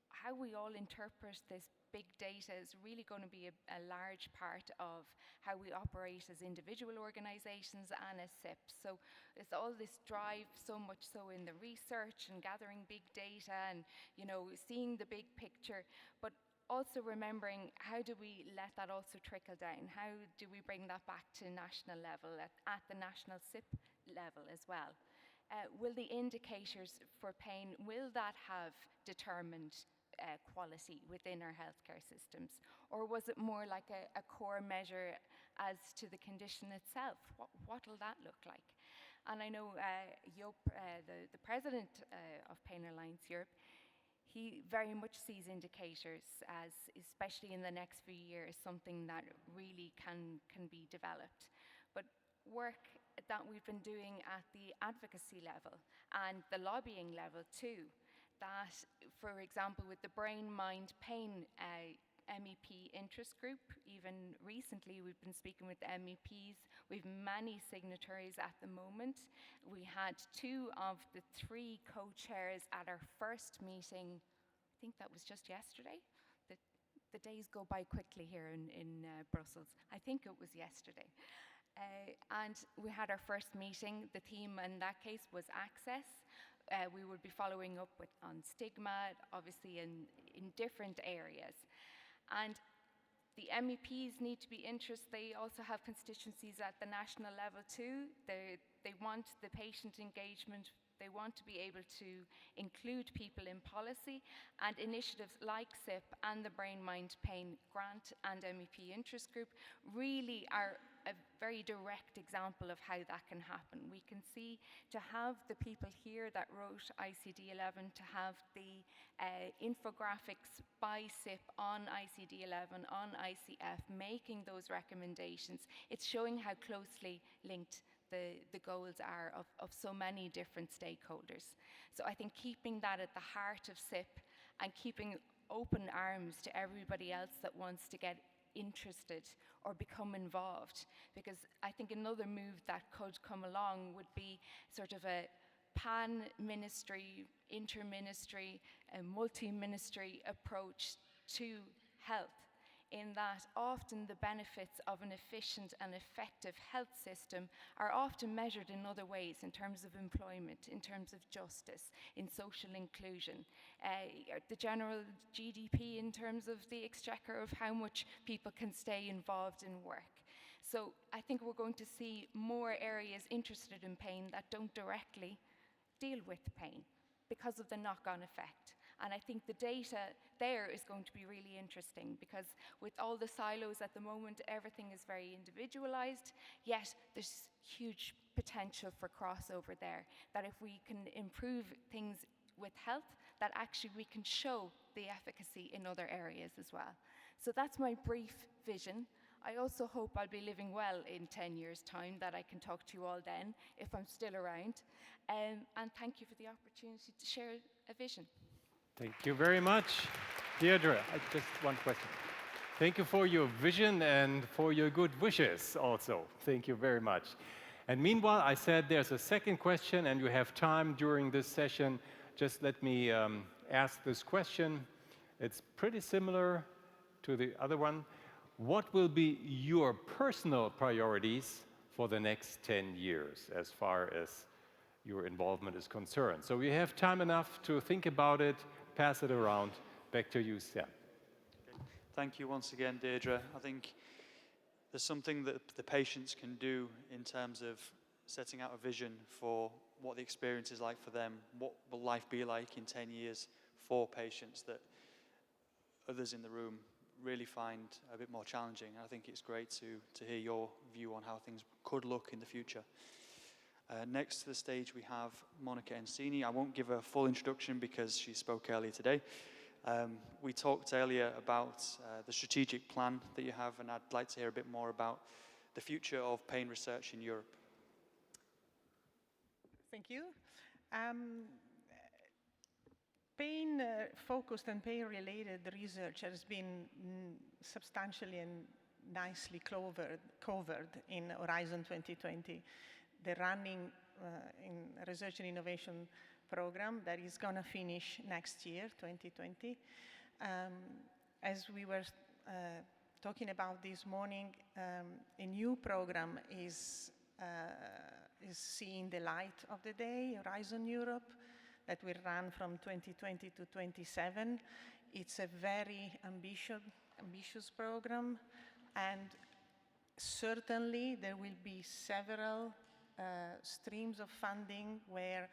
how we all interpret this big data is really going to be a large part of how we operate as individual organizations and as SIP. So it's all this drive, so much so in the research and gathering big data and, you know, seeing the big picture, but also remembering how do we let that also trickle down? How do we bring that back to national level, at the national SIP level as well? Will the indicators for pain, will that have determined quality within our healthcare systems? Or was it more like a core measure as to the condition itself? What will that look like? And I know Joop, the president of Pain Alliance Europe, he very much sees indicators as, especially in the next few years, something that really can be developed. But work that we've been doing at the advocacy level and the lobbying level too, that, for example, with the Brain, Mind, Pain MEP interest group, even recently we've been speaking with the MEPs. We've many signatories at the moment. We had 2 of the 3 co-chairs at our first meeting. I think that was just yesterday. The days go by quickly here in Brussels. I think it was yesterday. And we had our first meeting. The theme in that case was access. We would be following up on stigma, obviously in different areas. And the MEPs need to be interested. They also have constituencies at the national level too. They want the patient engagement. They want to be able to include people in policy, and initiatives like SIP and the Brain Mind Pain Grant and MEP Interest Group really are a very direct example of how that can happen. We can see, to have the people here that wrote ICD-11, to have the infographics by SIP on ICD-11, on ICF, making those recommendations, it's showing how closely linked the goals are of so many different stakeholders. So I think keeping that at the heart of SIP and keeping open arms to everybody else that wants to get interested or become involved, because I think another move that could come along would be sort of a pan-ministry, inter-ministry, a multi-ministry approach to health, in that often the benefits of an efficient and effective health system are often measured in other ways, in terms of employment, in terms of justice, in social inclusion, the general GDP in terms of the exchequer of how much people can stay involved in work. So I think we're going to see more areas interested in pain that don't directly deal with pain because of the knock-on effect. And I think the data there is going to be really interesting, because with all the silos at the moment, everything is very individualized, yet there's huge potential for crossover there, that if we can improve things with health, that actually we can show the efficacy in other areas as well. So that's my brief vision. I also hope I'll be living well in 10 years' time, that I can talk to you all then, if I'm still around. And thank you for the opportunity to share a vision. Thank you very much. Deirdre, just one question. Thank you for your vision and for your good wishes also. Thank you very much. And meanwhile, I said there's a second question, and you have time during this session. Just let me ask this question. It's pretty similar to the other one. What will be your personal priorities for the next 10 years as far as your involvement is concerned? So we have time enough to think about it, pass it around. Back to you, Sam. Thank you once again, Deirdre. I think there's something that the patients can do in terms of setting out a vision for what the experience is like for them. What will life be like in 10 years for patients that others in the room really find a bit more challenging? I think it's great to hear your view on how things could look in the future. Next to the stage, we have Monica Ensini. I won't give a full introduction because she spoke earlier today. We talked earlier about the strategic plan that you have, and I'd like to hear a bit more about the future of pain research in Europe. Thank you. Pain-focused and pain-related research has been substantially and nicely covered in Horizon 2020, the running in research and innovation program that is going to finish next year, 2020. As we were talking about this morning, a new program is seeing the light of the day, Horizon Europe, that will run from 2020 to 27. It's a very ambitious program, and certainly there will be several streams of funding where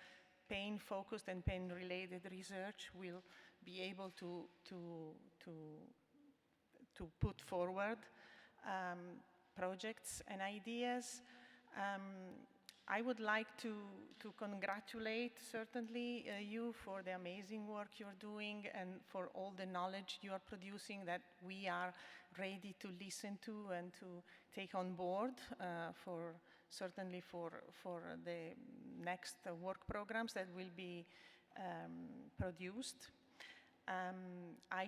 pain-focused and pain-related research will be able to put forward projects and ideas. I would like to congratulate certainly you for the amazing work you're doing and for all the knowledge you are producing that we are ready to listen to and to take on board certainly for the next work programs that will be produced. I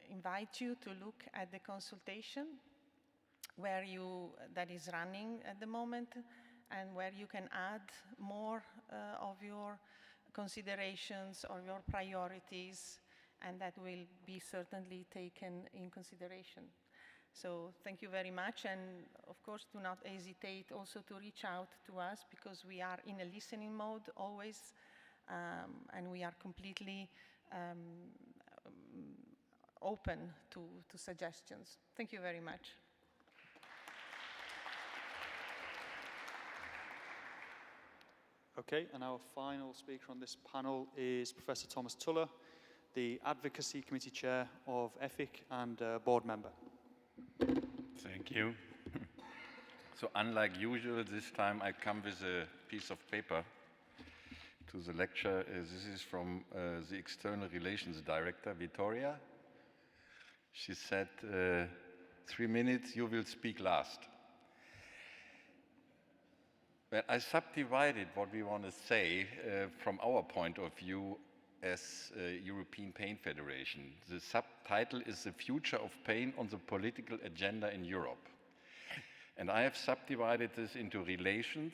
invite you to look at the consultation that is running at the moment, and where you can add more of your considerations or your priorities, and that will be certainly taken in consideration. So thank you very much, and of course do not hesitate also to reach out to us, because we are in a listening mode always, and we are completely open to suggestions. Thank you very much. Okay, and our final speaker on this panel is Professor Thomas Tuller, the Advocacy Committee Chair of EFIC and board member. Thank you. So unlike usual, this time I come with a piece of paper to the lecture. This is from the External Relations Director, Vittoria. She said, 3 minutes, you will speak last. Well, I subdivided what we want to say from our point of view as European Pain Federation. The subtitle is The Future of Pain on the Political Agenda in Europe. And I have subdivided this into relations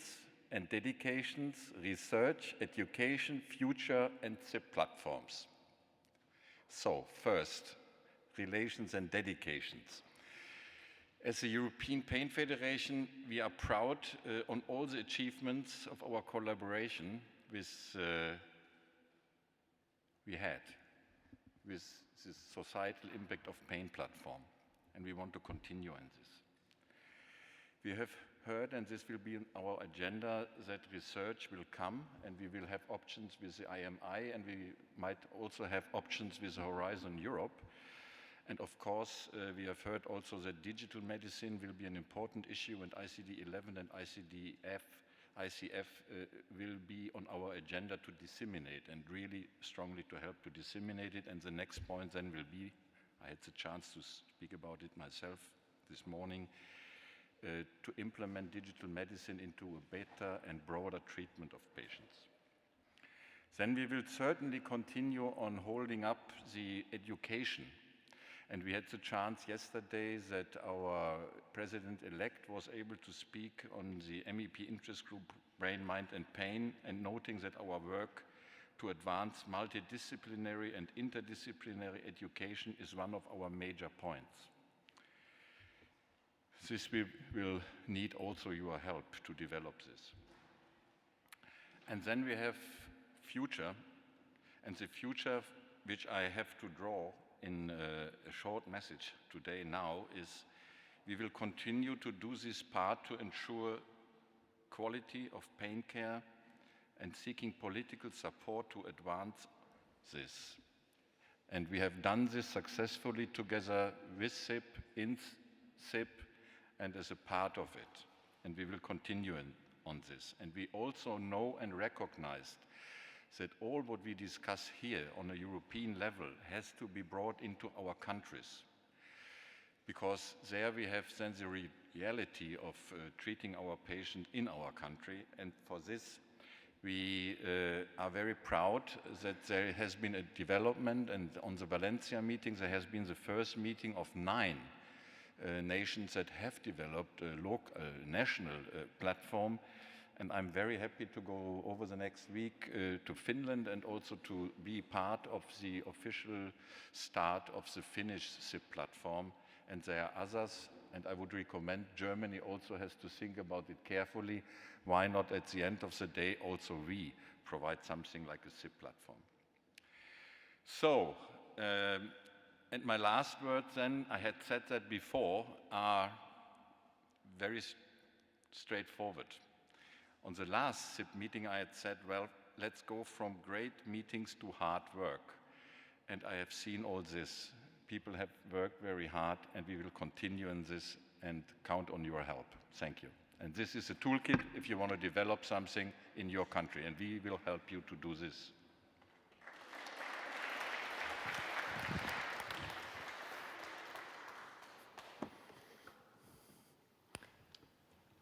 and dedications, research, education, future, and SIP platforms. So, first, relations and dedications. As the European Pain Federation, we are proud on all the achievements of our collaboration with we had with this societal impact of pain platform, and we want to continue on this. We have heard, and this will be on our agenda, that research will come, and we will have options with the IMI, and we might also have options with Horizon Europe. And of course, we have heard also that digital medicine will be an important issue, and ICD-11 and ICF will be on our agenda to disseminate, and really strongly to help to disseminate it. And the next point then will be, I had the chance to speak about it myself this morning, to implement digital medicine into a better and broader treatment of patients. Then we will certainly continue on holding up the education. And we had the chance yesterday that our president-elect was able to speak on the MEP interest group, Brain, Mind and Pain, and noting that our work to advance multidisciplinary and interdisciplinary education is one of our major points. This we will need also your help to develop this. And then we have future, and the future which I have to draw in a short message today now is we will continue to do this part to ensure quality of pain care and seeking political support to advance this. And we have done this successfully together with SIP, in SIP, and as a part of it. And we will continue on this. And we also know and recognize that all what we discuss here on a European level has to be brought into our countries, because there we have then the reality of treating our patient in our country. And for this, we are very proud that there has been a development, and on the Valencia meeting, there has been the first meeting of 9 nations that have developed a national platform. And I'm very happy to go over the next week to Finland and also to be part of the official start of the Finnish SIP platform. And there are others, and I would recommend Germany also has to think about it carefully. Why not at the end of the day also we provide something like a SIP platform? So, and my last word then, I had said that before, are very straightforward. On the last SIP meeting, I had said, well, let's go from great meetings to hard work. And I have seen all this. People have worked very hard, and we will continue in this and count on your help. Thank you. And this is a toolkit if you want to develop something in your country, and we will help you to do this.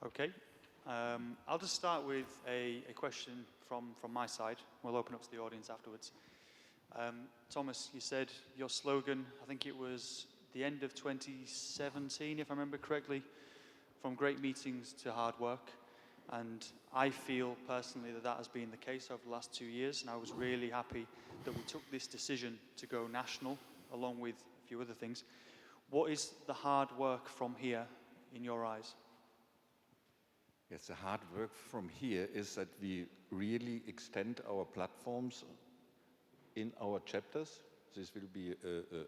Okay. I'll just start with a question from my side. We'll open up to the audience afterwards. Thomas, you said your slogan, I think it was the end of 2017, if I remember correctly, from great meetings to hard work. And I feel personally that has been the case over the last 2 years, and I was really happy that we took this decision to go national, along with a few other things. What is the hard work from here in your eyes? Yes, the hard work from here is that we really extend our platforms in our chapters. This will be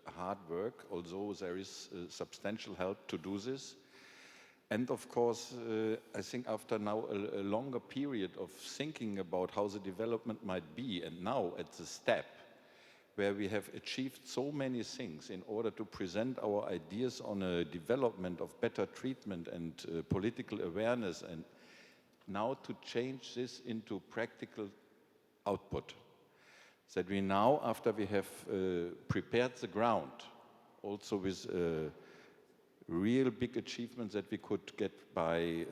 a hard work, although there is substantial help to do this. And of course, I think after now a longer period of thinking about how the development might be, and now at the step where we have achieved so many things in order to present our ideas on a development of better treatment and political awareness, and now to change this into practical output. That we now, after we have prepared the ground, also with real big achievements that we could get by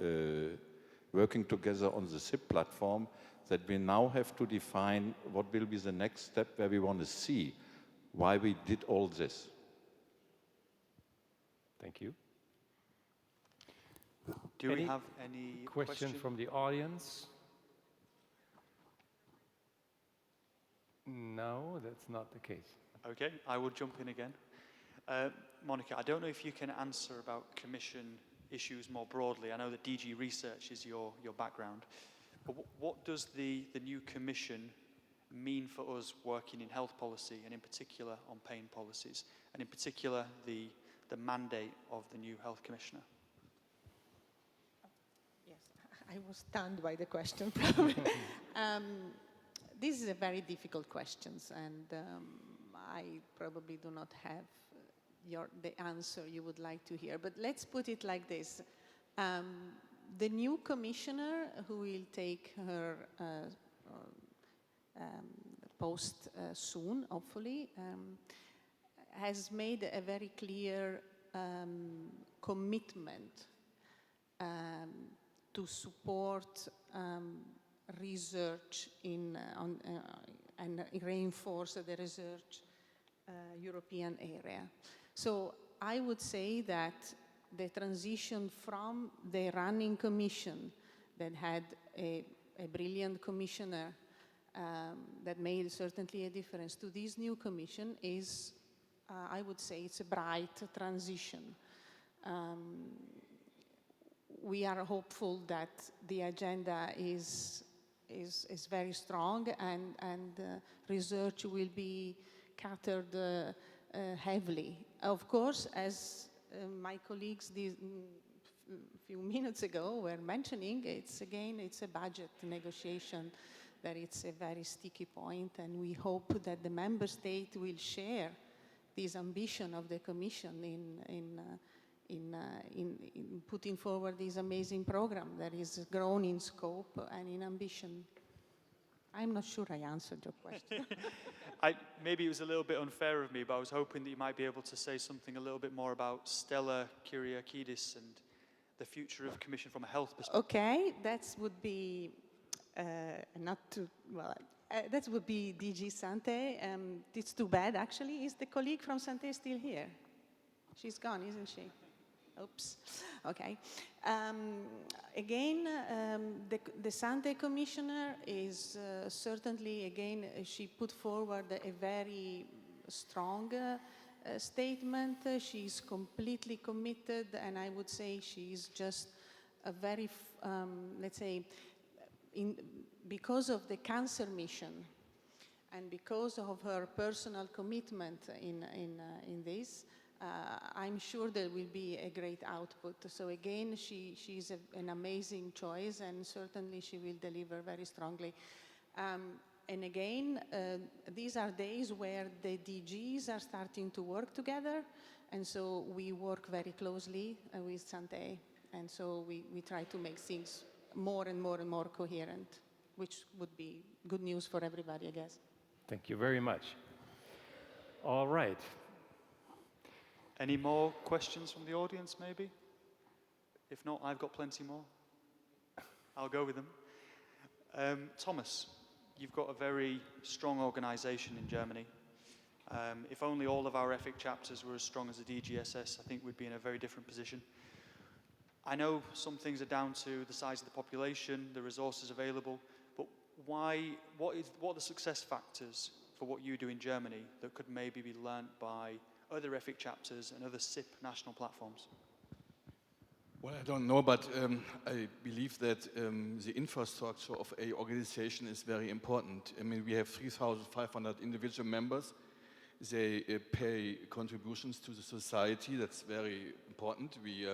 working together on the SIP platform, that we now have to define what will be the next step where we want to see why we did all this. Thank you. Do we have any question from the audience? No, that's not the case. Okay, I will jump in again. Monica, I don't know if you can answer about Commission issues more broadly. I know that DG Research is your background. But what does the new Commission mean for us working in health policy, and in particular on pain policies, and in particular the mandate of the new Health Commissioner? Yes, I was stunned by the question, probably. This is a very difficult question, and I probably do not have the answer you would like to hear. But let's put it like this. The new commissioner who will take her post soon, hopefully, has made a very clear commitment to support research and reinforce the research European area. So I would say that the transition from the running commission that had a brilliant commissioner that made certainly a difference to this new commission is, I would say, it's a bright transition. We are hopeful that the agenda is very strong, and research will be catered heavily. Of course, as my colleagues a few minutes ago were mentioning, it's a budget negotiation, that it's a very sticky point, and we hope that the member state will share this ambition of the Commission in putting forward this amazing program that is grown in scope and in ambition. I'm not sure I answered your question. Maybe it was a little bit unfair of me, but I was hoping that you might be able to say something a little bit more about Stella Kyriakidis and the future of Commission from a health perspective. Okay, that would be that would be DG Sante. It's too bad, actually. Is the colleague from Sante still here? She's gone, isn't she? Oops. Okay. Again, the Sante Commissioner is certainly, again, she put forward a very strong statement. She's completely committed, and I would say she's just a very, let's say, because of the cancer mission and because of her personal commitment in this, I'm sure there will be a great output. So again, she's an amazing choice, and certainly she will deliver very strongly. And again, these are days where the DGs are starting to work together, and so we work very closely with Sante, and so we try to make things more and more and more coherent, which would be good news for everybody, I guess. Thank you very much. All right. Any more questions from the audience, maybe? If not, I've got plenty more. I'll go with them. Thomas, you've got a very strong organization in Germany. If only all of our EFIC chapters were as strong as the DGSS, I think we'd be in a very different position. I know some things are down to the size of the population, the resources available, but what are the success factors for what you do in Germany that could maybe be learnt by other EFIC chapters and other SIP national platforms? Well, I don't know, but I believe that the infrastructure of a organization is very important. I mean, we have 3,500 individual members. They pay contributions to the society. That's very important. We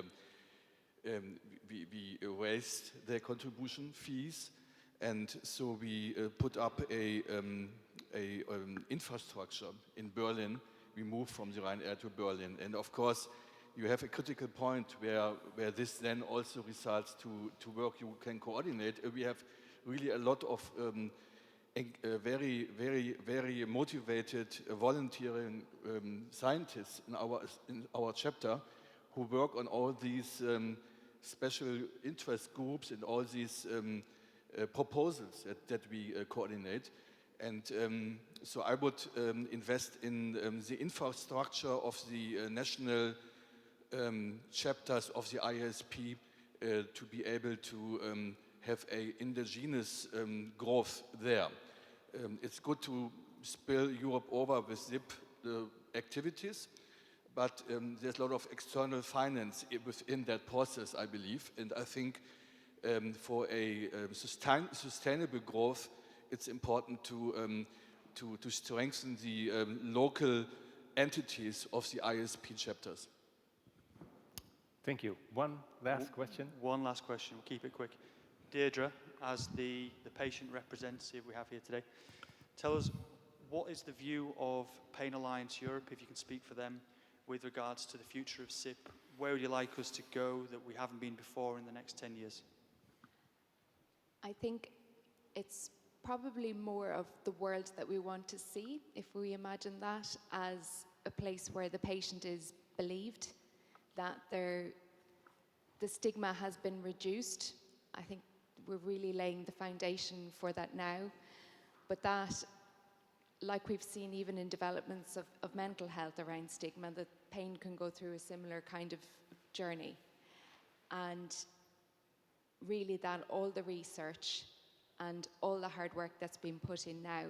raised their contribution fees, and so we put up a infrastructure in Berlin. We moved from the Rhine Air to Berlin, and of course, you have a critical point where this then also results to work you can coordinate. We have really a lot of very, very, very motivated volunteering scientists in our chapter who work on all these special interest groups and all these proposals that we coordinate. And so I would invest in the infrastructure of the national chapters of the ISP to be able to have a indigenous growth there. It's good to spill Europe over with ZIP activities, but there's a lot of external finance within that process, I believe. And I think for a sustainable growth, it's important to strengthen the local entities of the ISP chapters. Thank you. One last question. One last question. We'll keep it quick. Deirdre, as the patient representative we have here today, tell us, what is the view of Pain Alliance Europe, if you can speak for them, with regards to the future of SIP? Where would you like us to go that we haven't been before in the next 10 years? I think it's probably more of the world that we want to see, if we imagine that as a place where the patient is believed, that the stigma has been reduced. I think we're really laying the foundation for that now. But that, like we've seen even in developments of mental health around stigma, that pain can go through a similar kind of journey. And really that all the research and all the hard work that's been put in now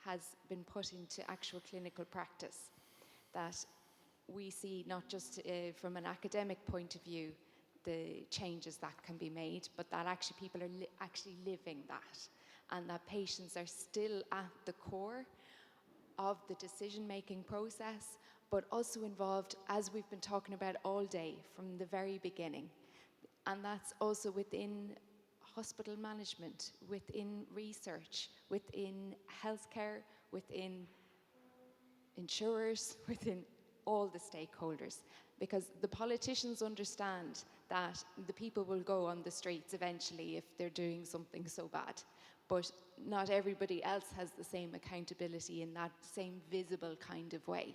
has been put into actual clinical practice. That we see not just from an academic point of view the changes that can be made, but that actually people are actually living that, and that patients are still at the core of the decision-making process, but also involved, as we've been talking about all day, from the very beginning. And that's also within hospital management, within research, within healthcare, within insurers, within all the stakeholders, because the politicians understand that the people will go on the streets eventually if they're doing something so bad, but not everybody else has the same accountability in that same visible kind of way.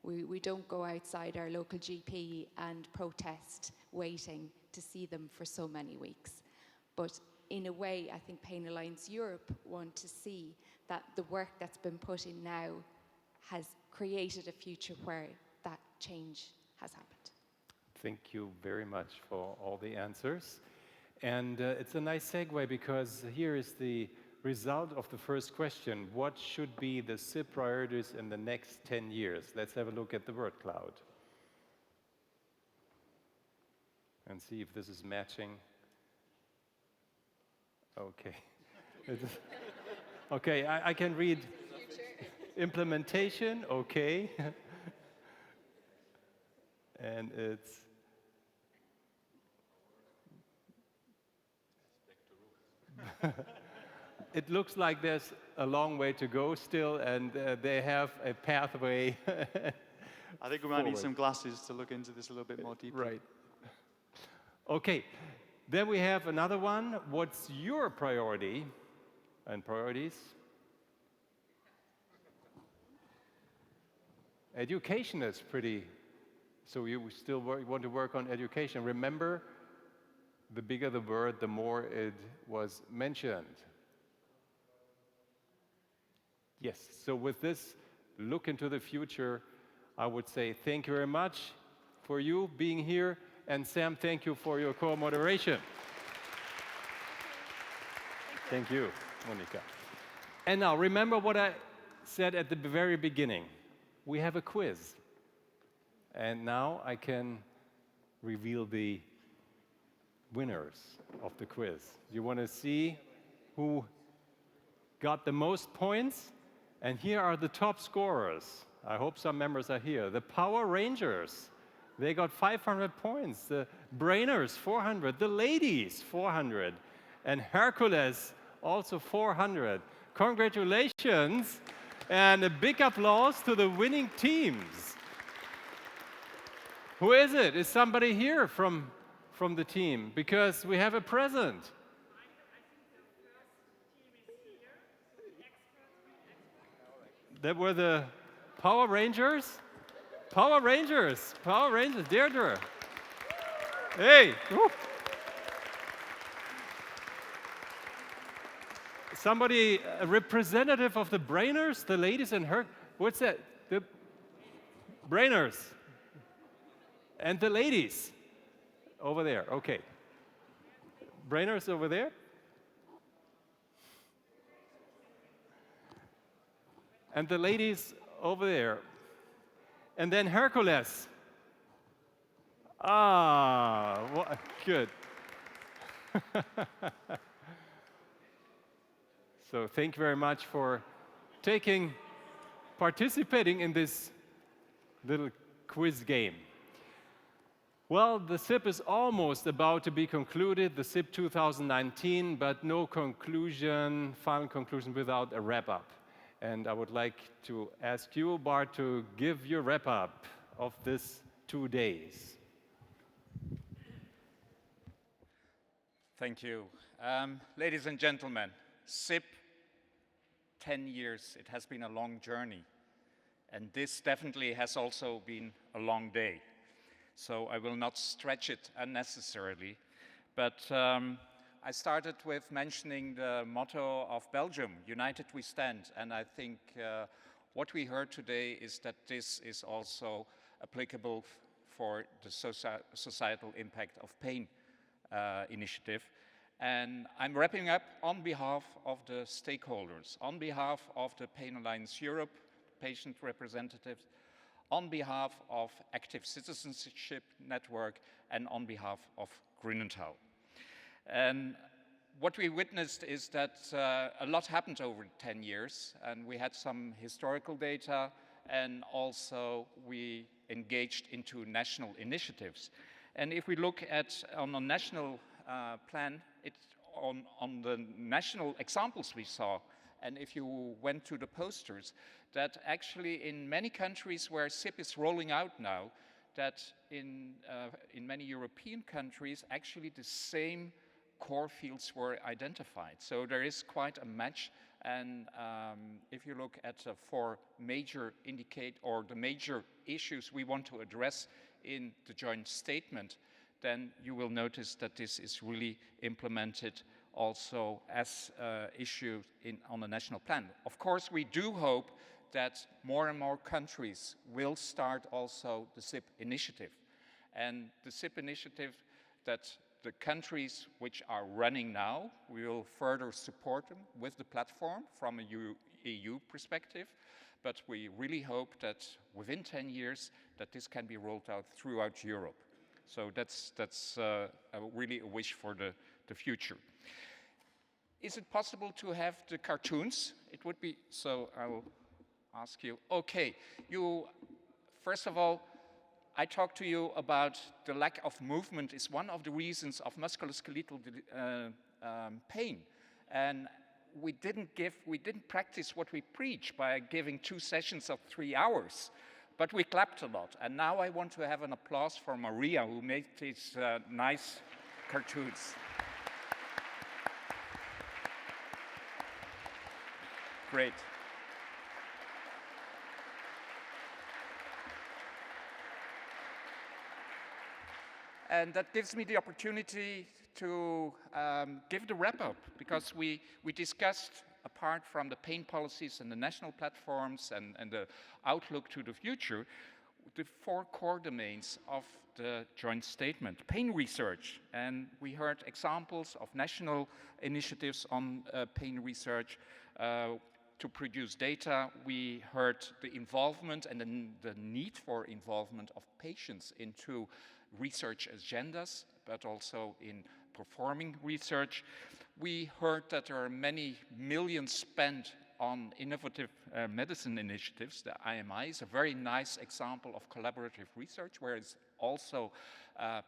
We don't go outside our local GP and protest waiting to see them for so many weeks. But in a way, I think Pain Alliance Europe want to see that the work that's been put in now has created a future where that change has happened. Thank you very much for all the answers. And it's a nice segue, because here is the result of the first question. What should be the SIP priorities in the next 10 years? Let's have a look at the word cloud and see if this is matching. Okay. Okay, I can read implementation, okay. And it's it looks like there's a long way to go still, and they have a pathway. I think we might need some glasses to look into this a little bit more deeply. Right. Okay, then we have another one. What's your priority and priorities? Education is pretty, so you still want to work on education. Remember, the bigger the word, the more it was mentioned. Yes, so with this look into the future, I would say thank you very much for you being here. And Sam, thank you for your co-moderation. Thank you, Monica. And now, remember what I said at the very beginning. We have a quiz. And now I can reveal the winners of the quiz. You want to see who got the most points? And here are the top scorers. I hope some members are here. The Power Rangers, they got 500 points. The Brainers, 400. The Ladies, 400. And Hercules, also 400. Congratulations, and a big applause to the winning teams. Who is it? Is somebody here from the team? Because we have a present. That were the Power Rangers? Power Rangers! Power Rangers, Deirdre. Hey! Woo. Somebody, a representative of the Brainers, the ladies and her, what's that? The Brainers. And the ladies. Over there, okay. Brainers over there. And the ladies over there. And then Hercules. Ah, good. So thank you very much for participating in this little quiz game. Well, the SIP is almost about to be concluded, the SIP 2019, but no conclusion, final conclusion without a wrap-up. And I would like to ask you, Bart, to give your wrap-up of this 2 days. Thank you. Ladies and gentlemen, SIP, 10 years, it has been a long journey. And this definitely has also been a long day. So I will not stretch it unnecessarily. But I started with mentioning the motto of Belgium, United We Stand. And I think what we heard today is that this is also applicable for the societal impact of pain initiative. And I'm wrapping up on behalf of the stakeholders, on behalf of the Pain Alliance Europe, patient representatives, on behalf of Active Citizenship Network, and on behalf of Grünenthal. And what we witnessed is that a lot happened over 10 years, and we had some historical data, and also we engaged into national initiatives. And if we look at on a national plan, it's on the national examples we saw, and if you went to the posters, that actually in many countries where SIP is rolling out now, that in many European countries, actually the same core fields were identified. So there is quite a match, and if you look at the 4 major the major issues we want to address in the joint statement, then you will notice that this is really implemented also as issued on a national plan. Of course, we do hope that more and more countries will start also the SIP initiative. And the SIP initiative, that the countries which are running now, we will further support them with the platform from a EU perspective. But we really hope that within 10 years that this can be rolled out throughout Europe. So that's really a wish for the future. Is it possible to have the cartoons? It would be, so I will ask you. Okay, first of all, I talked to you about the lack of movement is one of the reasons of musculoskeletal pain. And we didn't practice what we preach by giving 2 sessions of 3 hours. But we clapped a lot. And now I want to have an applause for Maria, who made these nice cartoons. Great. And that gives me the opportunity to give the wrap-up, because we discussed, apart from the pain policies and the national platforms and the outlook to the future, the 4 core domains of the joint statement. Pain research, and we heard examples of national initiatives on pain research. to produce data. We heard the involvement and the need for involvement of patients into research agendas, but also in performing research. We heard that there are many millions spent on innovative medicine initiatives. The IMI is a very nice example of collaborative research, where it's also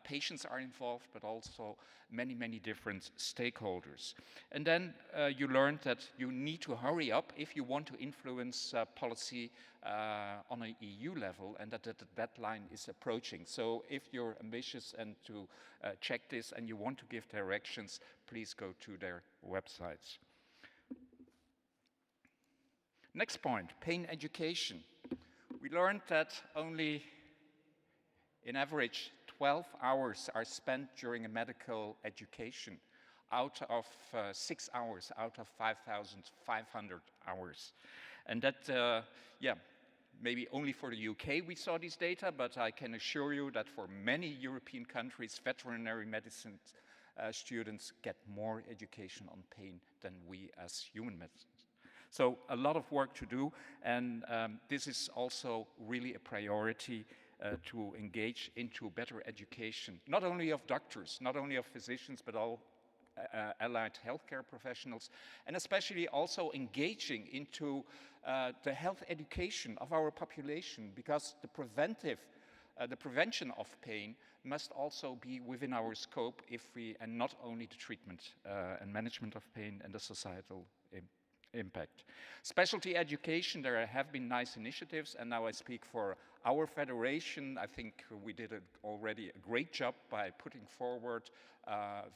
patients are involved, but also many, many different stakeholders. And then you learned that you need to hurry up if you want to influence policy on an EU level, and that the deadline is approaching. So if you're ambitious and to check this and you want to give directions, please go to their websites. Next point, pain education. We learned that only, in average, 12 hours are spent during a medical education out of 6 hours, out of 5,500 hours. And that, maybe only for the UK we saw this data, but I can assure you that for many European countries, veterinary medicine students get more education on pain than we as human medicine. So a lot of work to do, and this is also really a priority to engage into better education, not only of doctors, not only of physicians, but all allied healthcare professionals, and especially also engaging into the health education of our population, because the prevention of pain must also be within our scope and not only the treatment and management of pain and the societal impact. Specialty education, there have been nice initiatives, and now I speak for our federation. I think we did already a great job by putting forward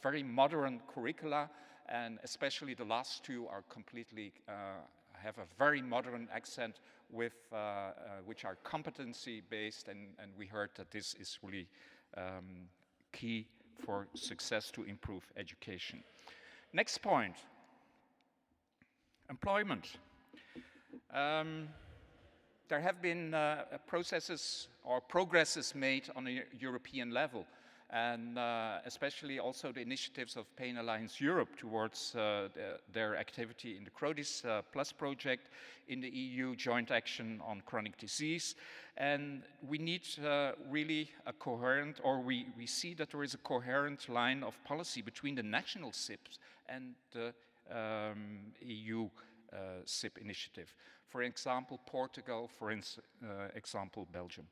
very modern curricula, and especially the last two are completely, have a very modern accent with, which are competency-based, and we heard that this is really key for success to improve education. Next point. Employment. There have been processes or progresses made on a European level, and especially also the initiatives of Pain Alliance Europe towards their activity in the CRODIS Plus project, in the EU Joint Action on Chronic Disease. And we need really a coherent, or we see that there is a coherent line of policy between the national SIPs and the EU SIP initiative. For example, Portugal, for example, Belgium.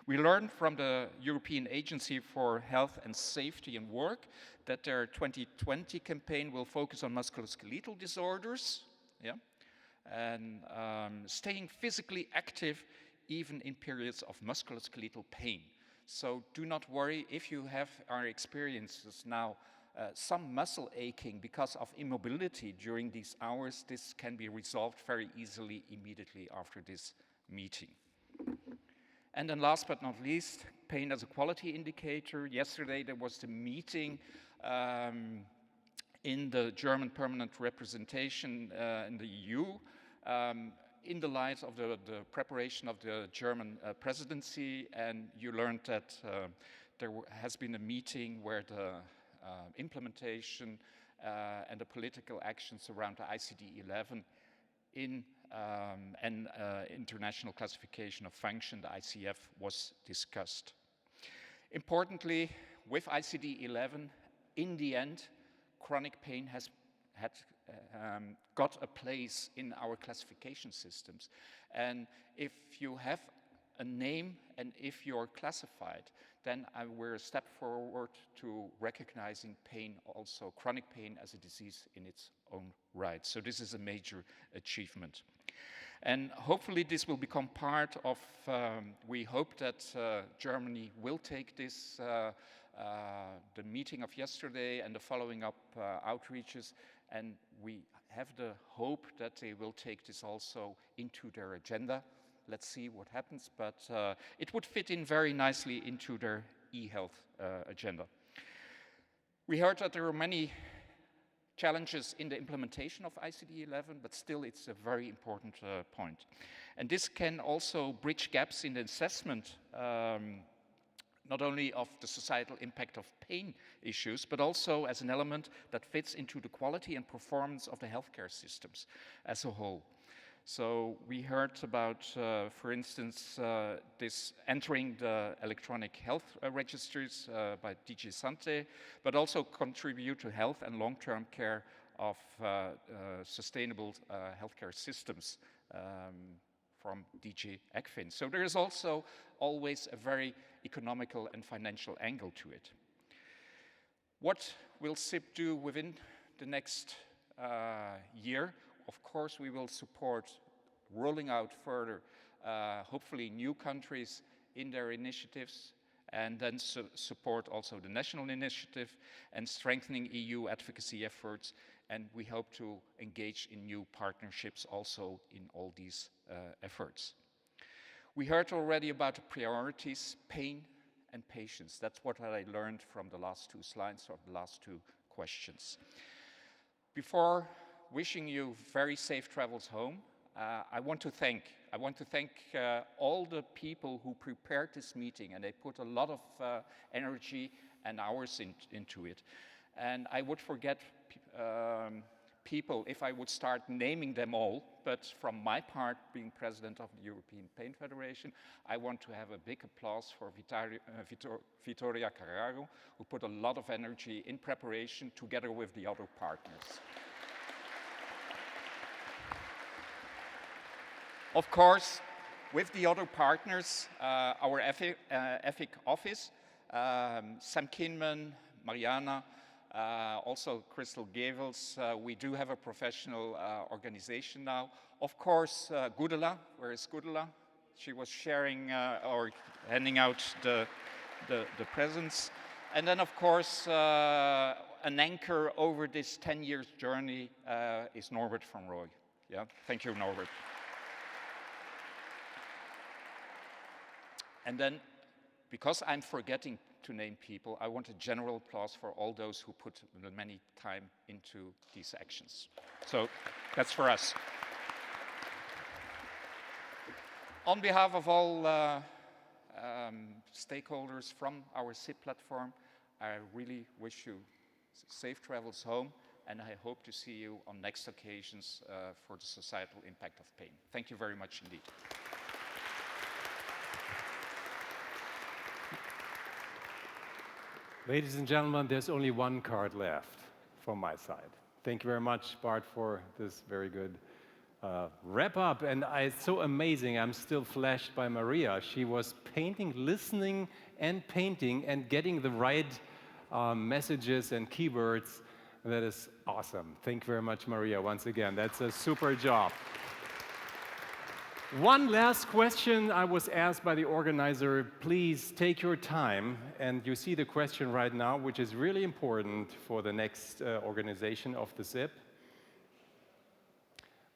We learned from the European Agency for Health and Safety in Work that their 2020 campaign will focus on musculoskeletal disorders, and staying physically active even in periods of musculoskeletal pain. So do not worry if you are experiences now some muscle aching because of immobility during these hours. This can be resolved very easily immediately after this meeting. And then last but not least, pain as a quality indicator. Yesterday there was the meeting in the German permanent representation in the EU in the light of the preparation of the German presidency, and you learned that there has been a meeting where the implementation and the political actions around the ICD-11 and International Classification of Function, the ICF, was discussed. Importantly, with ICD-11, in the end, chronic pain has got a place in our classification systems. And if you have a name and if you're classified, then we're a step forward to recognizing pain, also chronic pain, as a disease in its own right. So this is a major achievement. And hopefully this will become part of, we hope that Germany will take this, the meeting of yesterday and the following up outreaches, and we have the hope that they will take this also into their agenda. Let's see what happens, but it would fit in very nicely into their e-health agenda. We heard that there are many challenges in the implementation of ICD-11, but still it's a very important point. And this can also bridge gaps in the assessment, not only of the societal impact of pain issues, but also as an element that fits into the quality and performance of the healthcare systems as a whole. So we heard about, for instance, this entering the electronic health registers by DG Sante, but also contribute to health and long-term care of sustainable healthcare systems from DG Ecfin. So there is also always a very economical and financial angle to it. What will SIP do within the next year? Of course, we will support rolling out further, hopefully new countries in their initiatives, and then support also the national initiative and strengthening EU advocacy efforts. And we hope to engage in new partnerships also in all these efforts. We heard already about the priorities, pain and patience. That's what I learned from the last two slides or the last two questions. Before wishing you very safe travels home, I want to thank all the people who prepared this meeting, and they put a lot of energy and hours into it. And I would forget people if I would start naming them all, but from my part, being president of the European Pain Federation, I want to have a big applause for Vittoria Carraro, who put a lot of energy in preparation together with the other partners. Of course, with the other partners, our EFIC office, Sam Kinman, Mariana, also Crystal Gavels, we do have a professional organization now. Of course, Gudula, where is Gudula? She was sharing or handing out the presents. And then, of course, an anchor over this 10 years journey is Norbert van Rooij. Yeah, thank you, Norbert. And then, because I'm forgetting to name people, I want a general applause for all those who put many time into these actions. So that's for us. On behalf of all stakeholders from our SIP platform, I really wish you safe travels home, and I hope to see you on next occasions for the societal impact of pain. Thank you very much indeed. Ladies and gentlemen, there's only one card left from my side. Thank you very much, Bart, for this very good wrap up. And it's so amazing, I'm still flashed by Maria. She was painting, listening and painting and getting the right messages and keywords. That is awesome. Thank you very much, Maria, once again. That's a super job. One last question I was asked by the organizer. Please take your time, and you see the question right now, which is really important for the next organization of the SIP.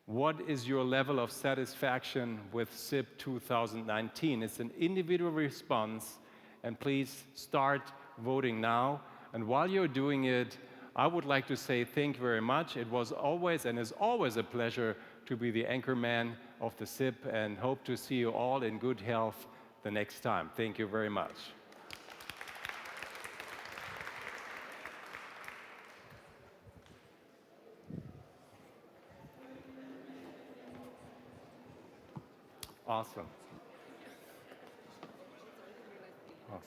What is your level of satisfaction with SIP 2019? It's an individual response, and please start voting now. And while you're doing it, I would like to say thank you very much. It was always and is always a pleasure to be the anchorman of the SIP, and hope to see you all in good health the next time. Thank you very much. Awesome. Awesome.